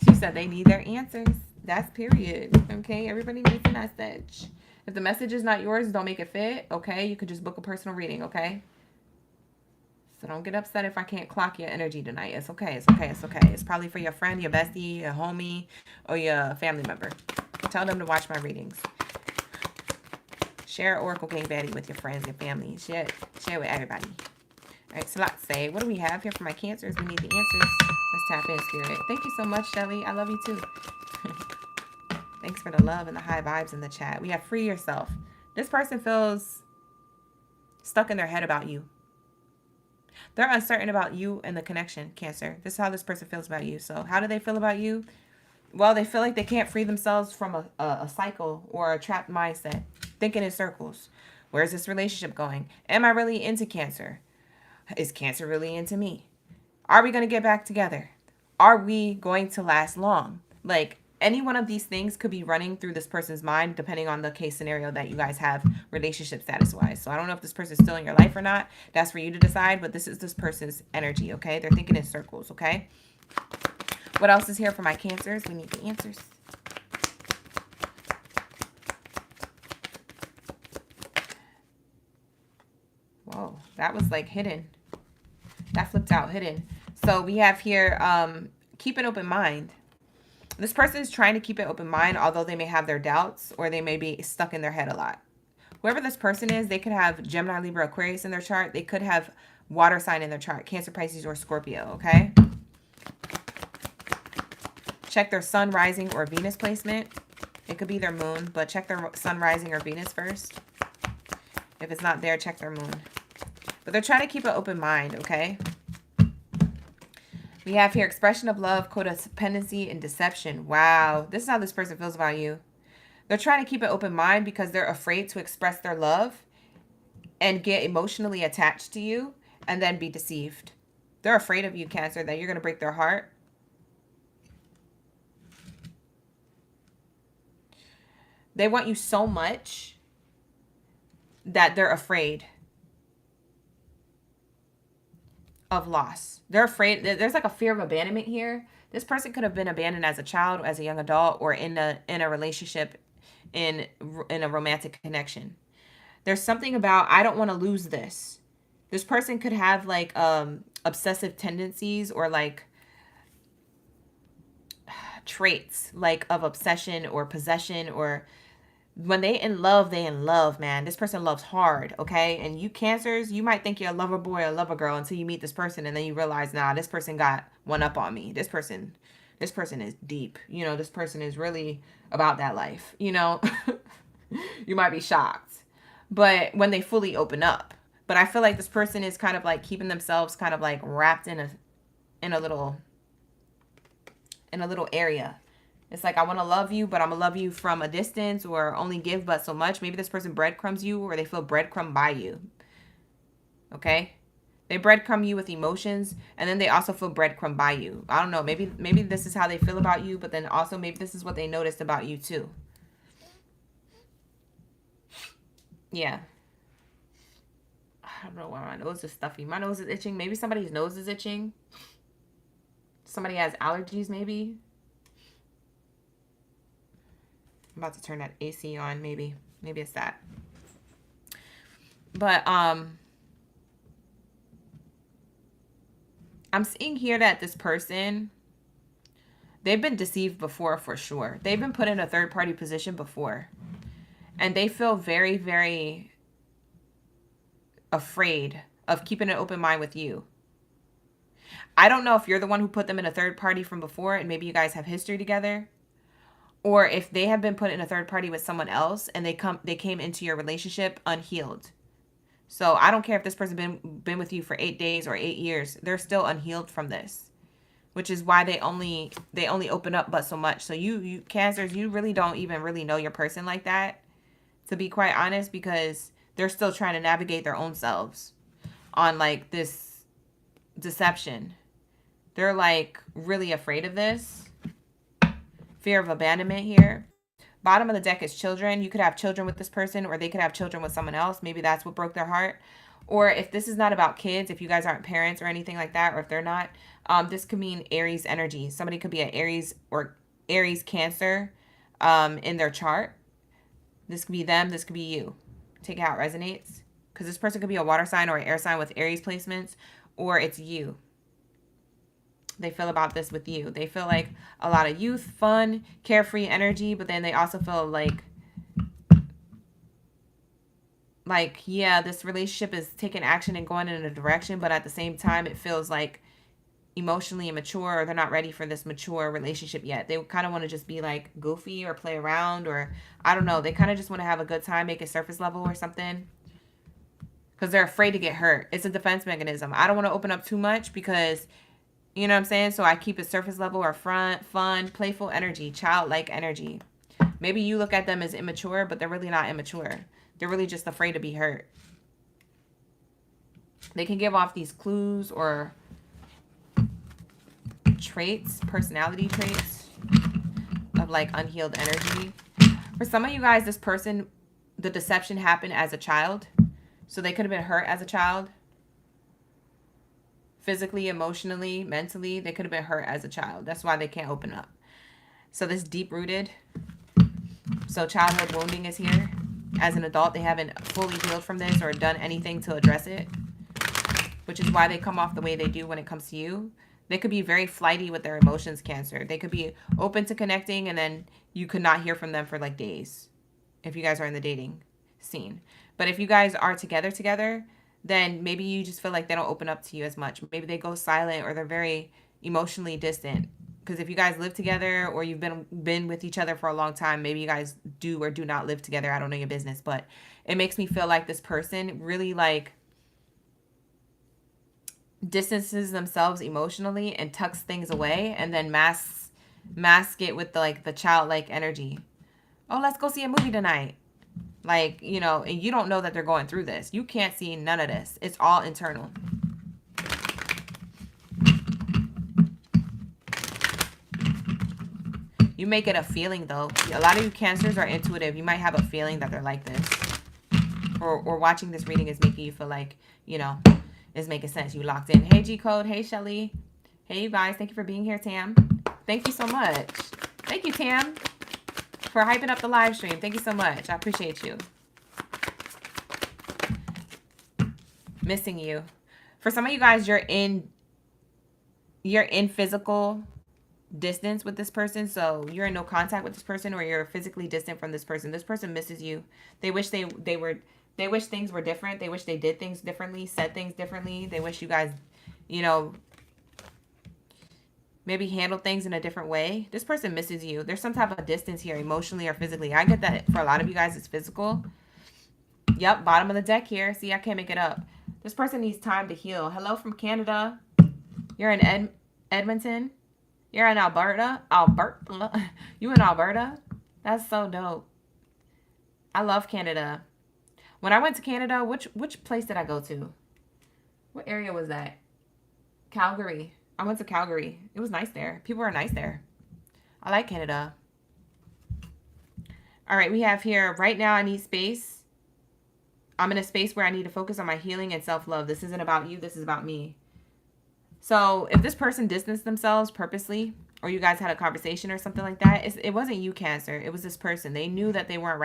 She said they need their answers. That's period. Okay, everybody needs a message. If the message is not yours, don't make it fit, okay? You could just book a personal reading, okay? So don't get upset if I can't clock your energy tonight. It's okay, it's okay, it's okay. It's probably for your friend, your bestie, your homie, or your family member. Tell them to watch my readings. Share Oracle Gang Baddie with your friends, your family. Share with everybody. All right, so let's say, what do we have here for my Cancers? We need the answers. Let's tap in, Spirit. Thank you so much, Shelly. I love you too. Thanks for the love and the high vibes in the chat. We have free yourself. This person feels stuck in their head about you. They're uncertain about you and the connection, Cancer. This is how this person feels about you. So how do they feel about you? Well, they feel like they can't free themselves from a cycle or a trapped mindset. Thinking in circles. Where's this relationship going? Am I really into Cancer? Is Cancer really into me? Are we going to get back together? Are we going to last long? Like, any one of these things could be running through this person's mind depending on the case scenario that you guys have relationship status-wise. So I don't know if this person's still in your life or not. That's for you to decide, but this is this person's energy, okay? They're thinking in circles, okay? What else is here for my Cancers? We need the answers. Whoa, that was like hidden. That flipped out hidden. So we have here, keep an open mind. This person is trying to keep an open mind, although they may have their doubts or they may be stuck in their head a lot. Whoever this person is, they could have Gemini, Libra, Aquarius in their chart. They could have water sign in their chart, Cancer, Pisces, or Scorpio, okay? Check their sun, rising, or Venus placement. It could be their moon, but check their sun, rising, or Venus first. If it's not there, check their moon. But they're trying to keep an open mind, okay? We have here expression of love, codependency, and deception. Wow. This is how this person feels about you. They're trying to keep an open mind because they're afraid to express their love and get emotionally attached to you and then be deceived. They're afraid of you, Cancer, that you're going to break their heart. They want you so much that they're afraid of loss. They're afraid. There's like a fear of abandonment here. This person could have been abandoned as a child, as a young adult, or in a relationship, in a romantic connection. There's something about, I don't want to lose this. This person could have like obsessive tendencies or like traits like of obsession or possession, or when they in love, man. This person loves hard, okay? And you Cancers, you might think you're a lover boy or a lover girl until you meet this person and then you realize, nah, this person got one up on me. This person is deep. You know, this person is really about that life, you know? You might be shocked. But when they fully open up, But I feel like this person is kind of like keeping themselves kind of like wrapped in a little area. It's like, I want to love you, but I'm going to love you from a distance, or only give but so much. Maybe this person breadcrumbs you, or they feel breadcrumbed by you. Okay? They breadcrumb you with emotions, and then they also feel breadcrumbed by you. I don't know. Maybe this is how they feel about you, but then also maybe this is what they noticed about you too. Yeah. I don't know why my nose is stuffy. My nose is itching. Maybe somebody's nose is itching. Somebody has allergies, maybe. I'm about to turn that AC on, maybe. Maybe it's that. But I'm seeing here that this person, they've been deceived before for sure. They've been put in a third-party position before. And they feel very, very afraid of keeping an open mind with you. I don't know if you're the one who put them in a third party from before, and maybe you guys have history together, or if they have been put in a third party with someone else and they came into your relationship unhealed. So I don't care if this person been with you for 8 days or 8 years, they're still unhealed from this, which is why they only open up but so much. So you Cancers, you really don't even really know your person like that, to be quite honest, because they're still trying to navigate their own selves on like this deception. They're like really afraid of this. Fear of abandonment here. Bottom of the deck is children. You could have children with this person, or they could have children with someone else. Maybe that's what broke their heart. Or if this is not about kids, if you guys aren't parents or anything like that, or if they're not, this could mean Aries energy. Somebody could be an Aries or Aries Cancer in their chart. This could be them. This could be you. Take it how it resonates. Because this person could be a water sign or an air sign with Aries placements, or it's you. They feel about this with you. They feel like a lot of youth, fun, carefree energy, but then they also feel like, yeah, this relationship is taking action and going in a direction, but at the same time, it feels like emotionally immature, or they're not ready for this mature relationship yet. They kind of want to just be like goofy or play around, or I don't know. They kind of just want to have a good time, make it surface level or something, because they're afraid to get hurt. It's a defense mechanism. I don't want to open up too much because, you know what I'm saying? So I keep it surface level or fun, playful energy, childlike energy. Maybe you look at them as immature, but they're really not immature. They're really just afraid to be hurt. They can give off these clues or traits, personality traits of like unhealed energy. For some of you guys, this person, the deception happened as a child. So they could have been hurt as a child. Physically, emotionally, mentally, they could have been hurt as a child. That's why they can't open up. So this deep-rooted, so childhood wounding is here. As an adult, they haven't fully healed from this or done anything to address it, which is why they come off the way they do when it comes to you. They could be very flighty with their emotions, Cancer. They could be open to connecting, and then you could not hear from them for like days if you guys are in the dating scene. But if you guys are together, then maybe you just feel like they don't open up to you as much. Maybe they go silent, or they're very emotionally distant. Because if you guys live together, or you've been with each other for a long time, maybe you guys do or do not live together. I don't know your business, but it makes me feel like this person really like distances themselves emotionally and tucks things away, and then mask it with the childlike energy. Oh, let's go see a movie tonight. Like, you know, and you don't know that they're going through this. You can't see none of this. It's all internal. You make it a feeling, though. A lot of you Cancers are intuitive. You might have a feeling that they're like this. Or watching this reading is making you feel like, you know, it's making sense. You locked in. Hey, G-Code. Hey, Shelly. Hey, you guys. Thank you for being here, Tam. Thank you so much. Thank you, Tam, for hyping up the live stream. Thank you so much. I appreciate you. Missing you. For some of you guys, you're in physical distance with this person, so you're in no contact with this person, or you're physically distant from this person. This person misses you. They wish they wish things were different. They wish they did things differently, said things differently. They wish you guys, you know, maybe handle things in a different way. This person misses you. There's some type of distance here, emotionally or physically. I get that for a lot of you guys, it's physical. Yep, bottom of the deck here. See, I can't make it up. This person needs time to heal. Hello from Canada. You're in Edmonton. You're in Alberta. You in Alberta? That's so dope. I love Canada. When I went to Canada, which place did I go to? What area was that? Calgary. I went to Calgary. It was nice there. People are nice there. I like Canada. All right, we have here, right now I need space. I'm in a space where I need to focus on my healing and self-love. This isn't about you. This is about me. So if this person distanced themselves purposely, or you guys had a conversation or something like that, it wasn't you, Cancer. It was this person. They knew that they weren't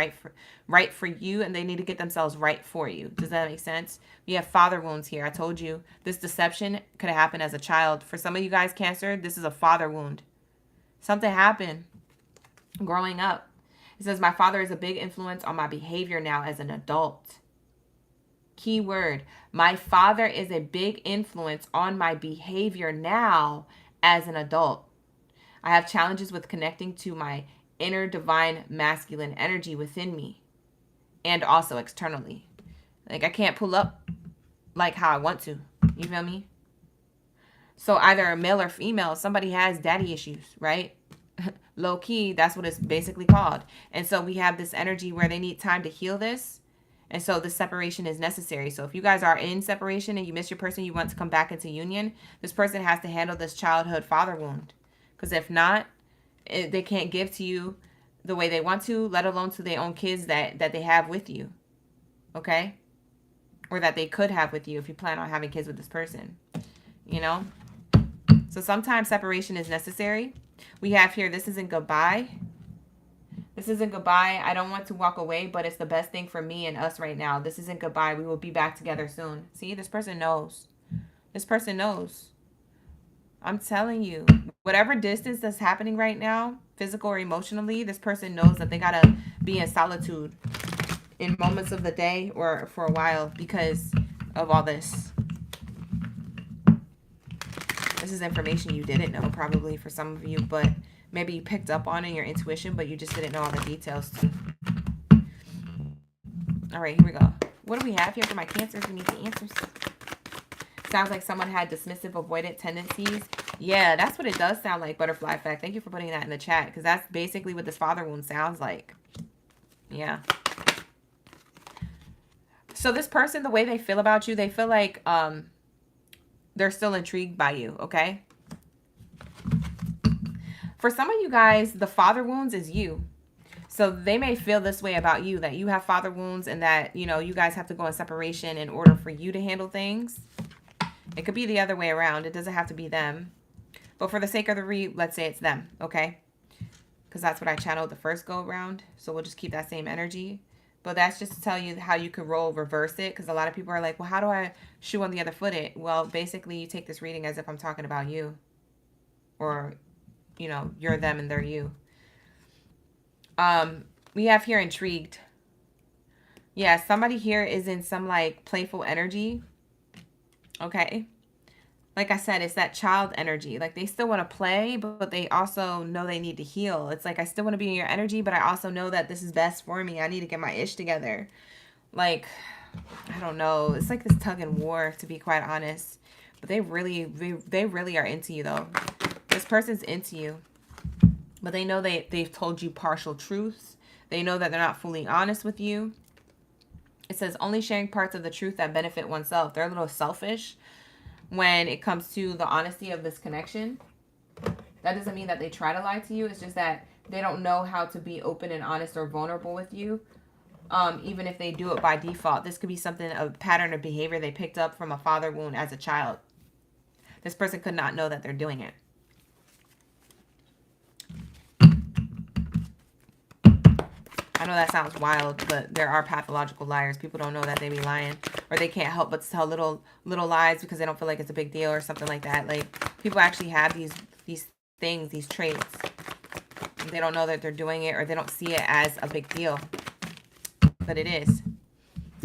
right for you, and they need to get themselves right for you. Does that make sense? We have father wounds here. I told you this deception could have happened as a child. For some of you guys, Cancer, this is a father wound. Something happened growing up. It says, my father is a big influence on my behavior now as an adult. Key word, my father is a big influence on my behavior now as an adult. I have challenges with connecting to my inner divine masculine energy within me and also externally. Like, I can't pull up like how I want to. You feel me? So either a male or female, somebody has daddy issues, right? Low key, that's what it's basically called. And so we have this energy where they need time to heal this. And so the separation is necessary. So if you guys are in separation and you miss your person, you want to come back into union, this person has to handle this childhood father wound. Because if not, they can't give to you the way they want to, let alone to their own kids that they have with you. Okay? Or that they could have with you if you plan on having kids with this person. You know? So sometimes separation is necessary. We have here, this isn't goodbye. This isn't goodbye. I don't want to walk away, but it's the best thing for me and us right now. This isn't goodbye. We will be back together soon. See, this person knows. This person knows. I'm telling you, whatever distance that's happening right now, physical or emotionally, this person knows that they got to be in solitude in moments of the day or for a while because of all this. This is information you didn't know probably for some of you, but maybe you picked up on in your intuition, but you just didn't know all the details too. All right, here we go. What do we have here for my Cancers? We need the answers. Sounds like someone had dismissive, avoidant tendencies. Yeah, that's what it does sound like, butterfly effect. Thank you for putting that in the chat, because that's basically what this father wound sounds like. Yeah. So this person, the way they feel about you, they feel like they're still intrigued by you, okay? For some of you guys, the father wounds is you. So they may feel this way about you, that you have father wounds and that, you know, you guys have to go in separation in order for you to handle things. It could be the other way around. It doesn't have to be them. But for the sake of the read, let's say it's them, okay? Because that's what I channeled the first go around. So we'll just keep that same energy. But that's just to tell you how you could reverse it. Because a lot of people are like, well, how do I shoe on the other foot it? Well, basically, you take this reading as if I'm talking about you. Or, you know, you're them and they're you. We have here intrigued. Yeah, somebody here is in some like playful energy. Okay. Like I said, it's that child energy. Like they still want to play, but they also know they need to heal. It's like, I still want to be in your energy, but I also know that this is best for me. I need to get my ish together. Like, I don't know. It's like this tug and war, to be quite honest. But they really are into you though. This person's into you. But they know they've told you partial truths. They know that they're not fully honest with you. It says only sharing parts of the truth that benefit oneself. They're a little selfish when it comes to the honesty of this connection. That doesn't mean that they try to lie to you. It's just that they don't know how to be open and honest or vulnerable with you. Even if they do it by default. This could be something, a pattern of behavior they picked up from a father wound as a child. This person could not know that they're doing it. I know that sounds wild, but there are pathological liars. People don't know that they be lying, or they can't help but tell little lies because they don't feel like it's a big deal or something like that. Like, people actually have these things, these traits. They don't know that they're doing it, or they don't see it as a big deal, but it is.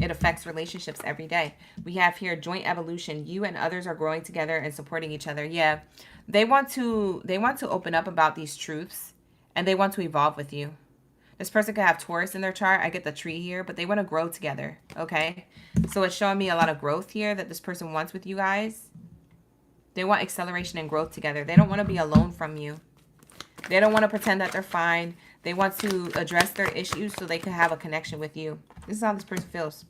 It affects relationships every day. We have here joint evolution. You and others are growing together and supporting each other. Yeah, they want to open up about these truths, and they want to evolve with you. This person could have Taurus in their chart. I get the tree here, but they want to grow together, okay? So it's showing me a lot of growth here that this person wants with you guys. They want acceleration and growth together. They don't want to be alone from you. They don't want to pretend that they're fine. They want to address their issues so they can have a connection with you. This is how this person feels.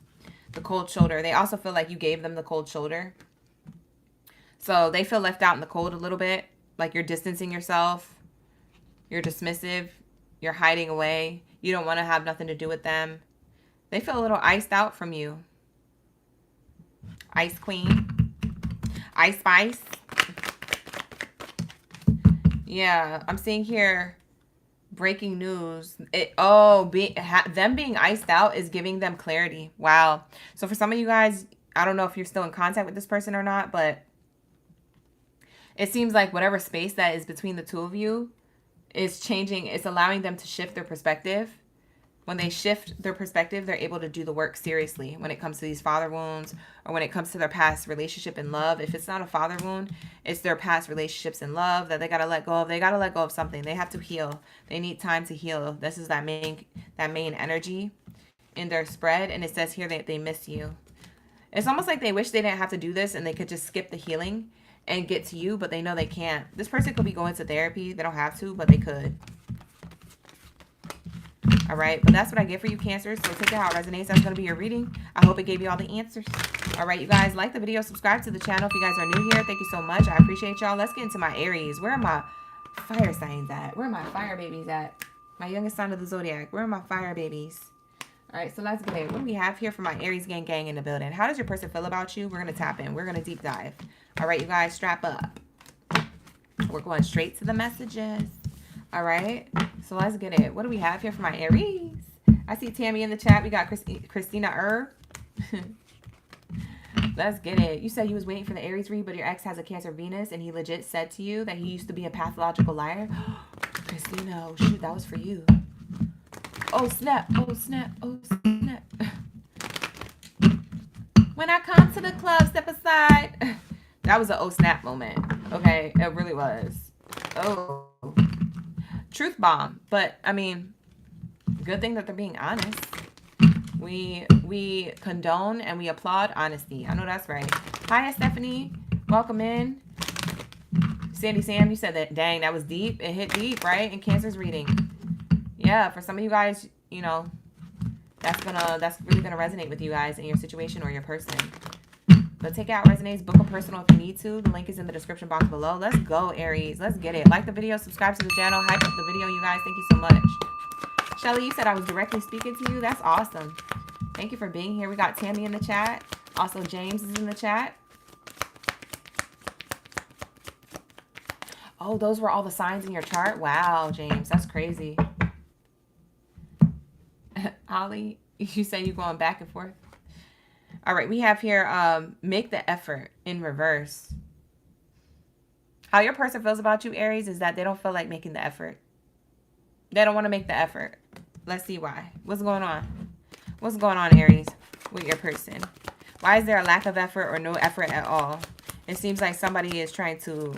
The cold shoulder. They also feel like you gave them the cold shoulder. So they feel left out in the cold a little bit. Like you're distancing yourself. You're dismissive. You're hiding away. You don't want to have nothing to do with them. They feel a little iced out from you. Ice Queen. Ice Spice. Yeah, I'm seeing here breaking news. Them being iced out is giving them clarity. Wow. So for some of you guys, I don't know if you're still in contact with this person or not, but it seems like whatever space that is between the two of you is changing. It's allowing them to shift their perspective. When they shift their perspective, they're able to do the work seriously when it comes to these father wounds or when it comes to their past relationship and love. If it's not a father wound, it's their past relationships and love that they got to let go of. They got to let go of something. They have to heal. They need time to heal. This is that main energy in their spread. And it says here that they miss you. It's almost like they wish they didn't have to do this and they could just skip the healing and get to you, but they know they can't. This person could be going to therapy. They don't have to, but they could. All right, but that's what I get for you, Cancers. So take it how it resonates. That's going to be your reading. I hope it gave you all the answers. All right, you guys, like the video, subscribe to the channel if you guys are new here. Thank you so much. I appreciate y'all. Let's get into my Aries. Where are my fire signs at? Where are my fire babies at? My youngest sign of the Zodiac. Where are my fire babies? All right, so let's get it. What do we have here for my Aries gang in the building? How does your person feel about you? We're going to tap in. We're going to deep dive. All right, you guys, strap up. We're going straight to the messages. All right, so let's get it. What do we have here for my Aries? I see Tammy in the chat. We got Christina Let's get it. You said you was waiting for the Aries read, but your ex has a Cancer Venus, and he legit said to you that he used to be a pathological liar. Christina, oh shoot, that was for you. Oh snap, oh snap, oh snap. When I come to the club, step aside. That was an oh snap moment. Okay, it really was. Oh. Truth bomb. But, I mean, good thing that they're being honest. We condone and we applaud honesty. I know that's right. Hi, Stephanie. Welcome in. Sandy Sam, you said that, dang, that was deep. It hit deep, right? In Cancer's reading. Yeah, for some of you guys, you know, that's really gonna resonate with you guys in your situation or your person. But take out resonates, book a personal if you need to. The link is in the description box below. Let's go, Aries. Let's get it. Like the video, subscribe to the channel, hype up the video, you guys. Thank you so much. Shelly, you said I was directly speaking to you. That's awesome. Thank you for being here. We got Tammy in the chat. Also, James is in the chat. Oh, those were all the signs in your chart? Wow, James. That's crazy. Holly, you say you're going back and forth? All right, we have here, make the effort in reverse. How your person feels about you, Aries, is that they don't feel like making the effort. They don't want to make the effort. Let's see why. What's going on? What's going on, Aries, with your person? Why is there a lack of effort or no effort at all? It seems like somebody is trying to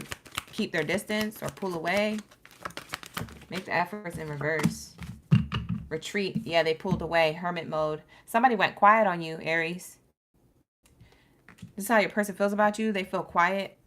keep their distance or pull away. Make the efforts in reverse. Retreat. Yeah, they pulled away. Hermit mode. Somebody went quiet on you, Aries. This is how your person feels about you. They feel quiet.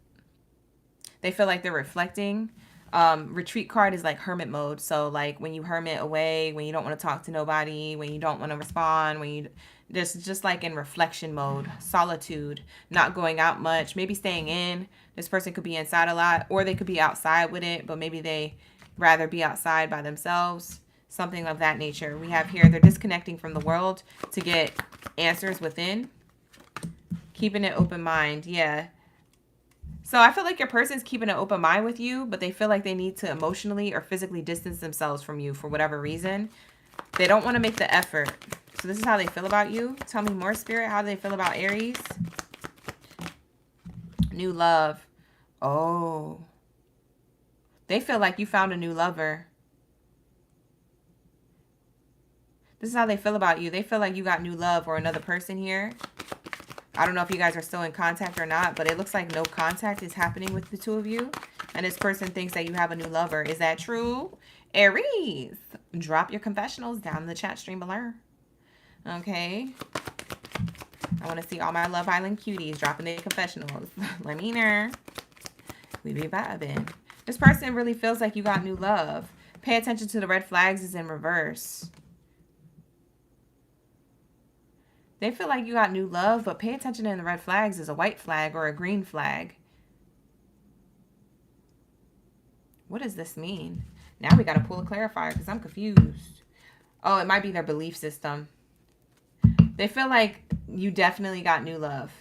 They feel like they're reflecting. Retreat card is like hermit mode. So like when you hermit away, when you don't want to talk to nobody, when you don't want to respond, when you just like in reflection mode, solitude, not going out much, maybe staying in. This person could be inside a lot, or they could be outside with it, but maybe they rather be outside by themselves. Something of that nature. We have here, they're disconnecting from the world to get answers within. Keeping an open mind. Yeah. So I feel like your person's keeping an open mind with you, but they feel like they need to emotionally or physically distance themselves from you for whatever reason. They don't want to make the effort. So this is how they feel about you. Tell me more, Spirit. How do they feel about Aries? New love. Oh. They feel like you found a new lover. This is how they feel about you. They feel like you got new love or another person here. I don't know if you guys are still in contact or not, but it looks like no contact is happening with the two of you. And this person thinks that you have a new lover. Is that true? Aries. Drop your confessionals down in the chat stream below. Okay. I want to see all my Love Island cuties dropping their confessionals. Let me know. We be vibing. This person really feels like you got new love. Pay attention to the red flags is in reverse. They feel like you got new love, but pay attention to the red flags is a white flag or a green flag. What does this mean? Now we got to pull a clarifier because I'm confused. Oh, it might be their belief system. They feel like you definitely got new love.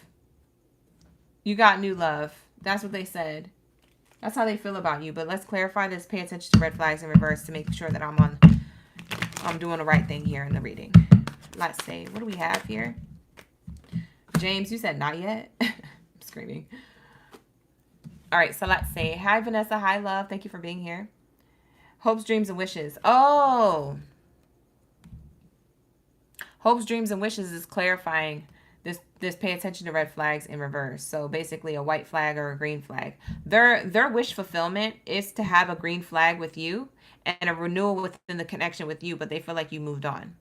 You got new love. That's what they said. That's how they feel about you. But let's clarify this. Pay attention to red flags in reverse to make sure that I'm doing the right thing here in the reading. Let's see. What do we have here? James, you said not yet. I'm screaming. All right, so let's see. Hi, Vanessa. Hi, love. Thank you for being here. Hopes, dreams, and wishes. Oh. Hopes, dreams, and wishes is clarifying this pay attention to red flags in reverse. So basically a white flag or a green flag. Their wish fulfillment is to have a green flag with you and a renewal within the connection with you, but they feel like you moved on.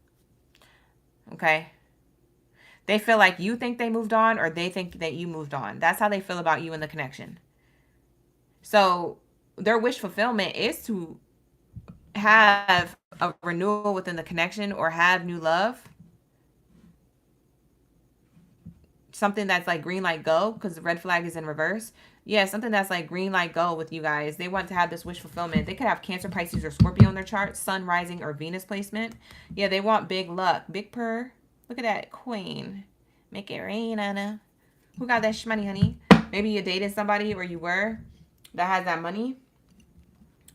Okay? They feel like you think they moved on or they think that you moved on. That's how they feel about you in the connection. So their wish fulfillment is to have a renewal within the connection or have new love. Something that's like green light go, because the red flag is in reverse. Yeah, something that's like green light go with you guys. They want to have this wish fulfillment. They could have Cancer, Pisces, or Scorpio in their chart, Sun, Rising, or Venus placement. Yeah, they want big luck. Big purr. Look at that queen. Make it rain, Anna. Who got that shmoney, honey? Maybe you dated somebody or you were that has that money.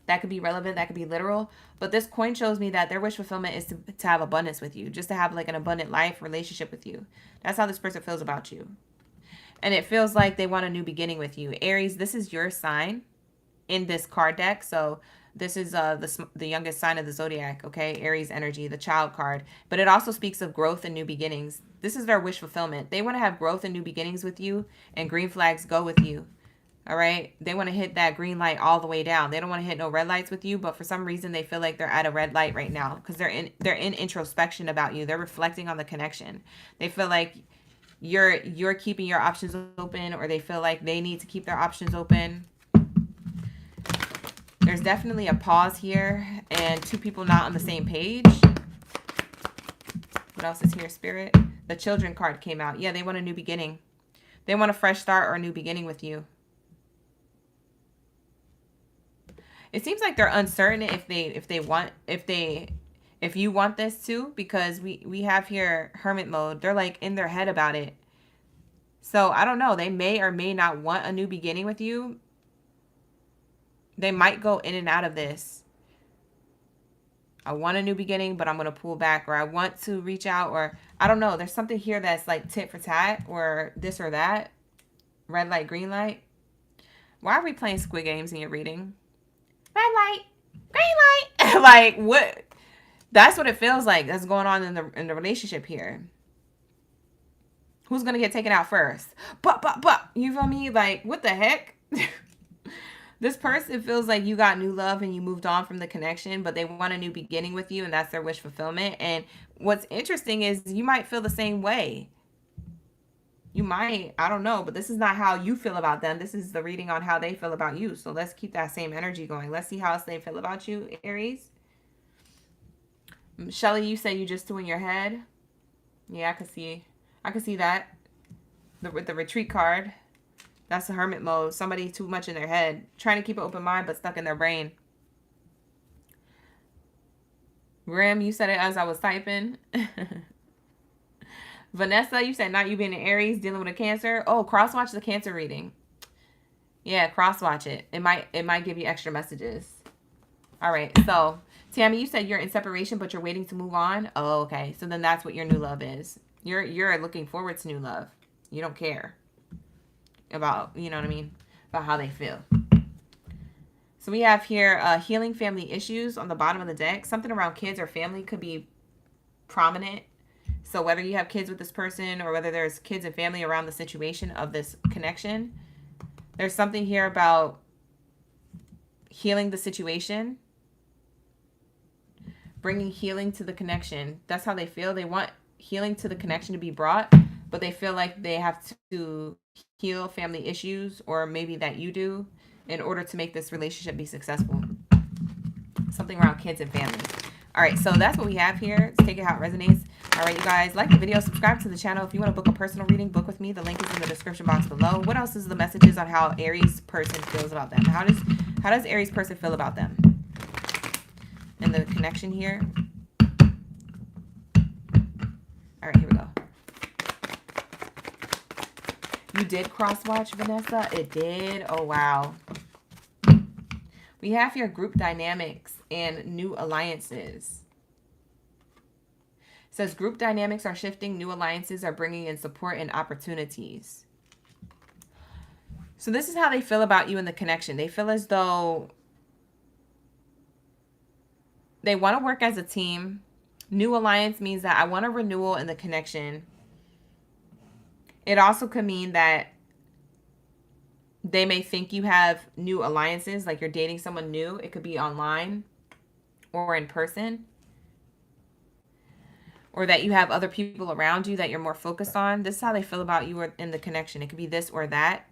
That could be relevant. That could be literal. But this coin shows me that their wish fulfillment is to have abundance with you. Just to have like an abundant life relationship with you. That's how this person feels about you. And it feels like they want a new beginning with you. Aries, this is your sign in this card deck. So this is the youngest sign of the Zodiac, okay? Aries energy, the child card. But it also speaks of growth and new beginnings. This is their wish fulfillment. They want to have growth and new beginnings with you. And green flags go with you. All right. They want to hit that green light all the way down. They don't want to hit no red lights with you, but for some reason they feel like they're at a red light right now because they're in introspection about you. They're reflecting on the connection. They feel like you're keeping your options open, or they feel like they need to keep their options open. There's definitely a pause here and two people not on the same page. What else is here, Spirit? The Children card came out. Yeah, they want a new beginning. They want a fresh start or a new beginning with you. It seems like they're uncertain if you want this too, because we have here hermit mode. They're like in their head about it. So I don't know. They may or may not want a new beginning with you. They might go in and out of this. I want a new beginning, but I'm going to pull back, or I want to reach out, or I don't know. There's something here that's like tit for tat or this or that. Red light, green light. Why are we playing Squid Games in your reading? Red light, green light. Like what? That's what it feels like that's going on in the relationship here. Who's gonna get taken out first? But you feel me? Like what the heck? This person feels like you got new love and you moved on from the connection, but they want a new beginning with you, and that's their wish fulfillment. And what's interesting is you might feel the same way. You might, I don't know, but this is not how you feel about them. This is the reading on how they feel about you. So let's keep that same energy going. Let's see how else they feel about you, Aries. Shelly, you said you just threw in your head. Yeah, I can see that. With the retreat card. That's the hermit mode. Somebody too much in their head. Trying to keep an open mind, but stuck in their brain. Graham, you said it as I was typing. Vanessa, you said not you being an Aries dealing with a Cancer. Oh, cross-watch the Cancer reading. Yeah, cross-watch it. It might give you extra messages. All right, so Tammy, you said you're in separation, but you're waiting to move on. Oh, okay. So then that's what your new love is. You're looking forward to new love. You don't care about, you know what I mean, about how they feel. So we have here healing family issues on the bottom of the deck. Something around kids or family could be prominent. So whether you have kids with this person or whether there's kids and family around the situation of this connection, there's something here about healing the situation. bringing healing to the connection. That's how they feel. They want healing to the connection to be brought, but they feel like they have to heal family issues, or maybe that you do, in order to make this relationship be successful. Something around kids and family. All right, so that's what we have here. Let's take it how it resonates. All right, you guys, like the video, subscribe to the channel. If you want to book a personal reading, book with me. The link is in the description box below. What else is the messages on how Aries person feels about them? How does Aries person feel about them? And the connection here. All right, here we go. You did cross-watch, Vanessa? It did? Oh, wow. We have here group dynamics and new alliances. It says group dynamics are shifting. New alliances are bringing in support and opportunities. So this is how they feel about you in the connection. They feel as though they want to work as a team. New alliance means that I want a renewal in the connection. It also could mean that they may think you have new alliances, like you're dating someone new. It could be online or in person. Or that you have other people around you that you're more focused on. This is how they feel about you in the connection. It could be this or that.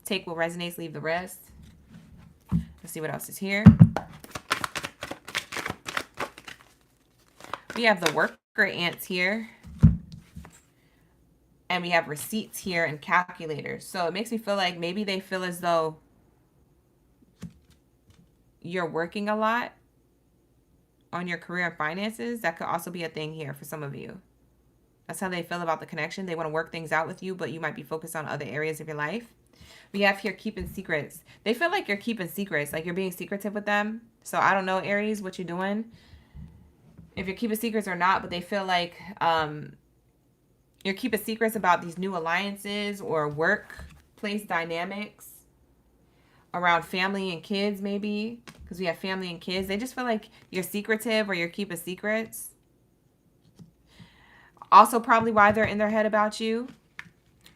Take what resonates, leave the rest. Let's see what else is here. We have the worker ants here. And we have receipts here and calculators. So it makes me feel like maybe they feel as though you're working a lot on your career and finances. That could also be a thing here for some of you. That's how they feel about the connection. They want to work things out with you, but you might be focused on other areas of your life. We have here keeping secrets. They feel like you're keeping secrets, like you're being secretive with them. So I don't know, Aries, what you're doing, if you're keeping secrets or not, but they feel like you're keeping secrets about these new alliances or workplace dynamics around family and kids, maybe, because we have family and kids. They just feel like you're secretive or you're keeping secrets. Also, probably why they're in their head about you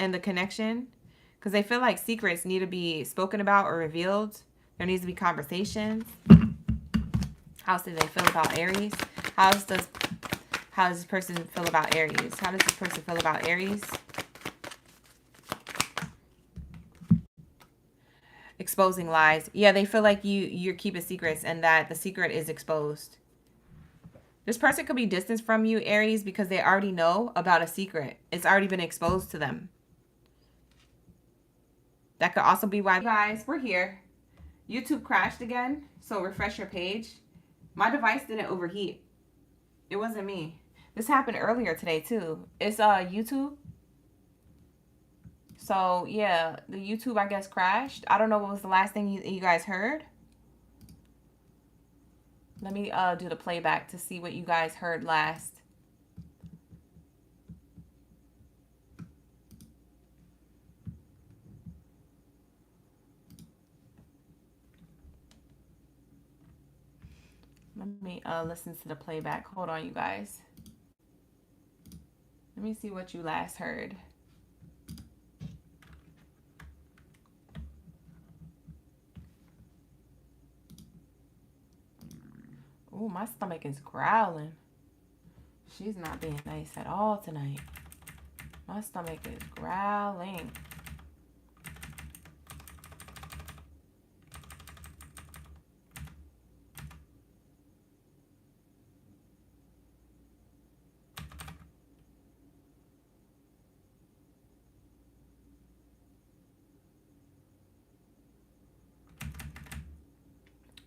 and the connection, because they feel like secrets need to be spoken about or revealed. There needs to be conversations. How do they feel about Aries? How does this person feel about Aries? How does this person feel about Aries? Exposing lies. Yeah, they feel like you're keeping secrets and that the secret is exposed. This person could be distant from you, Aries, because they already know about a secret. It's already been exposed to them. That could also be why, guys, we're here. YouTube crashed again, so refresh your page. My device didn't overheat. It wasn't me. This happened earlier today too. It's YouTube. So yeah, the YouTube, I guess, crashed. I don't know what was the last thing you guys heard. Let me do the playback to see what you guys heard last. Let me listen to the playback. Hold on, you guys. Let me see what you last heard. Oh, my stomach is growling. She's not being nice at all tonight. My stomach is growling.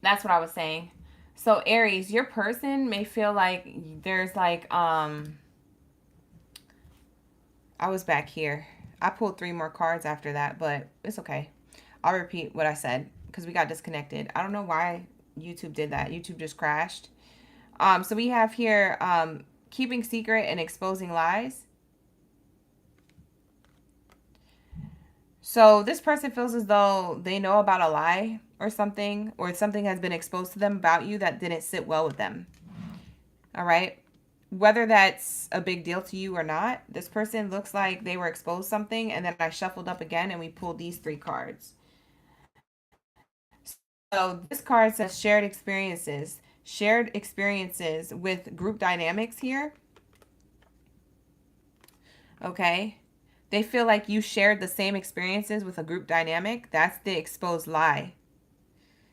That's what I was saying. So Aries, your person may feel like there's like, I was back here. I pulled 3 more cards after that, but it's okay. I'll repeat what I said because we got disconnected. I don't know why YouTube did that. YouTube just crashed. So we have here, keeping secret and exposing lies. So this person feels as though they know about a lie or something has been exposed to them about you that didn't sit well with them. All right. Whether that's a big deal to you or not, this person looks like they were exposed something, and then I shuffled up again and we pulled these 3 cards. So this card says shared experiences. shared experiences with group dynamics here. Okay. They feel like you shared the same experiences with a group dynamic. That's the exposed lie.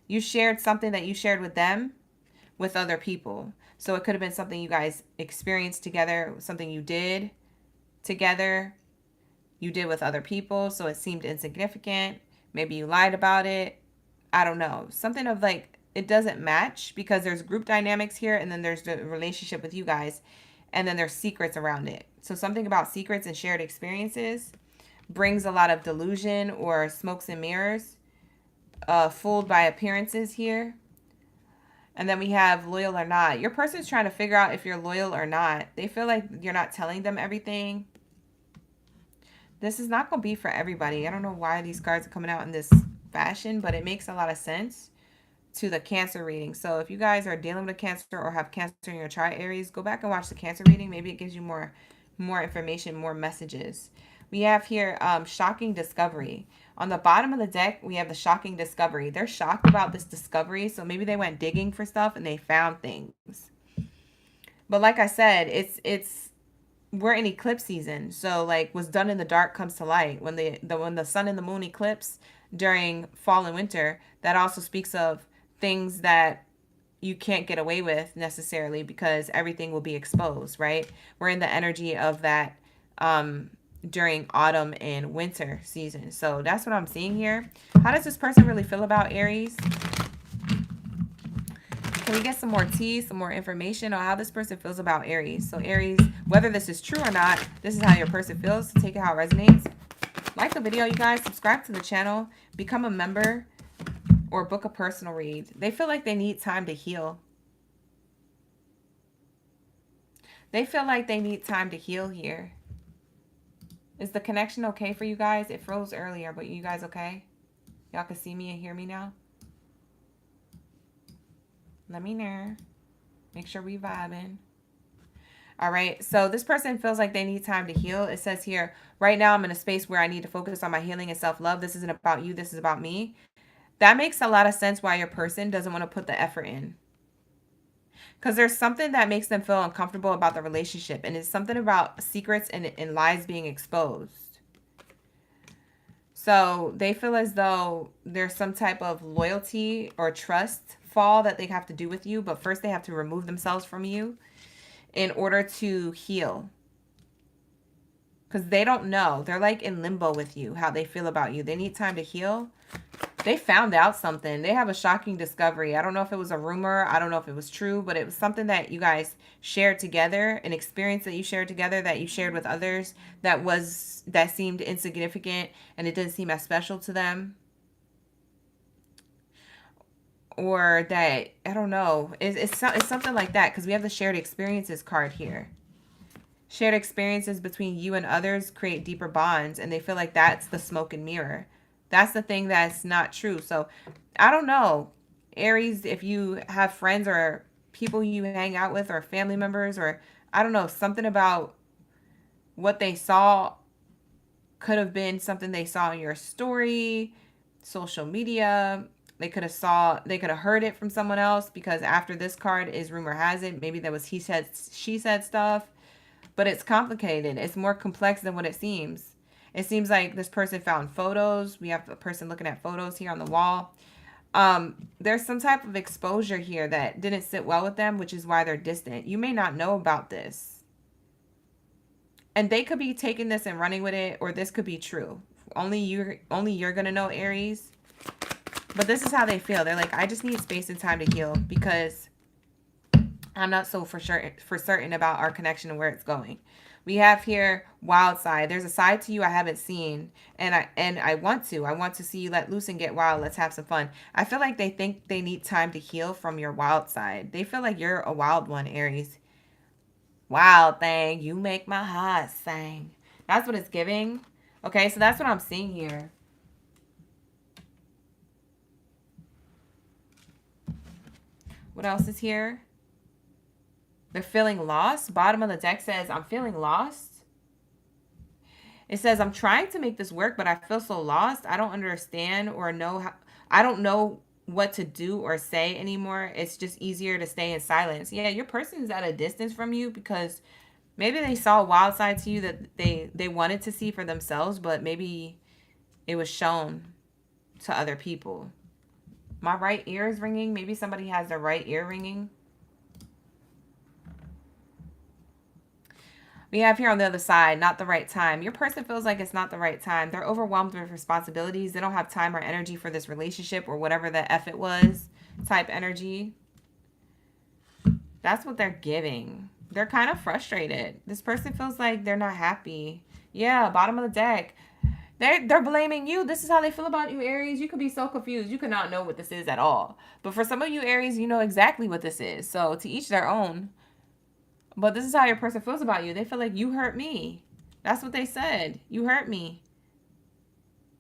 You shared something that you shared with them with other people. So it could have been something you guys experienced together, something you did together, you did with other people, so it seemed insignificant. Maybe you lied about it. I don't know. Something of like, it doesn't match because there's group dynamics here and then there's the relationship with you guys and then there's secrets around it. So something about secrets and shared experiences brings a lot of delusion or smokes and mirrors, fooled by appearances here. And then we have loyal or not. Your person's trying to figure out if you're loyal or not. They feel like you're not telling them everything. This is not going to be for everybody. I don't know why these cards are coming out in this fashion, but it makes a lot of sense to the Cancer reading. So if you guys are dealing with Cancer or have Cancer in your chart, Aries, go back and watch the Cancer reading. Maybe it gives you more information, more messages. We have here shocking discovery. On the bottom of the deck, we have the shocking discovery. They're shocked about this discovery, so maybe they went digging for stuff and they found things. But like I said, we're in eclipse season, so like what's done in the dark comes to light. When the sun and the moon eclipse during fall and winter, that also speaks of things that you can't get away with necessarily because everything will be exposed, right? We're in the energy of that during autumn and winter season. So that's what I'm seeing here. How does this person really feel about Aries? Can we get some more tea, some more information on how this person feels about Aries? So Aries, whether this is true or not, this is how your person feels. So take it how it resonates. Like the video, you guys. Subscribe to the channel. Become a member or book a personal read. They feel like they need time to heal. They feel like they need time to heal here. Is the connection okay for you guys? It froze earlier, but you guys okay? Y'all can see me and hear me now? Let me know. Make sure we vibing. All right. So this person feels like they need time to heal. It says here, right now I'm in a space where I need to focus on my healing and self-love. This isn't about you. This is about me. That makes a lot of sense why your person doesn't want to put the effort in. Because there's something that makes them feel uncomfortable about the relationship. And it's something about secrets and lies being exposed. So they feel as though there's some type of loyalty or trust fall that they have to do with you. But first they have to remove themselves from you in order to heal. Because they don't know. They're like in limbo with you, how they feel about you. They need time to heal. They found out something. They have a shocking discovery. I don't know if it was a rumor. I don't know if it was true, but it was something that you guys shared together, an experience that you shared together, that you shared with others, that seemed insignificant and it didn't seem as special to them. Or that, I don't know. It's something like that because we have the shared experiences card here. Shared experiences between you and others create deeper bonds, and they feel like that's the smoke and mirror. That's the thing that's not true. So I don't know, Aries, if you have friends or people you hang out with or family members, or I don't know, something about what they saw could have been something they saw in your story, social media. They could have heard it from someone else, because after this card is rumor has it, maybe that was he said, she said stuff. But it's complicated. It's more complex than what it seems. It seems like this person found photos. We have a person looking at photos here on the wall. There's some type of exposure here that didn't sit well with them, which is why they're distant. You may not know about this. And they could be taking this and running with it, or this could be true. Only you're going to know, Aries. But this is how they feel. They're like, I just need space and time to heal because I'm not so for certain about our connection and where it's going. We have here wild side. There's a side to you I haven't seen, and I want to see you let loose and get wild. Let's have some fun. I feel like they think they need time to heal from your wild side. They feel like you're a wild one, Aries. Wild thing, you make my heart sing. That's what it's giving. Okay, so that's what I'm seeing here. What else is here? They're feeling lost. Bottom of the deck says, I'm feeling lost. It says, I'm trying to make this work, but I feel so lost. I don't understand or know how. I don't know what to do or say anymore. It's just easier to stay in silence. Yeah, your person is at a distance from you because maybe they saw a wild side to you that they wanted to see for themselves, but maybe it was shown to other people. My right ear is ringing. Maybe somebody has their right ear ringing. We have here on the other side, not the right time. Your person feels like it's not the right time. They're overwhelmed with responsibilities. They don't have time or energy for this relationship or whatever the F it was type energy. That's what they're giving. They're kind of frustrated. This person feels like they're not happy. Yeah, bottom of the deck. They're blaming you. This is how they feel about you, Aries. You could be so confused. You could not know what this is at all. But for some of you, Aries, you know exactly what this is. So to each their own. But this is how your person feels about you. They feel like you hurt me. That's what they said. You hurt me.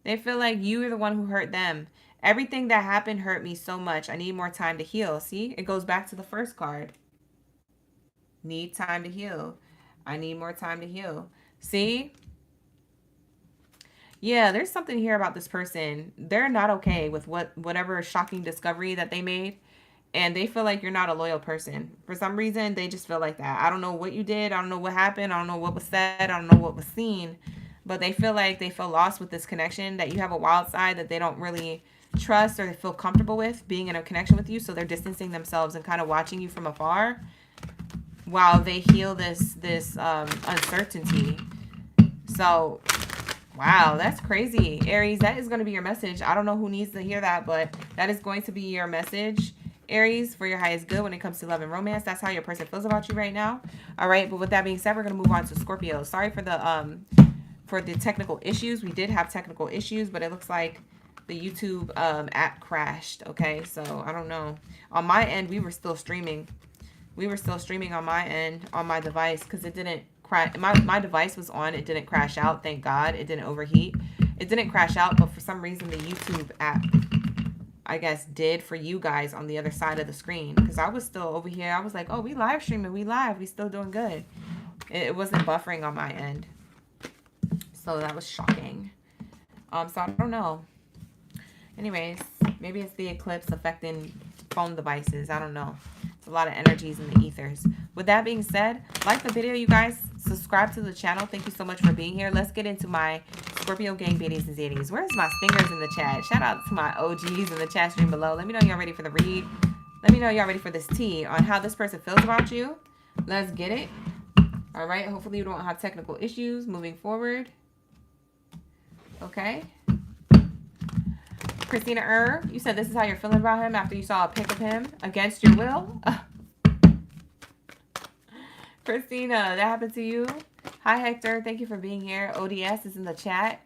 They feel like you are the one who hurt them. Everything that happened hurt me so much. I need more time to heal. See, it goes back to the first card. Need time to heal. I need more time to heal. See? Yeah, there's something here about this person. They're not okay with whatever shocking discovery that they made. And they feel like you're not a loyal person. For some reason, they just feel like that. I don't know what you did. I don't know what happened. I don't know what was said. I don't know what was seen. But they feel like they feel lost with this connection, that you have a wild side that they don't really trust or feel comfortable with being in a connection with you. So they're distancing themselves and kind of watching you from afar while they heal this uncertainty. So, wow, that's crazy. Aries, that is going to be your message. I don't know who needs to hear that, but that is going to be your message, Aries, for your highest good when it comes to love and romance. That's how your person feels about you right now. All right, but with that being said, we're going to move on to Scorpio. Sorry for the technical issues. We did have technical issues, but it looks like the YouTube app crashed. Okay, so I don't know. On my end, we were still streaming. We were still streaming on my end, on my device, because it didn't crash. My device was on. It didn't crash out. Thank God. It didn't overheat. It didn't crash out, but for some reason, the YouTube app, I guess, did for you guys on the other side of the screen. Because I was still over here. I was like, oh, we live streaming. We live. We still doing good. It wasn't buffering on my end. So that was shocking. So I don't know. Anyways, maybe it's the eclipse affecting phone devices. I don't know. It's a lot of energies in the ethers. With that being said, like the video, you guys. Subscribe to the channel. Thank you so much for being here. Let's get into my Scorpio gang, Baddies and Zodiacs. Where's my stingers in the chat? Shout out to my OGs in the chat stream below. Let me know y'all ready for the read. Let me know y'all ready for this tea on how this person feels about you. Let's get it. All right. Hopefully you don't have technical issues moving forward. Okay. Christina you said this is how you're feeling about him after you saw a pic of him against your will. Christina, that happened to you? Hi, Hector. Thank you for being here. ODS is in the chat.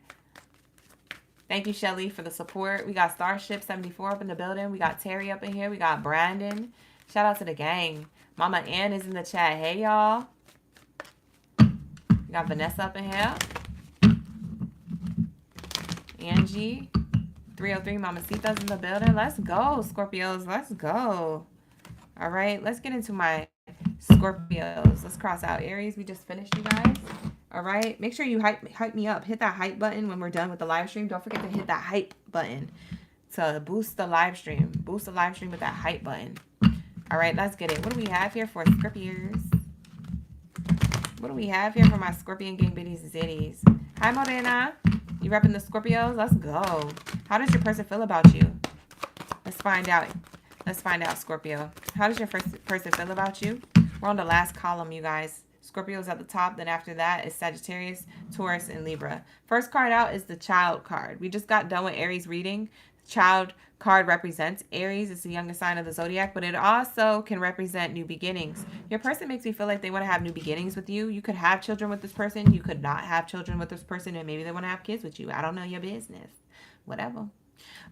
Thank you, Shelly, for the support. We got Starship 74 up in the building. We got Terry up in here. We got Brandon. Shout out to the gang. Mama Ann is in the chat. Hey, y'all. We got Vanessa up in here. Angie. 303 Mamacita's in the building. Let's go, Scorpios. Let's go. All right, let's get into my Scorpios. Let's cross out Aries. We just finished, you guys. All right, make sure you hype me up. Hit that hype button when we're done with the live stream. Don't forget to hit that hype button to boost the live stream. Boost the live stream with that hype button. All right, let's get it. What do we have here for Scorpios? What do we have here for my Scorpion gang, Baddies and Zodiacs? Hi, Morena. You repping the Scorpios? Let's go. How does your person feel about you? Let's find out. Let's find out, Scorpio. How does your person feel about you? We're on the last column, you guys. Scorpio's at the top. Then after that is Sagittarius, Taurus, and Libra. First card out is the Child card. We just got done with Aries reading. Child card represents Aries. It's the youngest sign of the zodiac, but it also can represent new beginnings. Your person makes me feel like they want to have new beginnings with you. You could have children with this person. You could not have children with this person, and maybe they want to have kids with you. I don't know your business. Whatever.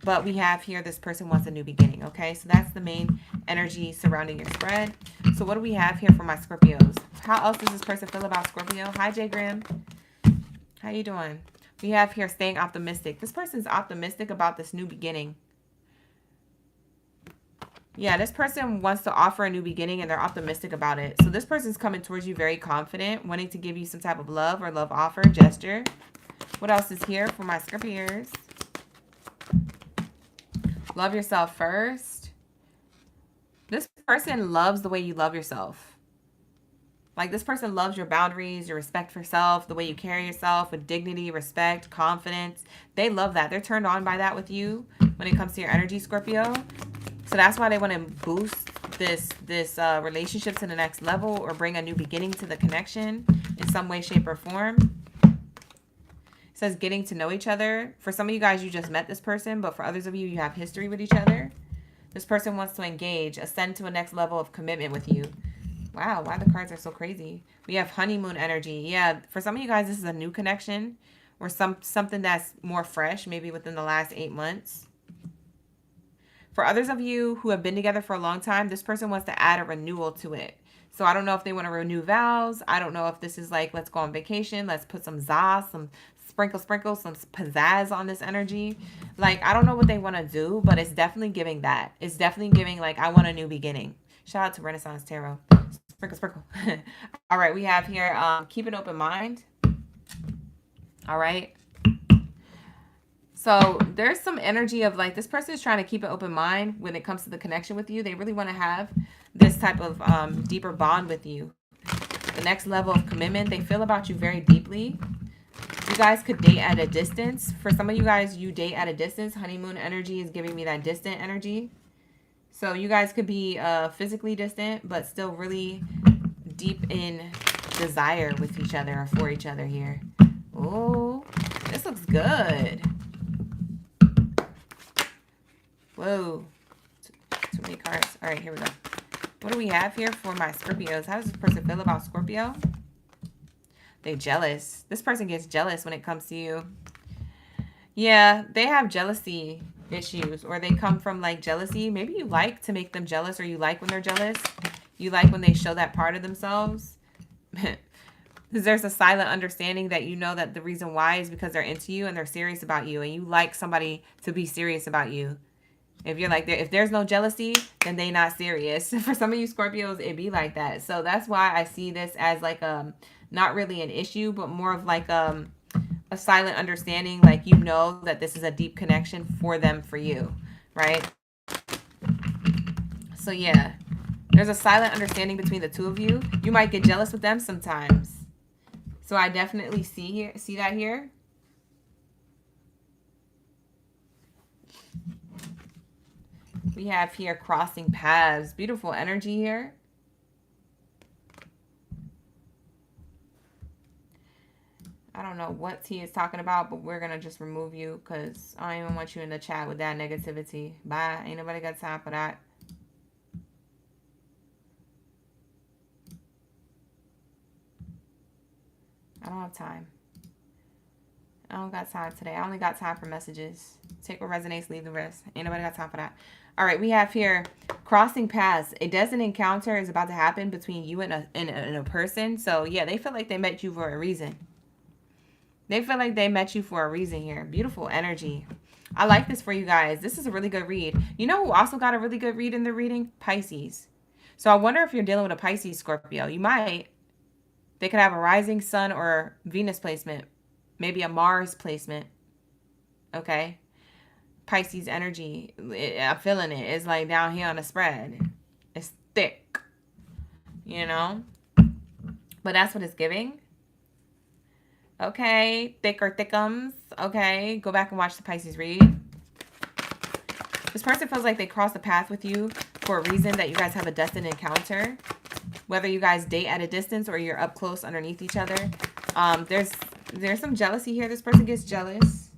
But we have here this person wants a new beginning, okay? So that's the main energy surrounding your spread. So what do we have here for my Scorpios? How else does this person feel about Scorpio? Hi, J. Graham. How you doing? We have here staying optimistic. This person's optimistic about this new beginning. Yeah, this person wants to offer a new beginning and they're optimistic about it. So this person's coming towards you very confident, wanting to give you some type of love or love offer, gesture. What else is here for my Scorpios? Love yourself first. This person loves the way you love yourself. Like, this person loves your boundaries, your respect for self, the way you carry yourself with dignity, respect, confidence. They love that. They're turned on by that with you when it comes to your energy, Scorpio. So that's why they want to boost this relationship to the next level, or bring a new beginning to the connection in some way, shape, or form. It says getting to know each other. For some of you guys, you just met this person, but for others of you, you have history with each other. This person wants to engage, ascend to a next level of commitment with you. Wow, why the cards are so crazy. We have honeymoon energy. Yeah, for some of you guys, this is a new connection, or something that's more fresh, maybe within the last 8 months. For others of you who have been together for a long time, this person wants to add a renewal to it. So I don't know if they want to renew vows. I don't know if this is like, let's go on vacation. Let's put some zazz, some sprinkle, some pizzazz on this energy. Like, I don't know what they want to do, but it's definitely giving that. It's definitely giving, like, I want a new beginning. Shout out to Renaissance Tarot. Sprinkle. All right, we have here, keep an open mind. All right. So there's some energy of, like, this person is trying to keep an open mind when it comes to the connection with you. They really want to have this type of deeper bond with you. The next level of commitment. They feel about you very deeply. You guys could date at a distance. For some of you guys, you date at a distance. Honeymoon energy is giving me that distant energy. So you guys could be physically distant, but still really deep in desire with each other or for each other here. Oh, this looks good. Whoa. Too many cards. All right, here we go. What do we have here for my Scorpios? How does this person feel about Scorpio? They jealous. This person gets jealous when it comes to you. Yeah, they have jealousy issues, or they come from, like, jealousy. Maybe you like to make them jealous, or you like when they're jealous. You like when they show that part of themselves. There's a silent understanding that you know that the reason why is because they're into you and they're serious about you, and you like somebody to be serious about you. If you're like, if there's no jealousy, then they not serious. For some of you Scorpios, it be like that. So that's why I see this as, like, not really an issue, but more of like a silent understanding, like, you know that this is a deep connection for them, for you, right? So yeah, there's a silent understanding between the two of you. You might get jealous with them sometimes. So I definitely see that here. We have here crossing paths. Beautiful energy here. I don't know what T is talking about, but we're going to just remove you because I don't even want you in the chat with that negativity. Bye. Ain't nobody got time for that. I don't have time. I don't got time today. I only got time for messages. Take what resonates, leave the rest. Ain't nobody got time for that. All right, we have here crossing paths. A destined encounter is about to happen between you and a person. So yeah, they feel like they met you for a reason. They feel like they met you for a reason here. Beautiful energy. I like this for you guys. This is a really good read. You know who also got a really good read in the reading? Pisces. So I wonder if you're dealing with a Pisces Scorpio. You might. They could have a rising sun or Venus placement. Maybe a Mars placement. Okay. Pisces energy. I'm feeling it. It's like down here on the spread. It's thick. You know? But that's what it's giving. Okay, thick or thickums. Okay, go back and watch the Pisces read. This person feels like they crossed the path with you for a reason, that you guys have a destined encounter. Whether you guys date at a distance or you're up close underneath each other. There's some jealousy here. This person gets jealous.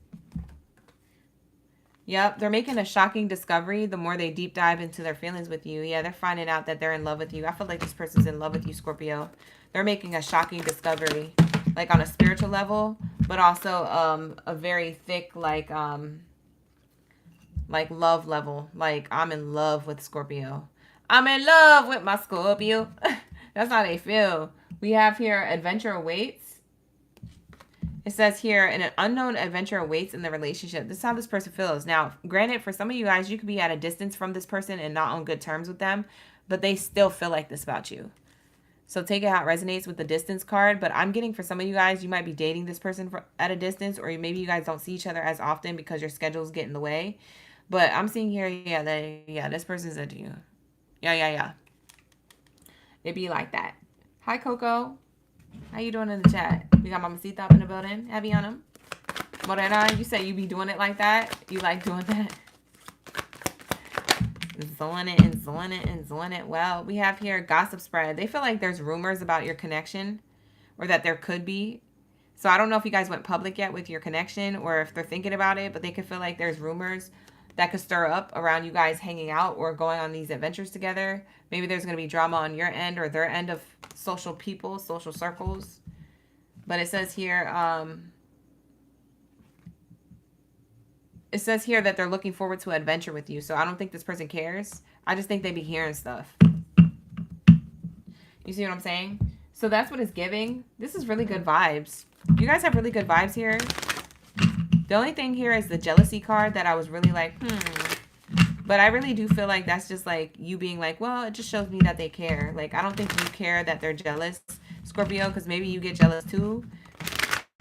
Yep, they're making a shocking discovery the more they deep dive into their feelings with you. Yeah, they're finding out that they're in love with you. I feel like this person's in love with you, Scorpio. They're making a shocking discovery. Like on a spiritual level, but also a very thick, like love level. Like, I'm in love with Scorpio. I'm in love with my Scorpio. That's how they feel. We have here adventure awaits. It says here, an unknown adventure awaits in the relationship. This is how this person feels. Now, granted, for some of you guys, you could be at a distance from this person and not on good terms with them, but they still feel like this about you. So take it how it resonates with the distance card. But I'm getting, for some of you guys, you might be dating this person at a distance, or maybe you guys don't see each other as often because your schedules get in the way. But I'm seeing here, yeah, this person's into you. Yeah. It be like that. Hi, Coco. How you doing in the chat? We got Mamacita up in the building. Heavy on him. Morena, you say you be doing it like that? You like doing that? Zilling it and zilling it and zilling it. Well, we have here gossip spread. They feel like there's rumors about your connection, or that there could be. So I don't know if you guys went public yet with your connection, or if they're thinking about it, but they could feel like there's rumors that could stir up around you guys hanging out or going on these adventures together. Maybe there's going to be drama on your end or their end of social people, social circles. But it says here, that they're looking forward to an adventure with you. So I don't think this person cares. I just think they be hearing stuff. You see what I'm saying? So that's what it's giving. This is really good vibes. You guys have really good vibes here. The only thing here is the jealousy card that I was really like, But I really do feel like that's just like you being like, well, it just shows me that they care. Like, I don't think you care that they're jealous, Scorpio, because maybe you get jealous too.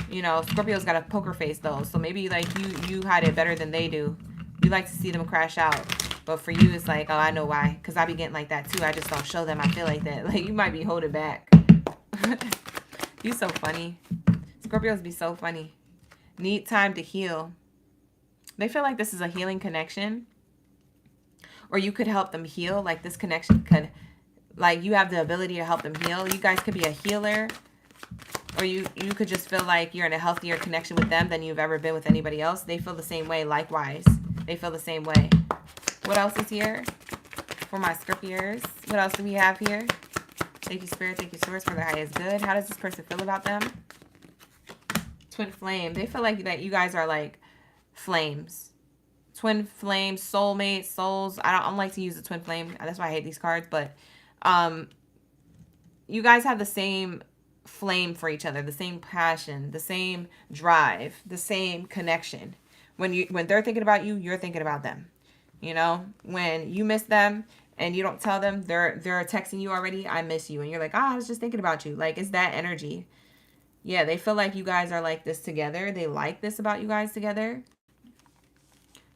You know, Scorpio's got a poker face though. So maybe like you hide it better than they do. You like to see them crash out. But for you, it's like, oh, I know why. Because I be getting like that too. I just don't show them I feel like that. Like, you might be holding back. You so funny. Scorpios be so funny. Need time to heal. They feel like this is a healing connection. Or you could help them heal. Like, this connection could, like, you have the ability to help them heal. You guys could be a healer. Or you could just feel like you're in a healthier connection with them than you've ever been with anybody else. They feel the same way, likewise. They feel the same way. What else is here for my Scorpios? What else do we have here? Thank you, Spirit. Thank you, Source, for the highest good. How does this person feel about them? Twin flame. They feel like that you guys are like flames. Twin flames, soulmates, souls. I don't like to use the twin flame. That's why I hate these cards. But you guys have the same flame for each other, the same passion, the same drive, the same connection. When they're thinking about you, you're thinking about them. You know, when you miss them and you don't tell them, they're texting you already, I miss you. And you're like, I was just thinking about you. Like, it's that energy. Yeah, they feel like you guys are like this together. They like this about you guys together.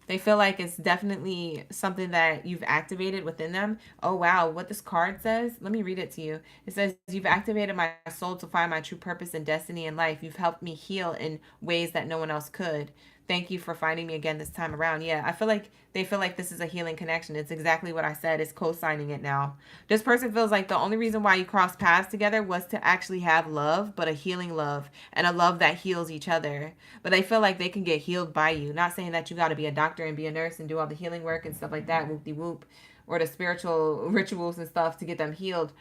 They feel like it's definitely something that you've activated within them. Oh, wow. What this card says, let me read it to you. It says, you've activated my soul to find my true purpose and destiny in life. You've helped me heal in ways that no one else could. Thank you for finding me again this time around. Yeah, I feel like they feel like this is a healing connection. It's exactly what I said. It's co-signing it now. This person feels like the only reason why you crossed paths together was to actually have love, but a healing love and a love that heals each other. But they feel like they can get healed by you. Not saying that you got to be a doctor and be a nurse and do all the healing work and stuff like that, whoop-de-whoop, or the spiritual rituals and stuff to get them healed.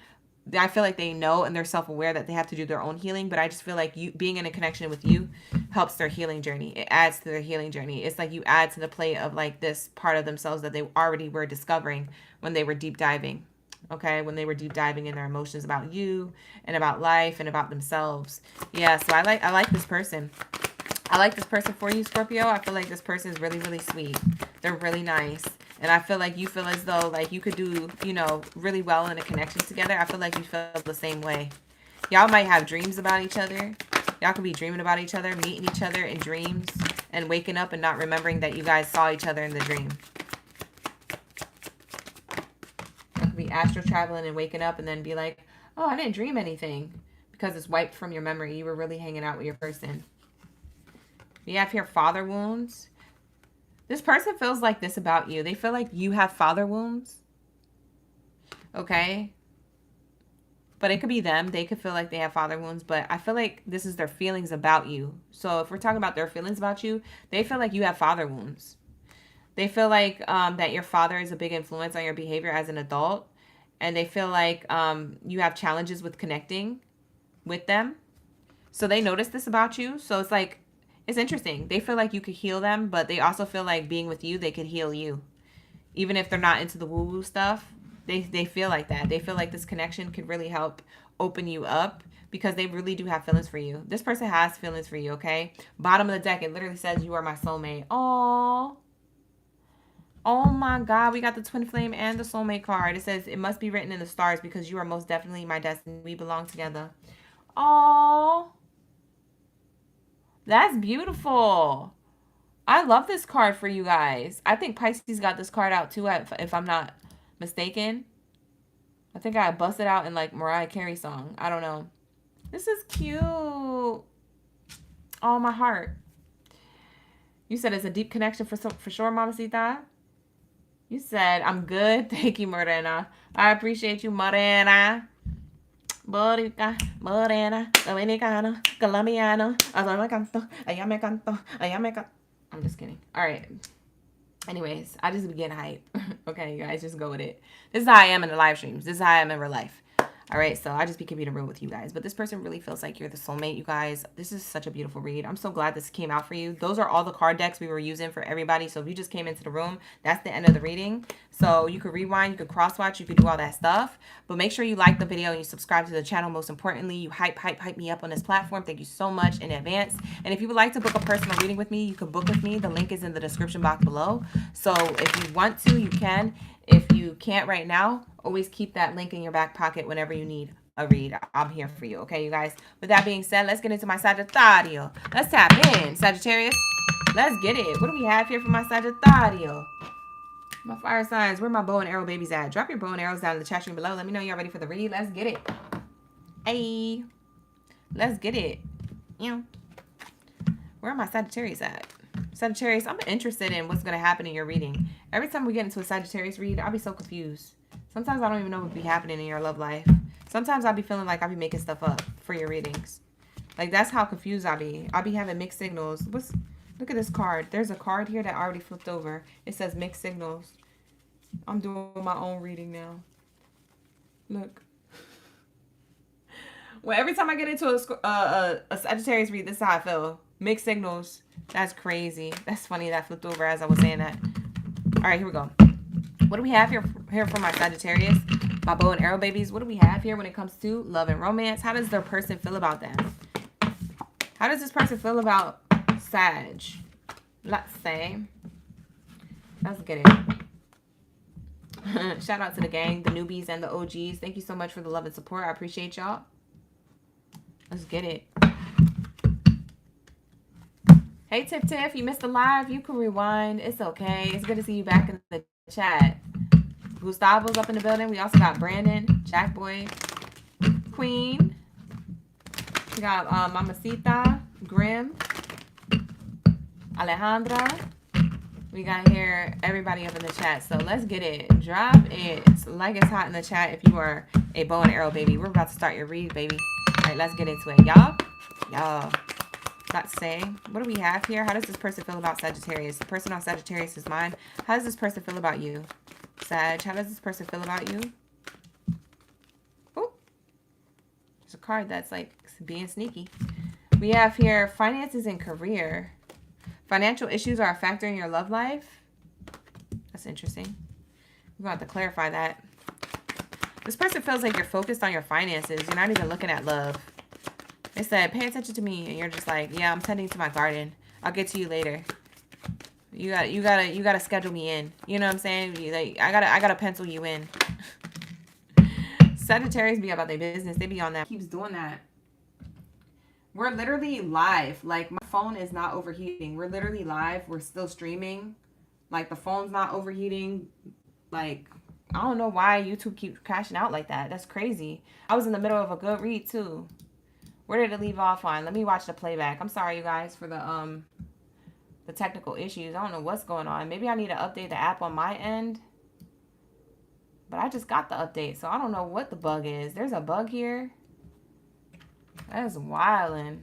I feel like they know and they're self-aware that they have to do their own healing, but I just feel like you being in a connection with you helps their healing journey. It adds to their healing journey. It's like you add to the plate of like this part of themselves that they already were discovering when they were deep diving. Okay, when they were deep diving in their emotions about you and about life and about themselves. Yeah, so I like this person. I like this person for you, Scorpio. I feel like this person is really, really sweet. They're really nice. And I feel like you feel as though like you could do, you know, really well in a connection together. I feel like you feel the same way. Y'all might have dreams about each other. Y'all could be dreaming about each other, meeting each other in dreams, and waking up and not remembering that you guys saw each other in the dream. Y'all could be astral traveling and waking up and then be like, oh, I didn't dream anything. Because it's wiped from your memory. You were really hanging out with your person. We have here father wounds. This person feels like this about you. They feel like you have father wounds. Okay? But it could be them. They could feel like they have father wounds. But I feel like this is their feelings about you. So if we're talking about their feelings about you, they feel like you have father wounds. They feel like that your father is a big influence on your behavior as an adult. And they feel like you have challenges with connecting with them. So they notice this about you. So it's like, it's interesting. They feel like you could heal them, but they also feel like being with you, they could heal you. Even if they're not into the woo-woo stuff, they feel like that. They feel like this connection could really help open you up because they really do have feelings for you. This person has feelings for you, okay? Bottom of the deck, it literally says, you are my soulmate. Oh, oh my God. We got the twin flame and the soulmate card. It says, it must be written in the stars because you are most definitely my destiny. We belong together. Oh, that's beautiful. I love this card for you guys. I think Pisces got this card out too, if I'm not mistaken. I think I busted out in like Mariah Carey song. I don't know. This is cute. Oh, my heart. You said it's a deep connection for sure, Mamacita. You said, I'm good. Thank you, Morena. I appreciate you, Morena. Borica, Morena, Dominicana, Colombiana, Ella me canto, ella me canto, ella me canto. I'm just kidding. All right. Anyways, I just be getting hype. Okay, you guys, just go with it. This is how I am in the live streams. This is how I am in real life. All right, so I just be keeping it real with you guys. But this person really feels like you're the soulmate, you guys. This is such a beautiful read. I'm so glad this came out for you. Those are all the card decks we were using for everybody. So if you just came into the room, that's the end of the reading. So you could rewind, you could cross-watch, you could do all that stuff. But make sure you like the video and you subscribe to the channel. Most importantly, you hype me up on this platform. Thank you so much in advance. And if you would like to book a personal reading with me, you can book with me. The link is in the description box below. So if you want to, you can. If you can't right now, always keep that link in your back pocket whenever you need a read. I'm here for you, okay, you guys? With that being said, let's get into my Sagittario. Let's tap in, Sagittarius. Let's get it. What do we have here for my Sagittario? My fire signs. Where my bow and arrow babies at? Drop your bow and arrows down in the chat stream below. Let me know you're ready for the read. Let's get it. Hey, let's get it. You know, where are my Sagittarius at? Sagittarius, I'm interested in what's going to happen in your reading. Every time we get into a Sagittarius read, I'll be so confused. Sometimes I don't even know what be happening in your love life. Sometimes I'll be feeling like I'll be making stuff up for your readings. Like, that's how confused I'll be. I'll be having mixed signals. Look at this card. There's a card here that I already flipped over. It says mixed signals. I'm doing my own reading now. Look. Well, every time I get into a Sagittarius read, this is how I feel. Mixed signals. That's crazy. That's funny that flipped over as I was saying that. All right, here we go. What do we have here for my Sagittarius? My bow and arrow babies. What do we have here when it comes to love and romance? How does their person feel about them? How does this person feel about Sag? Let's say. Let's get it. Shout out to the gang, the newbies and the OGs. Thank you so much for the love and support. I appreciate y'all. Let's get it. Hey, Tiff, you missed the live. You can rewind. It's okay. It's good to see you back in the chat. Gustavo's up in the building. We also got Brandon, Jack Boy, Queen. We got Mamacita, Grim, Alejandra. We got here everybody up in the chat. So let's get it. Drop it like it's hot in the chat if you are a bow and arrow baby. We're about to start your read, baby. All right, let's get into it. Y'all. Let's say, what do we have here? How does this person feel about Sagittarius? The person on Sagittarius is mine. How does this person feel about you? Sag, how does this person feel about you? Oh, there's a card that's like being sneaky. We have here finances and career. Financial issues are a factor in your love life. That's interesting. We're going to have to clarify that. This person feels like you're focused on your finances. You're not even looking at love. They said, pay attention to me. And you're just like, yeah, I'm tending to my garden. I'll get to you later. You gotta schedule me in. You know what I'm saying? Like, I gotta pencil you in. Sagittarius be about their business. They be on that. Keeps doing that. We're literally live. Like, my phone is not overheating. We're literally live. We're still streaming. Like, the phone's not overheating. Like, I don't know why YouTube keeps crashing out like that. That's crazy. I was in the middle of a good read too. Where did it leave off on? Let me watch the playback. I'm sorry, you guys, for the technical issues. I don't know what's going on. Maybe I need to update the app on my end. But I just got the update, so I don't know what the bug is. There's a bug here. That is wildin'.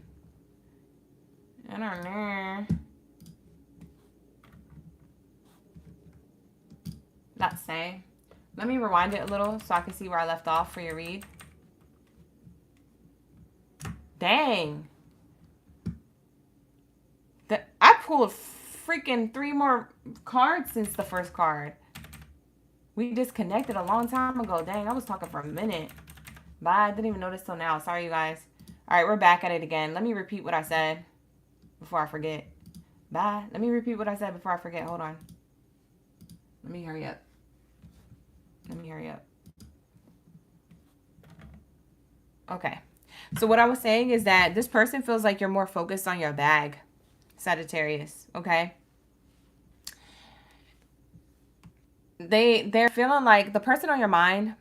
I don't know. Let's say. Let me rewind it a little so I can see where I left off for your read. Dang. I pulled freaking 3 more cards since the first card. We disconnected a long time ago. Dang, I was talking for a minute. Bye. I didn't even notice till now. Sorry, you guys. All right, we're back at it again. Let me repeat what I said before I forget. Bye. Let me repeat what I said before I forget. Hold on. Let me hurry up. Okay. So what I was saying is that this person feels like you're more focused on your bag, Sagittarius, okay? they're feeling like the person on your mind,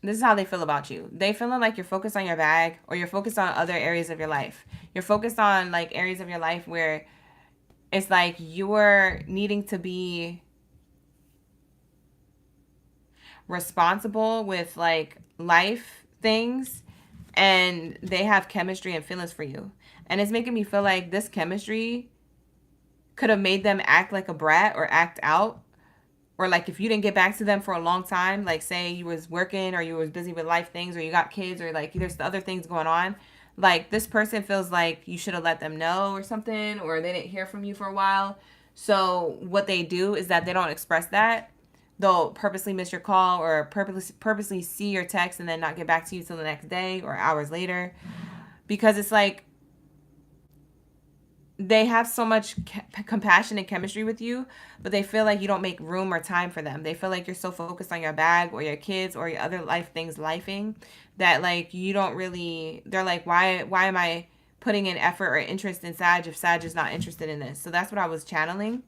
this is how they feel about you. They feeling like you're focused on your bag, or you're focused on other areas of your life. You're focused on like areas of your life where it's like you're needing to be responsible with like life things, and they have chemistry and feelings for you. And it's making me feel like this chemistry could have made them act like a brat or act out, or like if you didn't get back to them for a long time, like say you was working or you was busy with life things or you got kids or like there's other things going on, like this person feels like you should have let them know or something, or they didn't hear from you for a while. So what they do is that they don't express that. They'll purposely miss your call, or purposely see your text and then not get back to you till the next day or hours later, because it's like they have so much compassion and chemistry with you, but they feel like you don't make room or time for them. They feel like you're so focused on your bag or your kids or your other life things lifing, that like you don't really, they're like, why am I putting in effort or interest in Sag if Sag is not interested in this? So that's what I was channeling.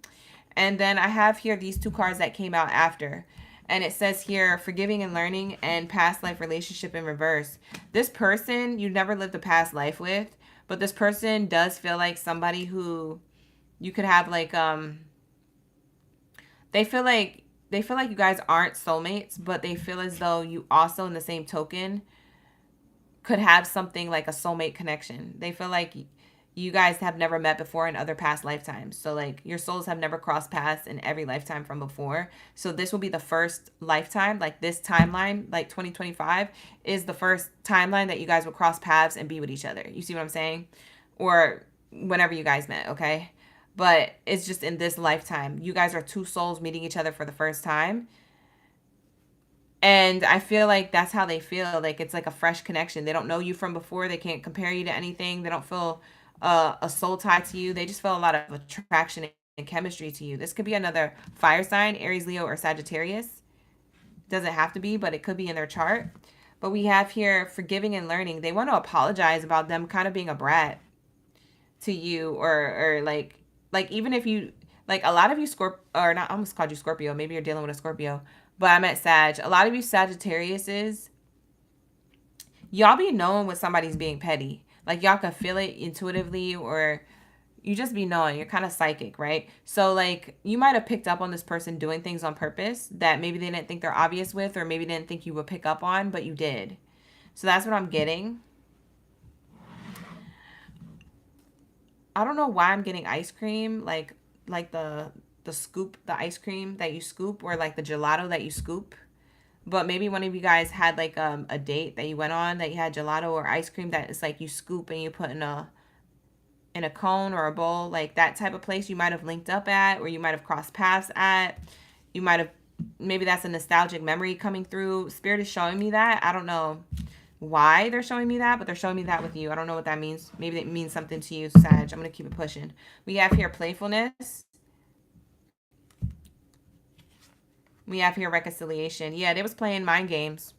And then I have here these two cards that came out after. And it says here, forgiving and learning and past life relationship in reverse. This person you never lived a past life with, but this person does feel like somebody who you could have like they feel like you guys aren't soulmates, but they feel as though you also in the same token could have something like a soulmate connection. They feel like you guys have never met before in other past lifetimes. So like your souls have never crossed paths in every lifetime from before. So this will be the first lifetime, like this timeline, like 2025 is the first timeline that you guys will cross paths and be with each other. You see what I'm saying? Or whenever you guys met, okay? But it's just in this lifetime. You guys are two souls meeting each other for the first time. And I feel like that's how they feel. Like it's like a fresh connection. They don't know you from before. They can't compare you to anything. They don't feel a soul tie to you. They just feel a lot of attraction and chemistry to you. This could be another fire sign, Aries, Leo, or Sagittarius. Doesn't have to be, but it could be in their chart. But we have here forgiving and learning. They want to apologize about them kind of being a brat to you, or like even if you like a lot of you or not, I almost called you Scorpio. Maybe you're dealing with a Scorpio. But I meant Sag. A lot of you Sagittariuses, y'all be knowing when somebody's being petty. Like y'all can feel it intuitively, or you just be knowing. You're kind of psychic, right? So like you might have picked up on this person doing things on purpose that maybe they didn't think they're obvious with, or maybe didn't think you would pick up on, but you did. So that's what I'm getting. I don't know why I'm getting ice cream, like the scoop, the ice cream that you scoop, or like the gelato that you scoop. But maybe one of you guys had like a date that you went on that you had gelato or ice cream that it's like you scoop and you put in a cone or a bowl, like that type of place you might have linked up at, or you might have crossed paths at. You might have, maybe that's a nostalgic memory coming through. Spirit is showing me that. I don't know why they're showing me that, but they're showing me that with you. I don't know what that means. Maybe it means something to you, Sag. I'm going to keep it pushing. We have here playfulness. We have here reconciliation. Yeah, they was playing mind games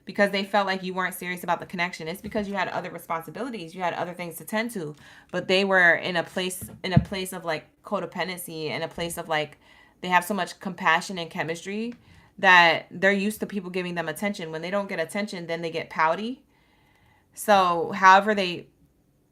because they felt like you weren't serious about the connection. It's because you had other responsibilities. You had other things to tend to. But they were in a place of like codependency, and a place of like they have so much compassion and chemistry that they're used to people giving them attention. When they don't get attention, then they get pouty. So however they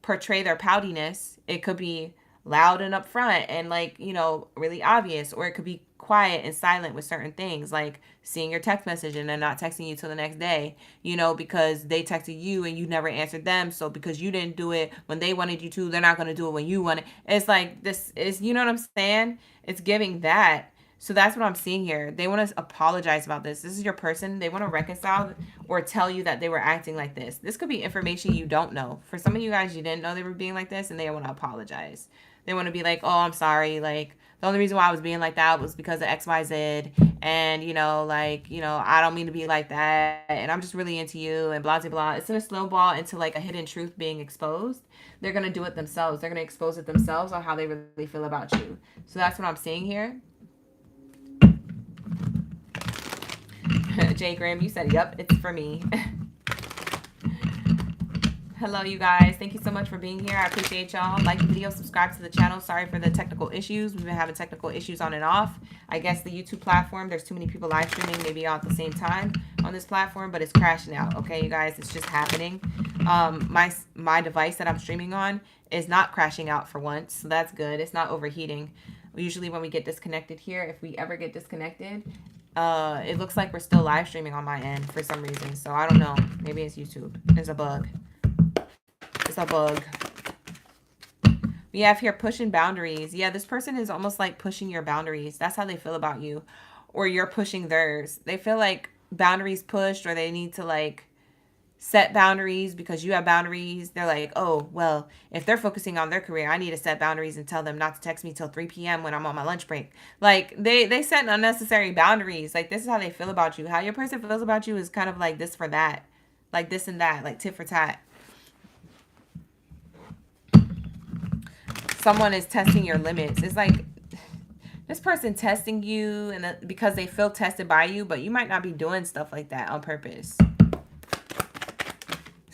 portray their poutiness, it could be loud and upfront and like, you know, really obvious, or it could be quiet and silent with certain things, like seeing your text message and then not texting you till the next day, you know, because they texted you and you never answered them. So because you didn't do it when they wanted you to, they're not going to do it when you want it. It's like, this is, you know what I'm saying? It's giving that. So that's what I'm seeing here. They want to apologize about this. This is your person. They want to reconcile or tell you that they were acting like this. This could be information you don't know. For some of you guys, you didn't know they were being like this, and they want to apologize. They want to be like, oh, I'm sorry. Like, the only reason why I was being like that was because of XYZ. And, you know, like, you know, I don't mean to be like that. And I'm just really into you and blah, blah, blah. It's in a snowball into like a hidden truth being exposed. They're going to do it themselves. They're going to expose it themselves on how they really feel about you. So that's what I'm seeing here. Jay Graham, you said, yep, it's for me. Hello, you guys. Thank you so much for being here. I appreciate y'all. Like the video, subscribe to the channel. Sorry for the technical issues. We've been having technical issues on and off. I guess the YouTube platform, there's too many people live streaming, maybe all at the same time on this platform, but it's crashing out. Okay, you guys, it's just happening. My device that I'm streaming on is not crashing out for once, so that's good. It's not overheating. Usually when we get disconnected here, if we ever get disconnected, it looks like we're still live streaming on my end for some reason. So I don't know. Maybe it's YouTube. There's a bug. It's a bug. We have here pushing boundaries. Yeah, this person is almost like pushing your boundaries. That's how they feel about you. Or you're pushing theirs. They feel like boundaries pushed, or they need to like set boundaries because you have boundaries. They're like, oh, well, if they're focusing on their career, I need to set boundaries and tell them not to text me till 3 p.m. when I'm on my lunch break. Like they set unnecessary boundaries. Like this is how they feel about you. How your person feels about you is kind of like this for that. Like this and that, like tit for tat. Someone is testing your limits. It's like this person testing you and because they feel tested by you, but you might not be doing stuff like that on purpose.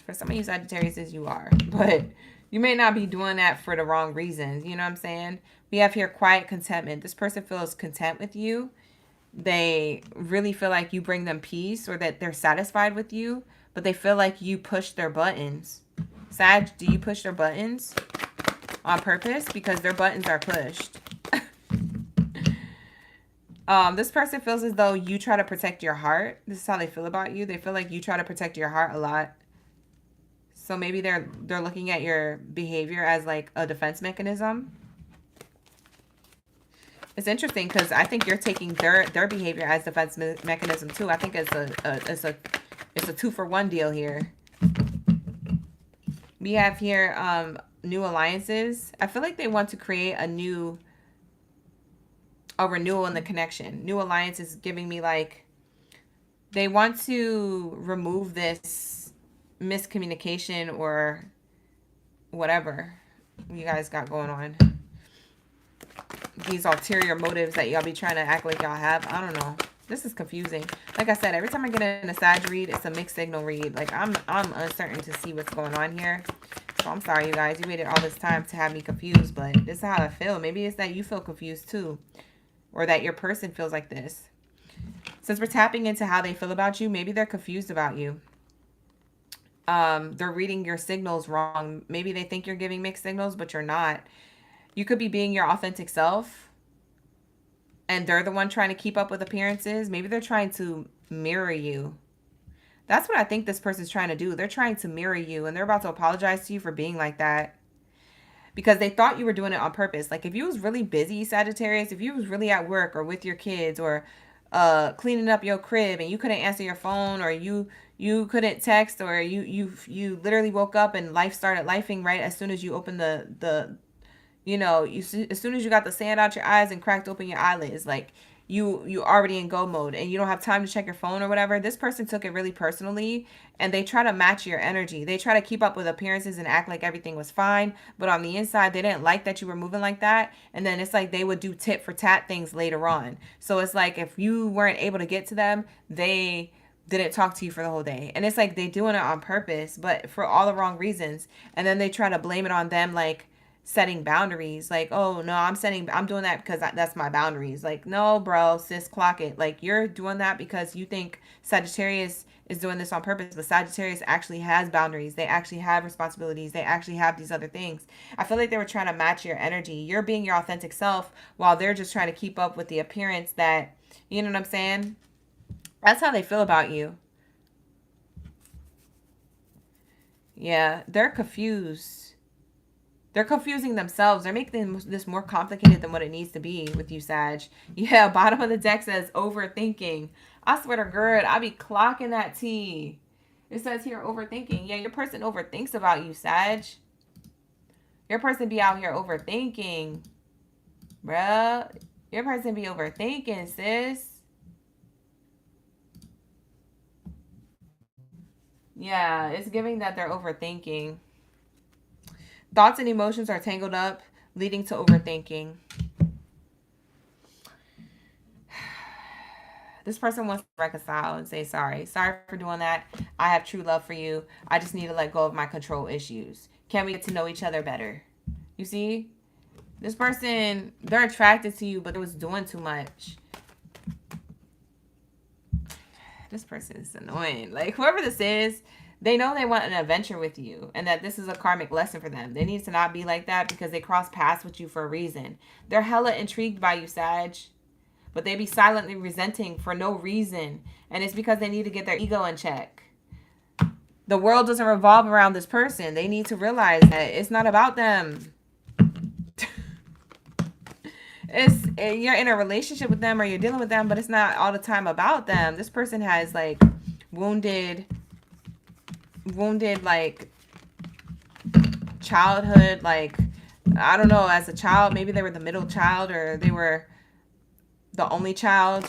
For some of you Sagittarius, you are, but you may not be doing that for the wrong reasons. You know what I'm saying? We have here quiet contentment. This person feels content with you. They really feel like you bring them peace, or that they're satisfied with you, but they feel like you push their buttons. Sag, do you push their buttons on purpose? Because their buttons are pushed. This person feels as though you try to protect your heart. This is how they feel about you. They feel like you try to protect your heart a lot. So maybe they're looking at your behavior as like a defense mechanism. It's interesting because I think you're taking their behavior as defense mechanism too. I think it's a 2-for-1 deal here. We have here new alliances. I feel like they want to create a renewal in the connection. New alliance is giving me like they want to remove this miscommunication or whatever you guys got going on. These ulterior motives that y'all be trying to act like y'all have. I don't know. This is confusing. Like I said, every time I get in a Sag read, it's a mixed signal read. Like I'm uncertain to see what's going on here. So I'm sorry, you guys. You waited all this time to have me confused, but this is how I feel. Maybe it's that you feel confused too, or that your person feels like this. Since we're tapping into how they feel about you, maybe they're confused about you. They're reading your signals wrong. Maybe they think you're giving mixed signals, but you're not. You could be being your authentic self, and they're the one trying to keep up with appearances. Maybe they're trying to mirror you. That's what I think this person's trying to do. They're trying to mirror you, and they're about to apologize to you for being like that because they thought you were doing it on purpose. Like if you was really busy, Sagittarius, if you was really at work or with your kids or cleaning up your crib and you couldn't answer your phone, or you couldn't text, or you literally woke up and life started lifing right as soon as you opened as soon as you got the sand out your eyes and cracked open your eyelids, like you already in go mode and you don't have time to check your phone or whatever. This person took it really personally, and they try to match your energy. They try to keep up with appearances and act like everything was fine, but on the inside they didn't like that you were moving like that. And then it's like they would do tit for tat things later on. So it's like if you weren't able to get to them, they didn't talk to you for the whole day. And it's like they doing it on purpose, but for all the wrong reasons. And then they try to blame it on them, like setting boundaries. Like, oh no, I'm doing that because that's my boundaries. Like, no, bro, sis, clock it. Like, you're doing that because you think Sagittarius is doing this on purpose, but Sagittarius actually has boundaries. They actually have responsibilities. They actually have these other things. I feel like they were trying to match your energy. You're being your authentic self while they're just trying to keep up with the appearance that, you know what I'm saying? That's how they feel about you. Yeah, they're confused. They're confusing themselves. They're making this more complicated than what it needs to be with you, Sag. Yeah, bottom of the deck says overthinking. I swear to God, I be clocking that T. It says here overthinking. Yeah, your person overthinks about you, Sag. Your person be out here overthinking. Bruh. Your person be overthinking, sis. Yeah, it's giving that they're overthinking. Thoughts and emotions are tangled up, leading to overthinking. This person wants to reconcile and say sorry. Sorry for doing that. I have true love for you. I just need to let go of my control issues. Can we get to know each other better? You see? This person, they're attracted to you, but it was doing too much. This person is annoying. Like, whoever this is, they know they want an adventure with you and that this is a karmic lesson for them. They need to not be like that because they cross paths with you for a reason. They're hella intrigued by you, Sag, but they be silently resenting for no reason. And it's because they need to get their ego in check. The world doesn't revolve around this person. They need to realize that it's not about them. You're in a relationship with them or you're dealing with them, but it's not all the time about them. This person has like wounded like childhood, like I don't know, as a child maybe they were the middle child or they were the only child,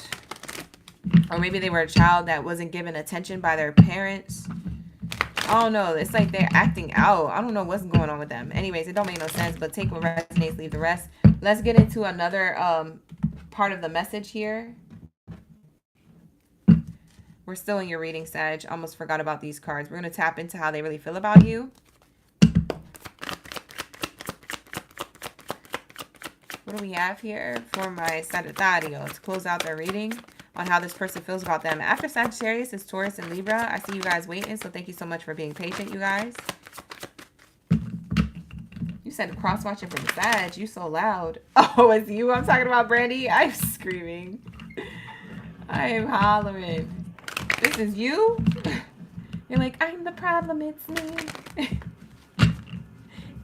or maybe they were a child that wasn't given attention by their parents. I don't know. It's like they're acting out. I don't know what's going on with them. Anyways, it don't make no sense, but take what resonates, leave the rest. Let's get into another part of the message here. We're still in your reading, Sag. Almost forgot about these cards. We're going to tap into how they really feel about you. What do we have here for my Sagittarius to close out their reading on how this person feels about them? After Sagittarius is Taurus and Libra. I see you guys waiting, so thank you so much for being patient, you guys. You said cross-watching from Sag. You so loud. Oh, it's you I'm talking about, Brandy? I'm screaming. I am hollering. This is you? You're like, I'm the problem, it's me.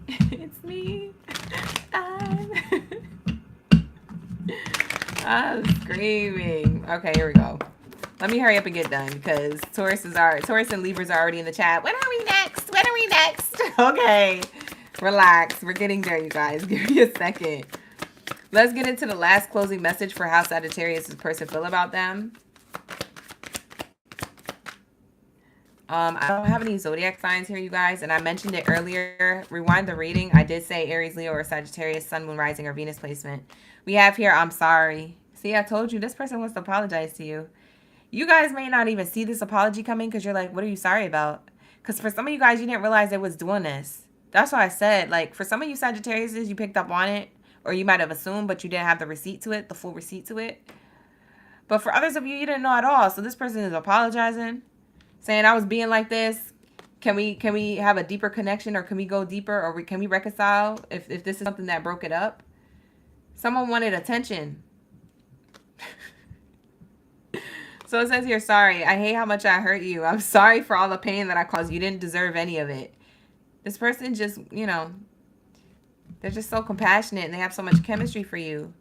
It's me. I'm screaming. Okay, here we go. Let me hurry up and get done because Taurus and Libras are already in the chat. When are we next? When are we next? Okay. Relax. We're getting there, you guys. Give me a second. Let's get into the last closing message for how Sagittarius' person feel about them. I don't have any zodiac signs here, you guys, and I mentioned it earlier. Rewind the reading. I did say Aries, Leo, or Sagittarius, Sun, Moon, Rising, or Venus placement. We have here, I'm sorry. See, I told you this person wants to apologize to you. You guys may not even see this apology coming because you're like, what are you sorry about? Because for some of you guys, you didn't realize it was doing this. That's why I said, like, for some of you Sagittariuses, you picked up on it, or you might have assumed, but you didn't have the receipt to it, the full receipt to it. But for others of you, you didn't know at all. So this person is apologizing, saying, I was being like this. Can we have a deeper connection, or can we go deeper, or can we reconcile if this is something that broke it up? Someone wanted attention. So it says here, sorry. I hate how much I hurt you. I'm sorry for all the pain that I caused. You didn't deserve any of it. This person just, you know, they're just so compassionate and they have so much chemistry for you.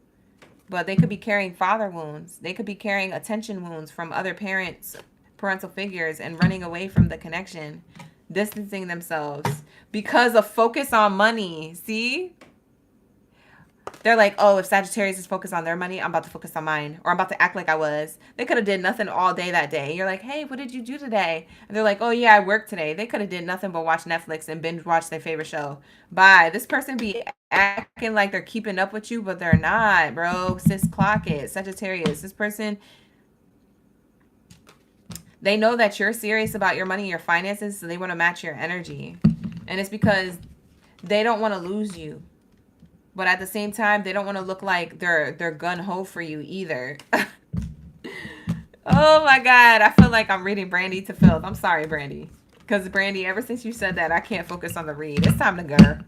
But they could be carrying father wounds. They could be carrying attention wounds from other parents, parental figures, and running away from the connection, distancing themselves because of focus on money. See? They're like, oh, if Sagittarius is focused on their money, I'm about to focus on mine. Or I'm about to act like I was. They could have did nothing all day that day. You're like, hey, what did you do today? And they're like, oh, yeah, I worked today. They could have did nothing but watch Netflix and binge watch their favorite show. Bye. This person be acting like they're keeping up with you, but they're not, bro. Sis, clock it. Sagittarius. This person, they know that you're serious about your money and your finances, so they want to match your energy. And it's because they don't want to lose you. But at the same time, they don't want to look like they're gun-ho for you either. Oh my God. I feel like I'm reading Brandy to filth. I'm sorry, Brandy. Because Brandy, ever since you said that, I can't focus on the read. It's time to go.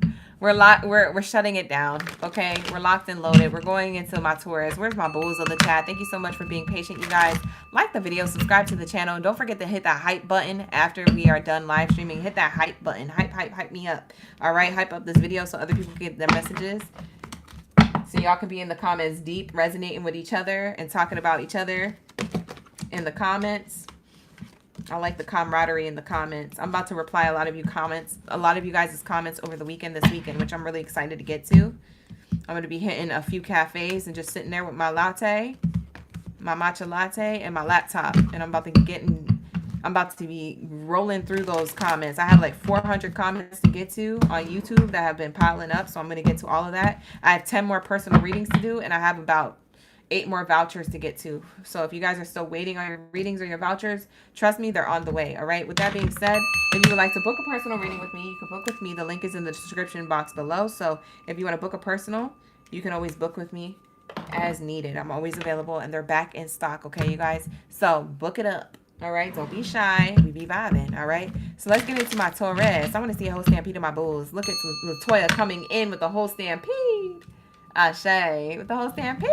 We're shutting it down. Okay. We're locked and loaded. We're going into my Taurus. Where's my bulls of the chat? Thank you so much for being patient, you guys. Like the video, subscribe to the channel. And don't forget to hit that hype button after we are done live streaming. Hit that hype button. Hype me up. All right. Hype up this video so other people get their messages. So y'all can be in the comments deep, resonating with each other and talking about each other in the comments. I like the camaraderie in the comments. I'm about to reply a lot of you guys' comments over the weekend this weekend, which I'm really excited to get to. I'm going to be hitting a few cafes and just sitting there with my latte, my matcha latte, and my laptop. And I'm about to be rolling through those comments. I have like 400 comments to get to on YouTube that have been piling up, so I'm going to get to all of that. I have 10 more personal readings to do, and I have about 8 more vouchers to get to. So if you guys are still waiting on your readings or your vouchers, trust me, they're on the way. All right. With that being said, if you would like to book a personal reading with me, you can book with me. The link is in the description box below. So if you want to book a personal, you can always book with me as needed. I'm always available and they're back in stock. Okay, you guys. So book it up. All right. Don't be shy. We be vibing. All right. So let's get into my Taurus. I want to see a whole stampede of my bulls. Look at Latoya coming in with the whole stampede. Ashe with the whole stampede.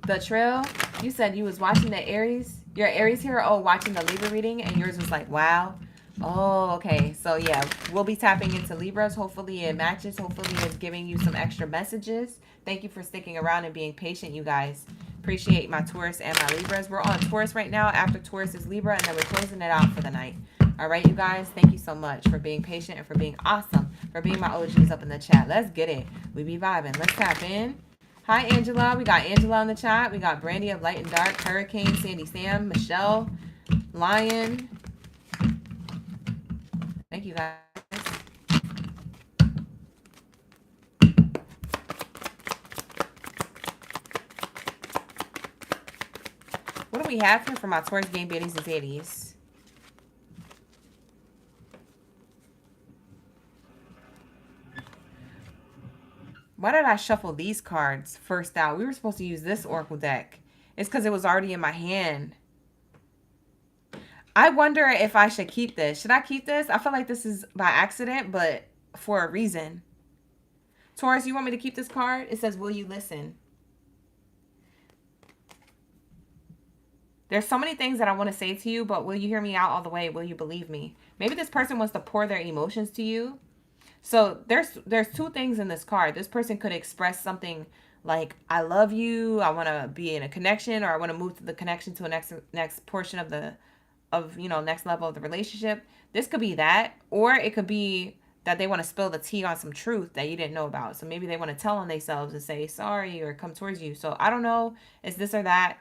The Trill, you said you was watching the Aries. Your Aries here, oh, watching the Libra reading, and yours was like, wow. Oh, okay. So, yeah, we'll be tapping into Libras. Hopefully it matches. Hopefully it's giving you some extra messages. Thank you for sticking around and being patient, you guys. Appreciate my Taurus and my Libras. We're on Taurus right now. After Taurus is Libra, and then we're closing it out for the night. All right, you guys, thank you so much for being patient and for being awesome, for being my OGs up in the chat. Let's get it. We be vibing. Let's tap in. Hi, Angela. We got Angela in the chat. We got Brandy of Light and Dark, Hurricane, Sandy Sam, Michelle, Lion. Thank you, guys. What do we have here for my Taurus game, Baddies and Zaddies? Why did I shuffle these cards first out? We were supposed to use this Oracle deck. It's because it was already in my hand. I wonder if I should keep this. Should I keep this? I feel like this is by accident, but for a reason. Taurus, you want me to keep this card? It says, will you listen? There's so many things that I want to say to you, but will you hear me out all the way? Will you believe me? Maybe this person wants to pour their emotions to you. So there's two things in this card. This person could express something like, I love you, I want to be in a connection, or I want to move to the connection to a next portion of the, next level of the relationship. This could be that, or it could be that they want to spill the tea on some truth that you didn't know about. So maybe they want to tell on themselves and say sorry or come towards you. So I don't know, it's this or that.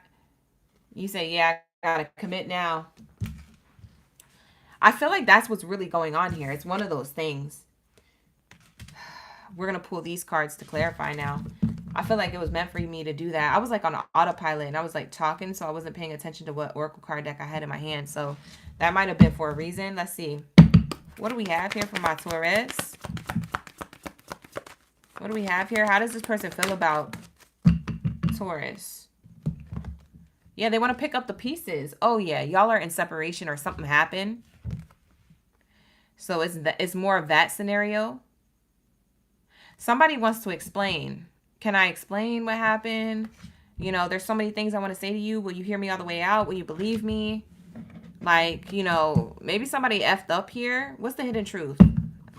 You say, yeah, I gotta commit now. I feel like that's what's really going on here. It's one of those things. We're going to pull these cards to clarify now. I feel like it was meant for me to do that. I was like on autopilot and I was like talking, so I wasn't paying attention to what Oracle card deck I had in my hand. So that might have been for a reason. Let's see. What do we have here for my Taurus? What do we have here? How does this person feel about Taurus? Yeah, they want to pick up the pieces. Oh, yeah. Y'all are in separation or something happened. So it's more of that scenario. Somebody wants to explain. Can I explain what happened? You know, there's so many things I want to say to you. Will you hear me all the way out? Will you believe me? Like, maybe somebody effed up here. What's the hidden truth?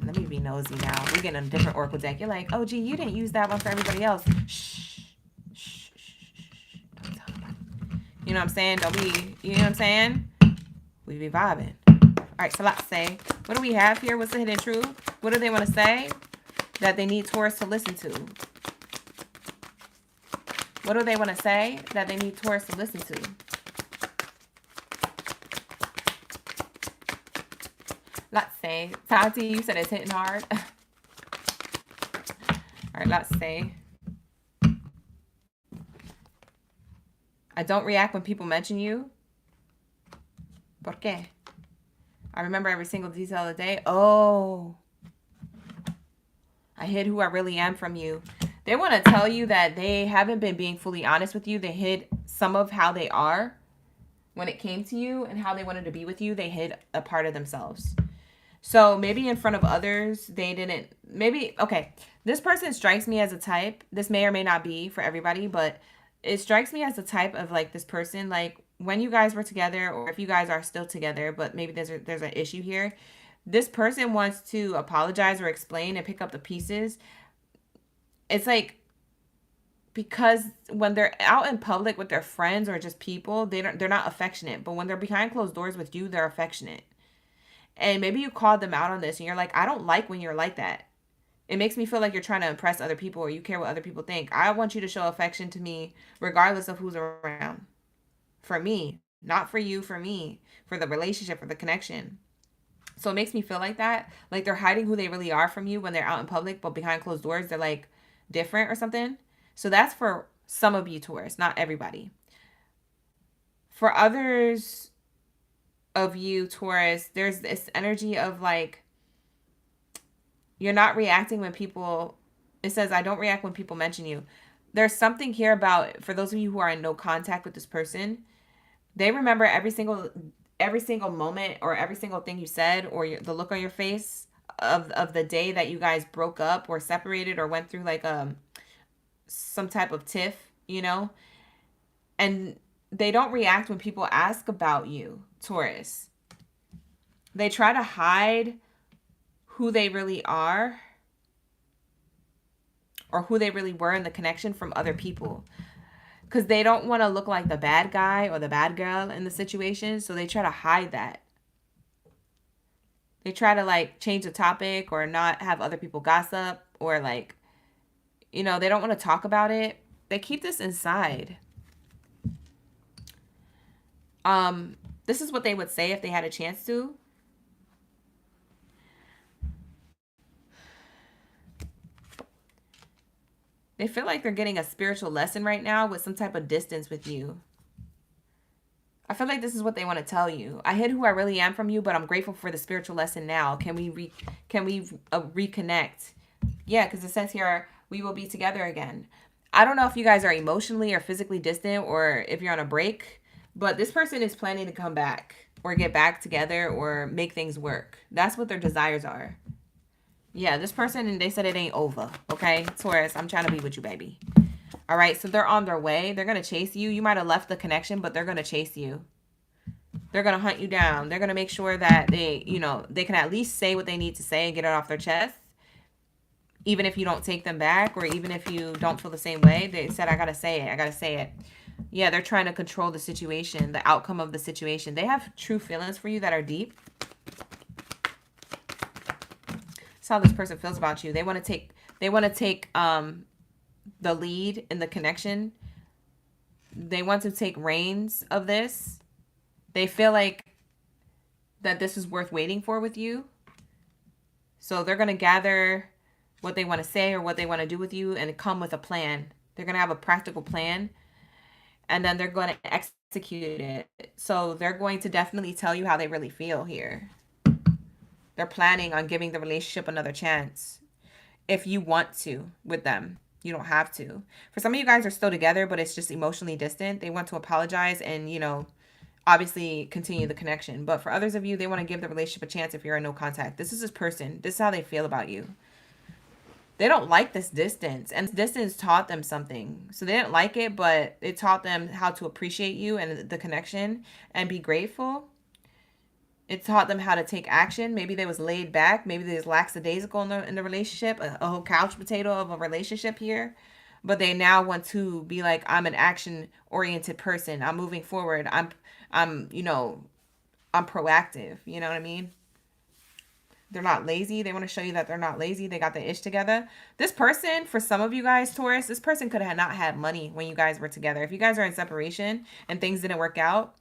Let me be nosy now. We're getting a different Oracle deck. You're like, oh, gee, you didn't use that one for everybody else. Shh. Shh. Don't tell nobody. You know what I'm saying? Don't be, you know what I'm saying? We be vibing. All right, so let's say, what do we have here? What's the hidden truth? What do they want to say that they need Taurus to listen to? What do they want to say that they need Taurus to listen to? Let's say, Tati, you said it's hitting hard. All right, let's say. I don't react when people mention you. ¿Por qué? I remember every single detail of the day. Oh. I hid who I really am from you. They want to tell you that they haven't been being fully honest with you. They hid some of how they are when it came to you and how they wanted to be with you. They hid a part of themselves. So maybe in front of others, they didn't, maybe, okay, this person strikes me as a type. This may or may not be for everybody, but it strikes me as a type of like this person, like when you guys were together or if you guys are still together, but maybe there's an issue here. This person wants to apologize or explain and pick up the pieces. It's like, because when they're out in public with their friends or just people, they're not affectionate. But when they're behind closed doors with you, they're affectionate. And maybe you called them out on this and you're like, I don't like when you're like that. It makes me feel like you're trying to impress other people or you care what other people think. I want you to show affection to me regardless of who's around. For me, not for you, for me, for the relationship, for the connection. So it makes me feel like that. Like they're hiding who they really are from you when they're out in public, but behind closed doors, they're like different or something. So that's for some of you Taurus, not everybody. For others of you Taurus, there's this energy of like, you're not reacting when people, it says, I don't react when people mention you. There's something here about, for those of you who are in no contact with this person, they remember every single moment or every single thing you said or the look on your face of the day that you guys broke up or separated or went through like some type of tiff, you know? And they don't react when people ask about you, Taurus. They try to hide who they really are or who they really were in the connection from other people. Because they don't want to look like the bad guy or the bad girl in the situation. So they try to hide that. They try to like change the topic or not have other people gossip or like, you know, they don't want to talk about it. They keep this inside. This is what they would say if they had a chance to. They feel like they're getting a spiritual lesson right now with some type of distance with you. I feel like this is what they want to tell you. I hid who I really am from you, but I'm grateful for the spiritual lesson now. Can we reconnect? Yeah, because it says here, we will be together again. I don't know if you guys are emotionally or physically distant or if you're on a break, but this person is planning to come back or get back together or make things work. That's what their desires are. Yeah, this person, and they said it ain't over. Okay, Taurus, I'm trying to be with you, baby. All right, so they're on their way. They're going to chase you. You might have left the connection, but they're going to chase you. They're going to hunt you down. They're going to make sure that they, you know, they can at least say what they need to say and get it off their chest. Even if you don't take them back or even if you don't feel the same way. They said, I got to say it. I got to say it. Yeah, they're trying to control the situation, the outcome of the situation. They have true feelings for you that are deep. That's how this person feels about you. They want to take the lead in the connection. They want to take reins of this. They feel like that this is worth waiting for with you. So they're going to gather what they want to say or what they want to do with you and come with a plan. They're going to have a practical plan and then they're going to execute it. So they're going to definitely tell you how they really feel here. They're planning on giving the relationship another chance. If you want to with them, you don't have to. For some of you guys are still together, but it's just emotionally distant. They want to apologize and, you know, obviously continue the connection. But for others of you, they want to give the relationship a chance if you're in no contact. This is this person. This is how they feel about you. They don't like this distance. And distance taught them something. So they didn't like it, but it taught them how to appreciate you and the connection and be grateful. It taught them how to take action. Maybe they was laid back. Maybe they was lackadaisical in the relationship, a whole couch potato of a relationship here. But they now want to be like, I'm an action-oriented person. I'm moving forward. I'm proactive. You know what I mean? They're not lazy. They want to show you that they're not lazy. They got the ish together. This person, for some of you guys, Taurus, this person could have not had money when you guys were together. If you guys are in separation and things didn't work out,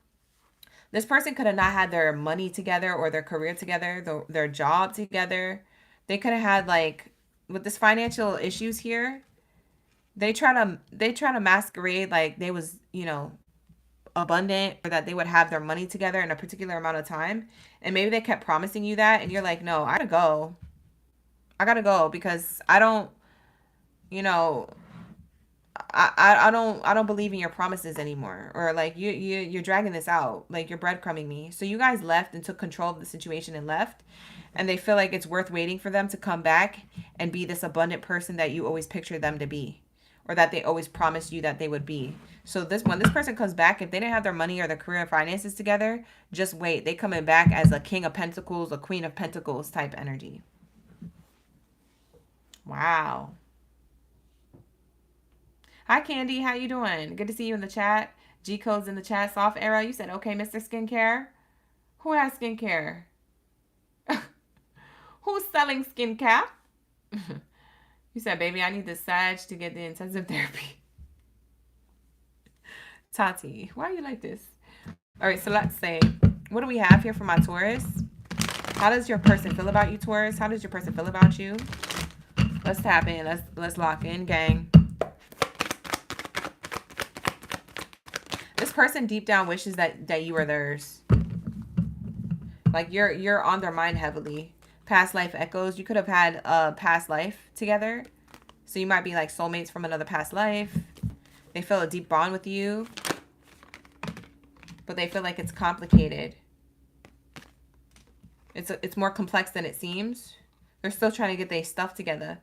this person could have not had their money together or their career together, their job together. They could have had, like, with this financial issues here, they try to masquerade like they was, you know, abundant or that they would have their money together in a particular amount of time. And maybe they kept promising you that and you're like, no, I gotta go because I don't, you know, I don't believe in your promises anymore. Or like you're dragging this out. Like you're breadcrumbing me. So you guys left and took control of the situation and left. And they feel like it's worth waiting for them to come back and be this abundant person that you always pictured them to be. Or that they always promised you that they would be. So when this person comes back, if they didn't have their money or their career and finances together, just wait. They coming back as a King of Pentacles, a Queen of Pentacles type energy. Wow. Hi, Candy. How you doing? Good to see you in the chat. G-Code's in the chat. Soft Arrow, you said, okay, Mr. Skincare. Who has skincare? Who's selling skincare? You said, baby, I need the Sag to get the intensive therapy. Tati, why are you like this? All right, so let's say, what do we have here for my Taurus? How does your person feel about you, Taurus? How does your person feel about you? Let's tap in. Let's lock in, gang. This person deep down wishes that you were theirs. Like you're on their mind heavily. Past life echoes. You could have had a past life together. So you might be like soulmates from another past life. They feel a deep bond with you. But they feel like it's complicated. It's more complex than it seems. They're still trying to get their stuff together.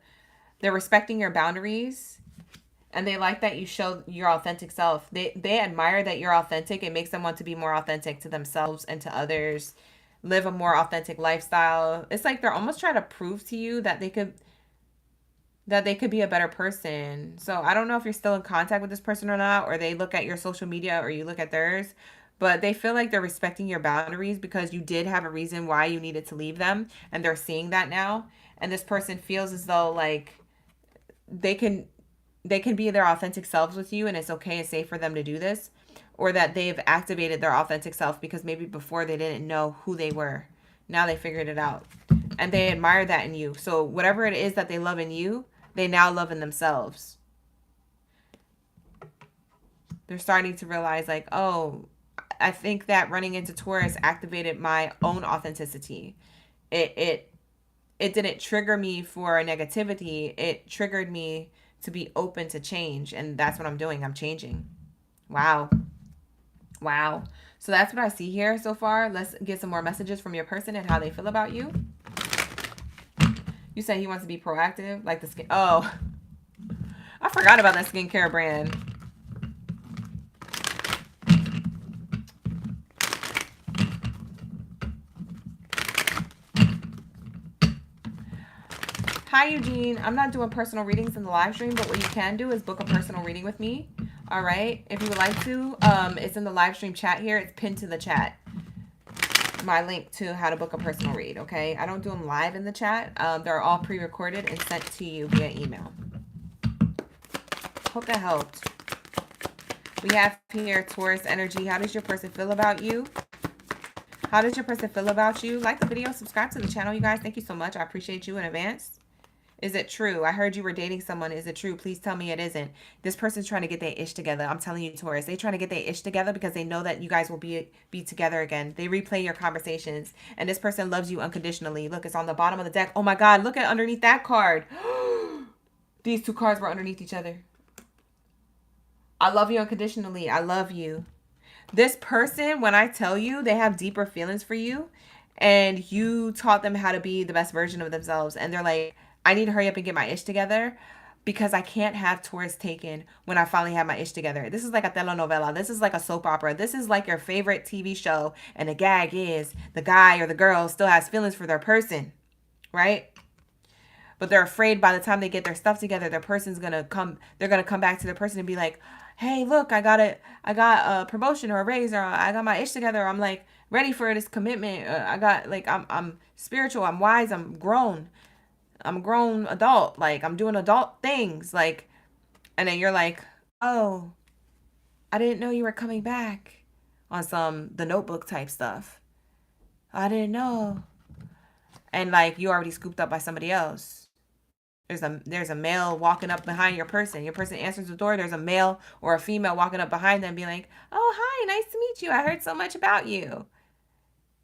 They're respecting your boundaries. And they like that you show your authentic self. They admire that you're authentic. It makes them want to be more authentic to themselves and to others. Live a more authentic lifestyle. It's like they're almost trying to prove to you that they could be a better person. So I don't know if you're still in contact with this person or not, or they look at your social media or you look at theirs, but they feel like they're respecting your boundaries because you did have a reason why you needed to leave them, and they're seeing that now. And this person feels as though like they can be their authentic selves with you, and it's okay and safe for them to do this, or that they've activated their authentic self because maybe before they didn't know who they were. Now they figured it out, and they admire that in you. So whatever it is that they love in you, they now love in themselves. They're starting to realize like, oh, I think that running into Taurus activated my own authenticity. It didn't trigger me for negativity. It triggered me to be open to change. And that's what I'm doing. I'm changing. Wow. Wow. So that's what I see here so far. Let's get some more messages from your person and how they feel about you. You said he wants to be proactive, like the skin. Oh, I forgot about that skincare brand. Hi, Eugene. I'm not doing personal readings in the live stream, but what you can do is book a personal reading with me. All right. If you would like to, it's in the live stream chat here. It's pinned to the chat. My link to how to book a personal read. Okay. I don't do them live in the chat. They're all pre-recorded and sent to you via email. Hope that helped. We have here Taurus energy. How does your person feel about you? How does your person feel about you? Like the video, subscribe to the channel, you guys. Thank you so much. I appreciate you in advance. Is it true? I heard you were dating someone. Is it true? Please tell me it isn't. This person's trying to get their ish together. I'm telling you, Taurus. They're trying to get their ish together because they know that you guys will be together again. They replay your conversations. And this person loves you unconditionally. Look, it's on the bottom of the deck. Oh my God, look at underneath that card. These two cards were underneath each other. I love you unconditionally. I love you. This person, when I tell you, they have deeper feelings for you. And you taught them how to be the best version of themselves. And they're like, I need to hurry up and get my ish together because I can't have Taurus taken when I finally have my ish together. This is like a telenovela. This is like a soap opera. This is like your favorite TV show. And the gag is the guy or the girl still has feelings for their person, right? But they're afraid by the time they get their stuff together, their person's going to come, they're going to come back to their person and be like, hey, look, I got a promotion or a raise, or I got my ish together. I'm like ready for this commitment. I got like, I'm spiritual. I'm wise. I'm grown. I'm a grown adult. Like, I'm doing adult things. Like, and then you're like, oh, I didn't know you were coming back on some The Notebook type stuff. I didn't know. And like, you already scooped up by somebody else. There's a male walking up behind your person. Your person answers the door. There's a male or a female walking up behind them being like, oh, hi, nice to meet you. I heard so much about you.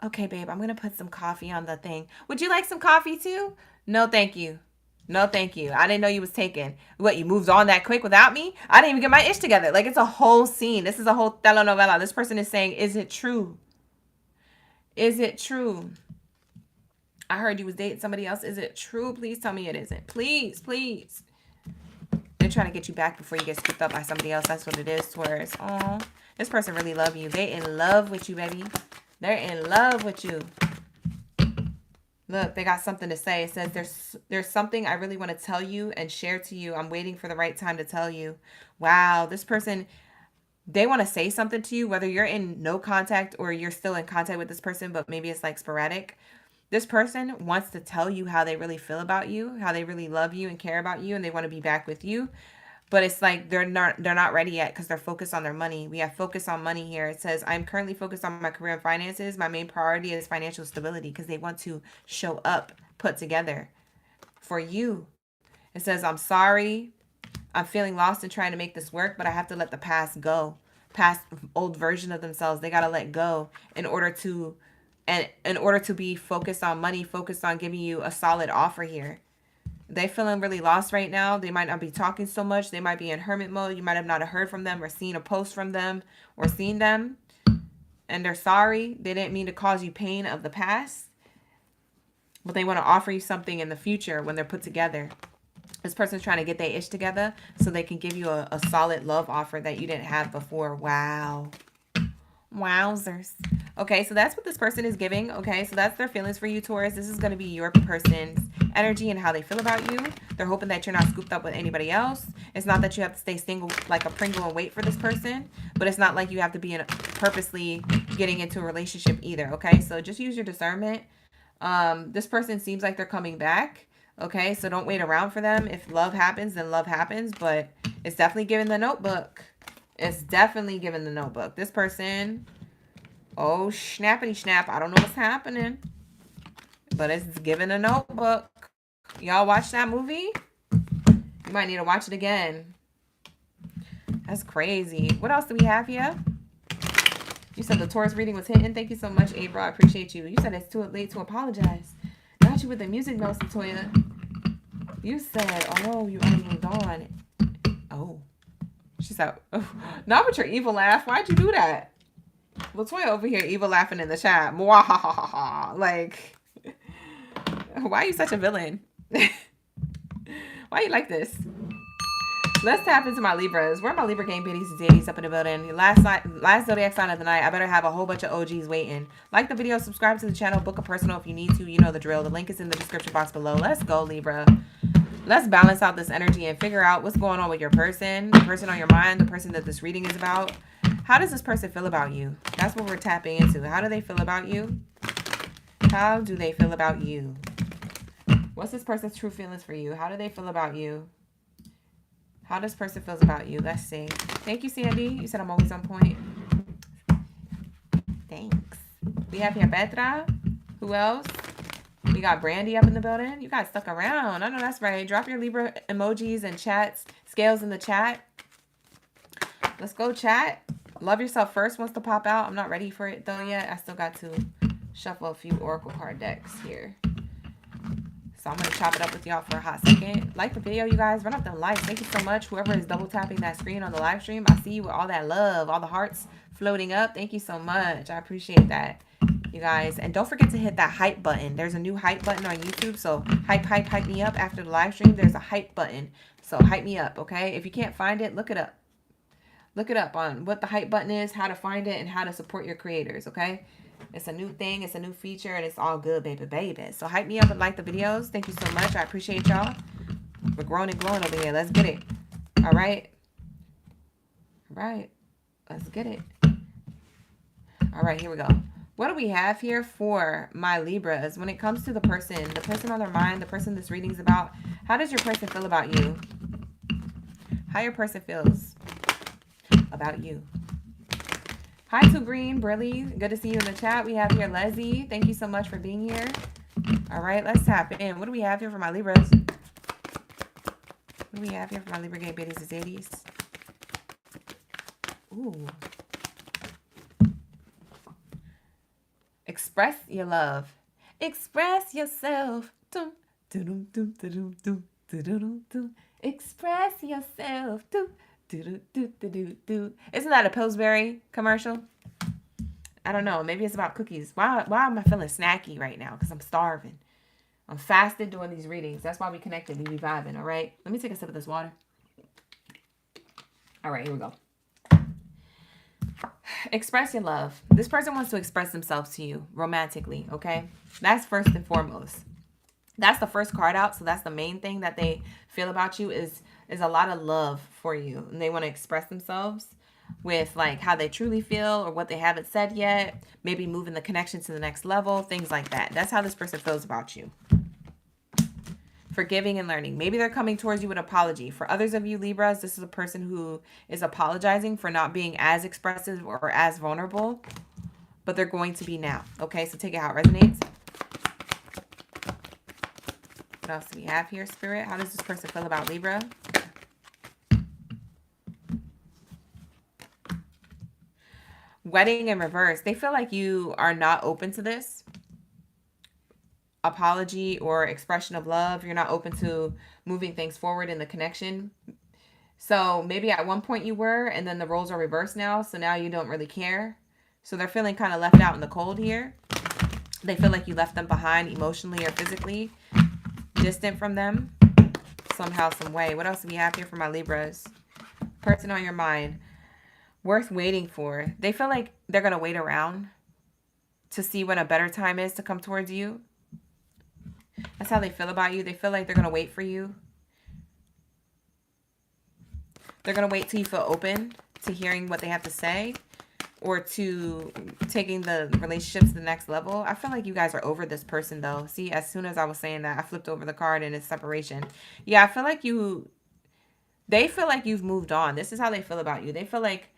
Okay, babe, I'm going to put some coffee on the thing. Would you like some coffee too? No, thank you. No, thank you. I didn't know you was taken. What, you moved on that quick without me? I didn't even get my ish together. Like, it's a whole scene. This is a whole telenovela. This person is saying, is it true? Is it true? I heard you was dating somebody else. Is it true? Please tell me it isn't. Please, please. They're trying to get you back before you get scooped up by somebody else. That's what it is, Taurus. Oh, this person really love you. They in love with you, baby. They're in love with you. Look, they got something to say. It says, there's something I really want to tell you and share to you. I'm waiting for the right time to tell you. Wow, this person, they want to say something to you, whether you're in no contact or you're still in contact with this person, but maybe it's like sporadic. This person wants to tell you how they really feel about you, how they really love you and care about you, and they want to be back with you. But it's like they're not ready yet because they're focused on their money. We have focus on money here. It says, I'm currently focused on my career and finances. My main priority is financial stability, because they want to show up put together for you. It says, I'm sorry. I'm feeling lost in trying to make this work, but I have to let the past go. Past old version of themselves, they got to let go in order to be focused on money, focused on giving you a solid offer here. They feeling really lost right now. They might not be talking so much. They might be in hermit mode. You might have not heard from them or seen a post from them or seen them. And they're sorry. They didn't mean to cause you pain of the past. But they want to offer you something in the future when they're put together. This person's trying to get their ish together so they can give you a solid love offer that you didn't have before. Wow. Wowzers. Okay, so that's what this person is giving. Okay, so that's their feelings for you, Taurus. This is going to be your person's energy and how they feel about you. They're hoping that you're not scooped up with anybody else. It's not that you have to stay single like a Pringle and wait for this person, but it's not like you have to be purposely getting into a relationship either. Okay, so just use your discernment. This person seems like they're coming back. Okay, so don't wait around for them. If love happens, then love happens, but it's definitely giving the notebook. It's definitely giving the notebook. This person, oh, snappity snap. I don't know what's happening, but it's giving a notebook. Y'all watch that movie? You might need to watch it again. That's crazy. What else do we have here? You said the Taurus reading was hitting. Thank you so much, April. I appreciate you. You said it's too late to apologize. Got you with the music notes, Latoya. You said, oh, you already moved on. Oh. She said, oh, not with your evil laugh. Why'd you do that? Latoya over here evil laughing in the chat. Mwahahaha. Like, why are you such a villain? Why you like this? Let's tap into my Libras. Where are my Libra gang biddies and daddies up in the building? Last Zodiac sign of the night. I better have a whole bunch of OGs waiting. Like the video, subscribe to the channel, book a personal if you need to. You know the drill. The link is in the description box below. Let's go, Libra. Let's balance out this energy and figure out what's going on with your person, the person on your mind, the person that this reading is about. How does this person feel about you? That's what we're tapping into. How do they feel about you? How do they feel about you? What's this person's true feelings for you? How do they feel about you? How this person feels about you. Let's see. Thank you, Sandy. You said I'm always on point. Thanks. We have here Petra. Who else? We got Brandy up in the building. You guys stuck around. I know that's right. Drop your Libra emojis and chats. Scales in the chat. Let's go, chat. Love yourself first wants to pop out. I'm not ready for it, though, yet. I still got to shuffle a few Oracle card decks here. So I'm going to chop it up with y'all for a hot second. Like the video, you guys. Run up them likes. Thank you so much. Whoever is double tapping that screen on the live stream, I see you with all that love, all the hearts floating up. Thank you so much. I appreciate that, you guys. And don't forget to hit that hype button. There's a new hype button on YouTube. So hype me up after the live stream. There's a hype button. So hype me up, okay? If you can't find it, look it up. Look it up on what the hype button is, how to find it, and how to support your creators, okay? It's a new thing. It's a new feature, and it's all good, baby. So hype me up and like the videos. Thank you so much. I appreciate y'all. We're growing and glowing over here. Let's get it. All right. All right. Let's get it. All right, here we go. What do we have here for my Libras when it comes to the person on their mind, the person this reading's about? How does your person feel about you? How your person feels about you? Hi to Green, Brilly. Good to see you in the chat. We have here Leslie. Thank you so much for being here. All right, let's tap in. What do we have here for my Libras? What do we have here for my Libra gay biddies and zaddies? Ooh. Express your love. Express yourself. Dum, dum, dum, dum, dum, dum, dum, dum. Express yourself. Dum. Isn't that a Pillsbury commercial? I don't know. Maybe it's about cookies. Why am I feeling snacky right now? Because I'm starving. I'm fasted doing these readings. That's why we connected. We be vibing, all right? Let me take a sip of this water. All right, here we go. Express your love. This person wants to express themselves to you romantically, okay? That's first and foremost. That's the first card out, so that's the main thing that they feel about you is a lot of love for you. And they want to express themselves with like how they truly feel or what they haven't said yet. Maybe moving the connection to the next level, things like that. That's how this person feels about you. Forgiving and learning. Maybe they're coming towards you with an apology. For others of you Libras, this is a person who is apologizing for not being as expressive or as vulnerable, but they're going to be now. Okay, so take it how it resonates. What else do we have here, Spirit? How does this person feel about Libra? Wedding in reverse. They feel like you are not open to this apology or expression of love. You're not open to moving things forward in the connection. So maybe at one point you were, and then the roles are reversed now. So now you don't really care. So they're feeling kind of left out in the cold here. They feel like you left them behind emotionally or physically, distant from them somehow, some way. What else do we have here for my Libras? Person on your mind. Worth waiting for. They feel like they're going to wait around to see when a better time is to come towards you. That's how they feel about you. They feel like they're going to wait for you. They're going to wait till you feel open to hearing what they have to say or to taking the relationship to the next level. I feel like you guys are over this person though. See, as soon as I was saying that, I flipped over the card and it's separation. Yeah, I feel like they feel like you've moved on. This is how they feel about you. They feel like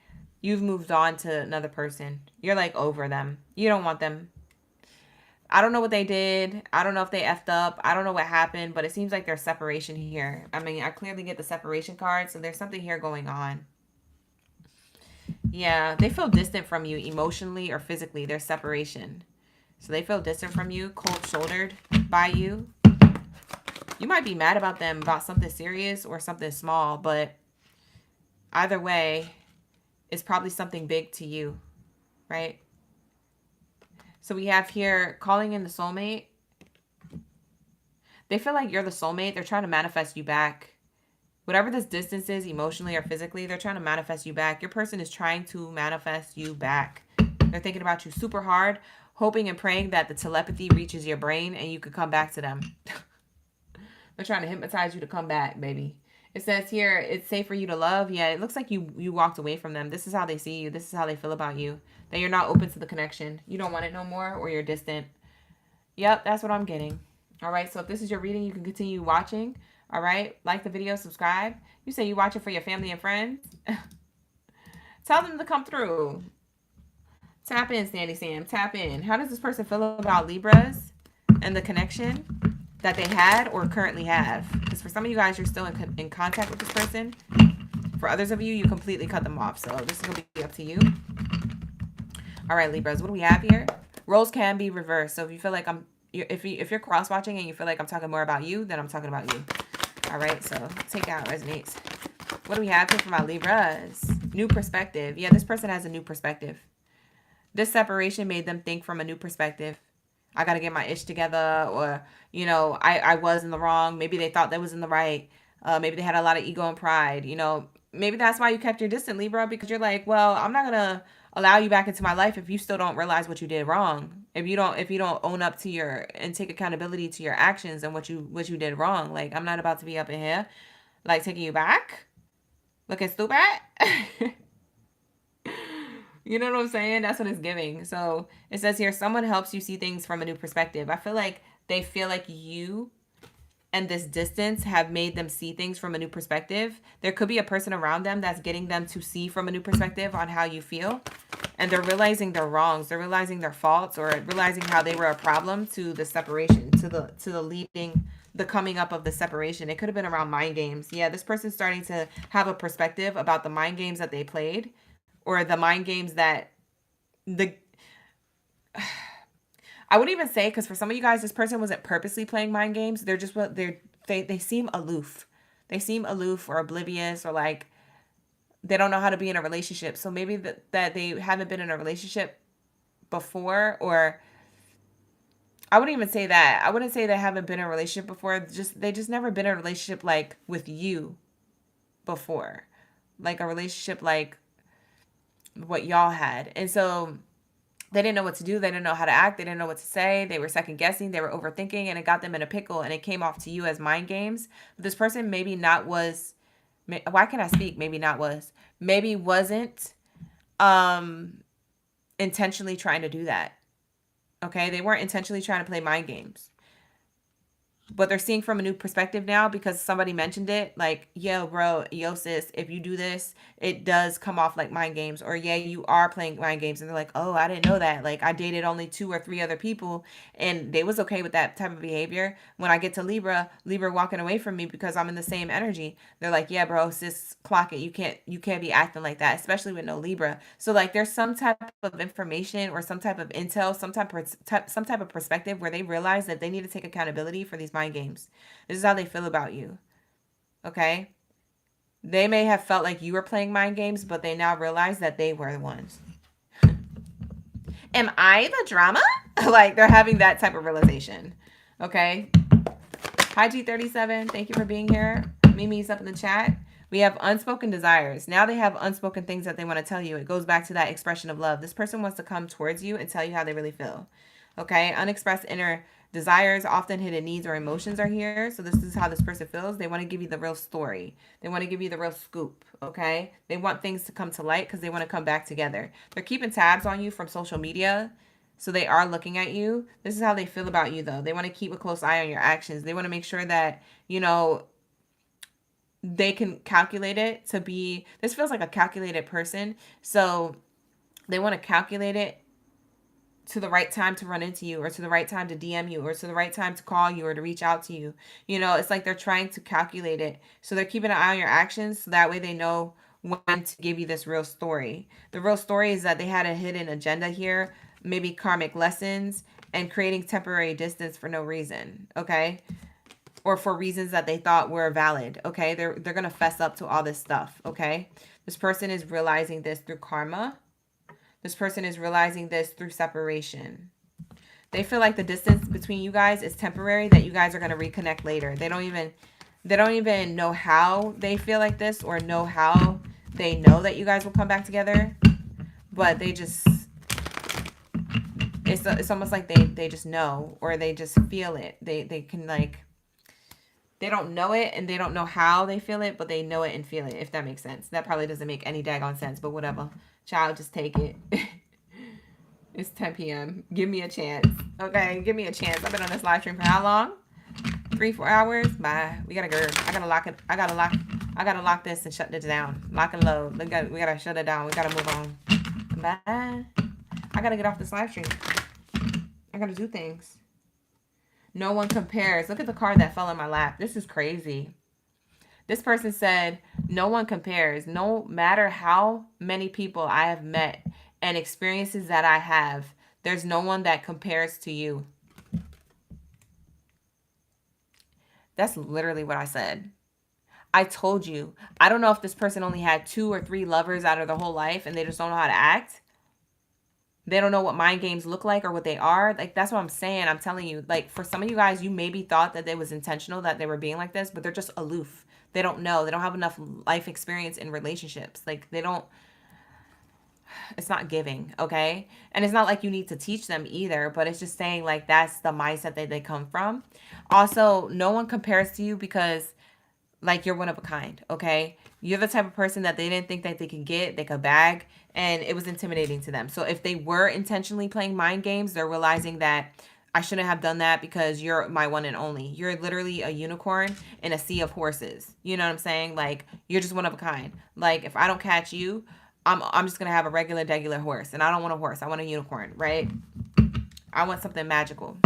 you've moved on to another person. You're like over them. You don't want them. I don't know what they did. I don't know if they effed up. I don't know what happened, but it seems like there's separation here. I mean, I clearly get the separation card, so there's something here going on. Yeah, they feel distant from you emotionally or physically. There's separation. So they feel distant from you, cold-shouldered by you. You might be mad about them about something serious or something small, but either way, it's probably something big to you, right? So we have here calling in the soulmate. They feel like you're the soulmate. They're trying to manifest you back. Whatever this distance is, emotionally or physically, they're trying to manifest you back. Your person is trying to manifest you back. They're thinking about you super hard, hoping and praying that the telepathy reaches your brain and you could come back to them. They're trying to hypnotize you to come back, baby. It says here, it's safe for you to love. Yeah, it looks like you walked away from them. This is how they see you. This is how they feel about you. That you're not open to the connection. You don't want it no more, or you're distant. Yep, that's what I'm getting. All right, so if this is your reading, you can continue watching. All right, like the video, subscribe. You say you watch it for your family and friends. Tell them to come through. Tap in, Sandy Sam. Tap in. How does this person feel about Libras and the connection that they had or currently have? Because for some of you guys, you're still in contact with this person. For others of you, you completely cut them off. So this is going to be up to you. All right, Libras, what do we have here? Roles can be reversed. So if you feel like if you're cross-watching and you feel like I'm talking more about you, then I'm talking about you. All right, so take out resonates. What do we have here for my Libras? New perspective. Yeah, this person has a new perspective. This separation made them think from a new perspective. I got to get my ish together, or, you know, I was in the wrong. Maybe they thought they was in the right. Maybe they had a lot of ego and pride. You know, maybe that's why you kept your distance, Libra, because you're like, well, I'm not going to allow you back into my life if you still don't realize what you did wrong. If you don't own up to and take accountability to your actions and what you did wrong. Like, I'm not about to be up in here, like, taking you back, looking stupid. You know what I'm saying? That's what it's giving. So it says here, someone helps you see things from a new perspective. I feel like they feel like you and this distance have made them see things from a new perspective. There could be a person around them that's getting them to see from a new perspective on how you feel. And they're realizing their wrongs. They're realizing their faults, or realizing how they were a problem to the separation, to the coming up of the separation. It could have been around mind games. Yeah, this person's starting to have a perspective about the mind games that they played, or the mind games that I wouldn't even say, because for some of you guys, this person wasn't purposely playing mind games. They're just they seem aloof. They seem aloof or oblivious, or like they don't know how to be in a relationship. So maybe that they haven't been in a relationship before, or I wouldn't even say that. I wouldn't say they haven't been in a relationship before. They just never been in a relationship like with you before, like a relationship like what y'all had. And so they didn't know what to do. They didn't know how to act. They didn't know what to say. They were second guessing. They were overthinking, and it got them in a pickle, and it came off to you as mind games. But this person maybe why can't I speak? Maybe wasn't intentionally trying to do that. Okay. They weren't intentionally trying to play mind games. but they're seeing from a new perspective now because somebody mentioned it. Like, yo, bro, yo, sis, if you do this, it does come off like mind games. Or, yeah, you are playing mind games. And they're like, oh, I didn't know that. Like, I dated only 2 or 3 other people, and they was okay with that type of behavior. When I get to Libra walking away from me because I'm in the same energy. They're like, yeah, bro, sis, clock it. You can't be acting like that, especially with no Libra. So, like, there's some type of information or some type of intel, some type of perspective where they realize that they need to take accountability for these mind games. This is how they feel about you. Okay? They may have felt like you were playing mind games, but they now realize that they were the ones. Am I the drama? Like, they're having that type of realization. Okay? Hi, G37. Thank you for being here. Mimi's up in the chat. We have unspoken desires. Now they have unspoken things that they want to tell you. It goes back to that expression of love. This person wants to come towards you and tell you how they really feel. Okay? Unexpressed inner desires, often hidden needs or emotions are here. So this is how this person feels. They want to give you the real story. They want to give you the real scoop. Okay? They want things to come to light because they want to come back together. They're keeping tabs on you from social media. So they are looking at you. This is how they feel about you, though. They want to keep a close eye on your actions. They want to make sure that, you know, they can calculate it to be, this feels like a calculated person. So they want to calculate it to the right time to run into you, or to the right time to DM you, or to the right time to call you or to reach out to you. You know, it's like they're trying to calculate it. So they're keeping an eye on your actions so that way they know when to give you this real story. The real story is that they had a hidden agenda here, maybe karmic lessons, and creating temporary distance for no reason, okay? Or for reasons that they thought were valid, okay? They're going to fess up to all this stuff, okay? This person is realizing this through karma. This person is realizing this through separation. They feel like the distance between you guys is temporary, that you guys are going to reconnect later. They don't even know how they feel like this, or know how they know that you guys will come back together. But they just, it's almost like they just know, or they just feel it. They can, like, they don't know it and they don't know how they feel it, but they know it and feel it, if that makes sense. That probably doesn't make any daggone sense, but whatever. Child, just take it. It's 10 p.m. Give me a chance. Okay, give me a chance. I've been on this live stream for how long? 3-4 hours? Bye. We gotta go. I gotta lock it. I gotta lock this and shut this down. Lock and load. We gotta shut it down. We gotta move on. Bye. I gotta get off this live stream. I gotta do things. No one compares. Look at the card that fell in my lap. This is crazy. This person said, no one compares. No matter how many people I have met and experiences that I have, there's no one that compares to you. That's literally what I said. I told you. I don't know if this person only had 2 or 3 lovers out of their whole life and they just don't know how to act. They don't know what mind games look like or what they are. Like, that's what I'm saying. I'm telling you, like, for some of you guys, you maybe thought that it was intentional, that they were being like this, but they're just aloof. They don't know. They don't have enough life experience in relationships. Like, they don't, it's not giving, okay? And it's not like you need to teach them either, but it's just saying, like, that's the mindset that they come from. Also, no one compares to you because, like, you're one of a kind, okay? You're the type of person that they didn't think that they could bag, and it was intimidating to them. So if they were intentionally playing mind games, they're realizing that I shouldn't have done that because you're my one and only. You're literally a unicorn in a sea of horses. You know what I'm saying? Like, you're just one of a kind. Like, if I don't catch you, I'm just going to have a regular horse, and I don't want a horse. I want a unicorn, right? I want something magical.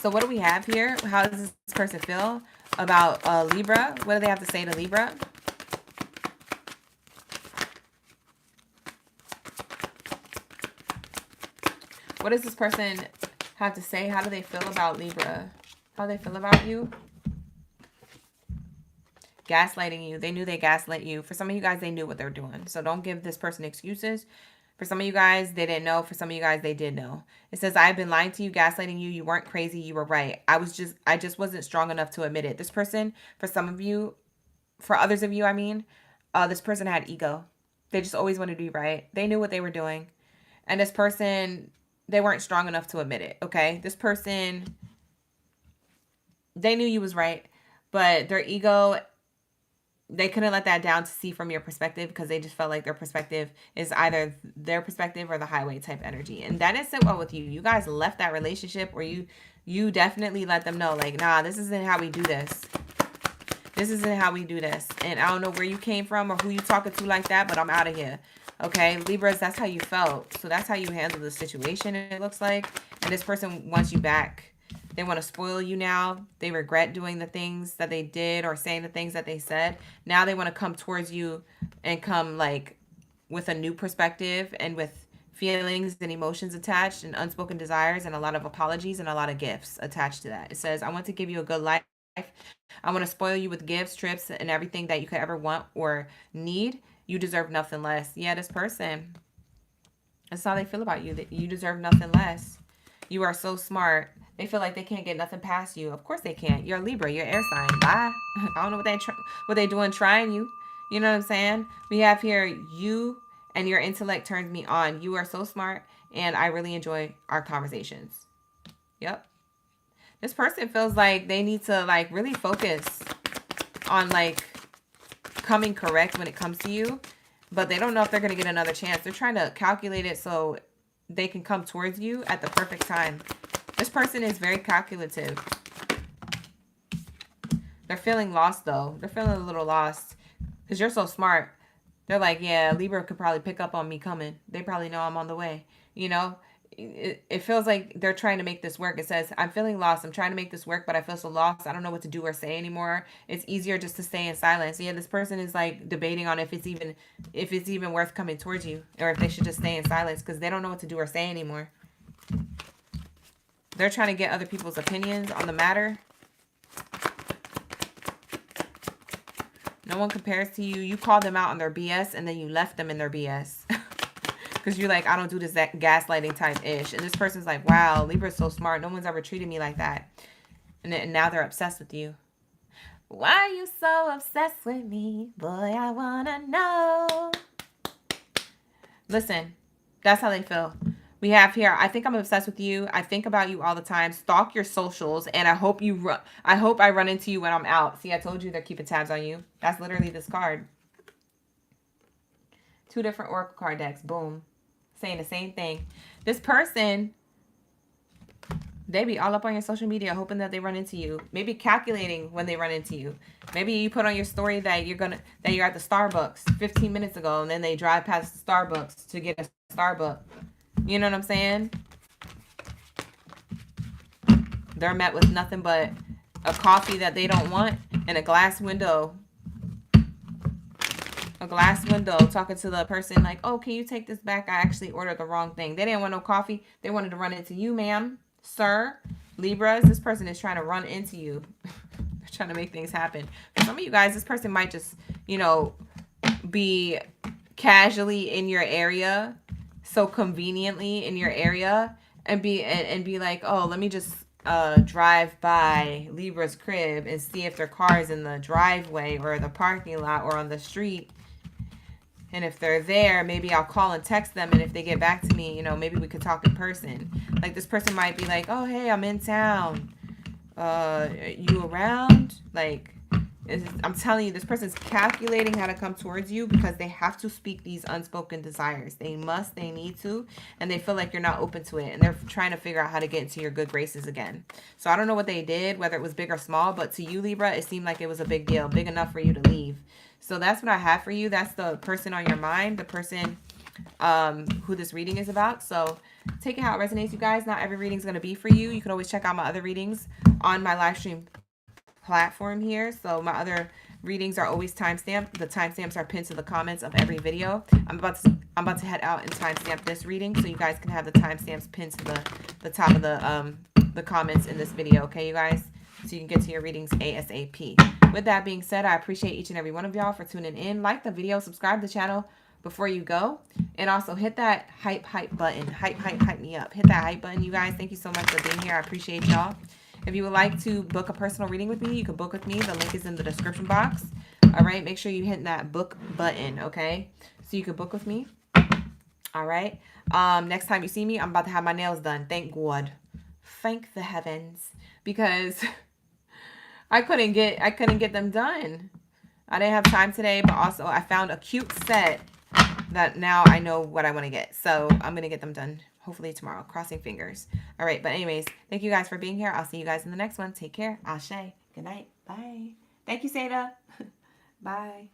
So what do we have here? How does this person feel about Libra? What do they have to say to Libra? What does this person have to say? How do they feel about Libra? How do they feel about you? Gaslighting you. They knew they gaslit you. For some of you guys, they knew what they were doing. So don't give this person excuses. For some of you guys, they didn't know. For some of you guys, they did know. It says, I've been lying to you, gaslighting you. You weren't crazy. You were right. I just wasn't strong enough to admit it. This person, for some of you, for others of you, I mean, this person had ego. They just always wanted to be right. They knew what they were doing. And this person, they weren't strong enough to admit it, okay? This person, they knew you was right, but their ego they couldn't let that down to see from your perspective because they just felt like their perspective is either their perspective or the highway type energy. And that didn't sit well with you. You guys left that relationship, or you definitely let them know, like, nah, this isn't how we do this. This isn't how we do this. And I don't know where you came from or who you talking to like that, but I'm out of here. Okay, Libras, that's how you felt. So that's how you handle the situation, it looks like. And this person wants you back. They want to spoil you now. They regret doing the things that they did or saying the things that they said. Now they want to come towards you and come like with a new perspective and with feelings and emotions attached and unspoken desires and a lot of apologies and a lot of gifts attached to that. It says, I want to give you a good life. I want to spoil you with gifts, trips, and everything that you could ever want or need. You deserve nothing less. Yeah, this person, that's how they feel about you. That you deserve nothing less. You are so smart. They feel like they can't get nothing past you. Of course they can't. You're a Libra. You're air sign. Bye. I don't know what they doing trying you. You know what I'm saying? We have here, you and your intellect turns me on. You are so smart, and I really enjoy our conversations. Yep. This person feels like they need to like really focus on like coming correct when it comes to you, but they don't know if they're going to get another chance. They're trying to calculate it so they can come towards you at the perfect time. This person is very calculative. They're feeling lost though. They're feeling a little lost because you're so smart. They're like, yeah, Libra could probably pick up on me coming. They probably know I'm on the way. You know, it feels like they're trying to make this work. It says, I'm feeling lost. I'm trying to make this work, but I feel so lost. I don't know what to do or say anymore. It's easier just to stay in silence. Yeah, this person is like debating on if it's even worth coming towards you or if they should just stay in silence because they don't know what to do or say anymore. They're trying to get other people's opinions on the matter. No one compares to you. You called them out on their BS and then you left them in their BS. Because you're like, I don't do this gaslighting type ish. And this person's like, wow, Libra's so smart. No one's ever treated me like that. And now they're obsessed with you. Why are you so obsessed with me? Boy, I want to know. Listen, that's how they feel. We have here, I think I'm obsessed with you. I think about you all the time. Stalk your socials. And I hope I run into you when I'm out. See, I told you they're keeping tabs on you. That's literally this card. 2 different oracle card decks. Boom. Saying the same thing. This person, they be all up on your social media hoping that they run into you. Maybe calculating when they run into you. Maybe you put on your story that you're at the Starbucks 15 minutes ago and then they drive past the Starbucks to get a Starbucks. You know what I'm saying? They're met with nothing but a coffee that they don't want and a glass window. A glass window talking to the person like, oh, can you take this back? I actually ordered the wrong thing. They didn't want no coffee. They wanted to run into you, ma'am, sir. Libras, this person is trying to run into you. They're trying to make things happen. For some of you guys, this person might just, you know, be casually in your area, so conveniently in your area, and be like, oh, let me just drive by Libra's crib and see if their car is in the driveway or the parking lot or on the street. And if they're there, maybe I'll call and text them. And if they get back to me, you know, maybe we could talk in person. Like this person might be like, oh, hey, I'm in town. You around? Like, I'm telling you, this person's calculating how to come towards you because they have to speak these unspoken desires. They need to, and they feel like you're not open to it. And they're trying to figure out how to get into your good graces again. So I don't know what they did, whether it was big or small, but to you, Libra, it seemed like it was a big deal, big enough for you to leave. So that's what I have for you. That's the person on your mind, the person who this reading is about. So take it how it resonates, you guys. Not every reading is going to be for you. You can always check out my other readings on my live stream platform here. So my other readings are always timestamped. The timestamps are pinned to the comments of every video. I'm about to head out and timestamp this reading so you guys can have the timestamps pinned to the top of the comments in this video. Okay, you guys? So you can get to your readings ASAP. With that being said, I appreciate each and every one of y'all for tuning in. Like the video, subscribe to the channel before you go, and also hit that hype button. Hype me up. Hit that hype button, you guys. Thank you so much for being here. I appreciate y'all. If you would like to book a personal reading with me, you can book with me. The link is in the description box. All right, make sure you hit that book button, okay? So you can book with me. All right. Next time you see me, I'm about to have my nails done. Thank God. Thank the heavens, because I couldn't get them done. I didn't have time today, but also I found a cute set that now I know what I want to get. So I'm going to get them done hopefully tomorrow. Crossing fingers. All right. But anyways, thank you guys for being here. I'll see you guys in the next one. Take care. Ashe. Good night. Bye. Thank you, Seda. Bye.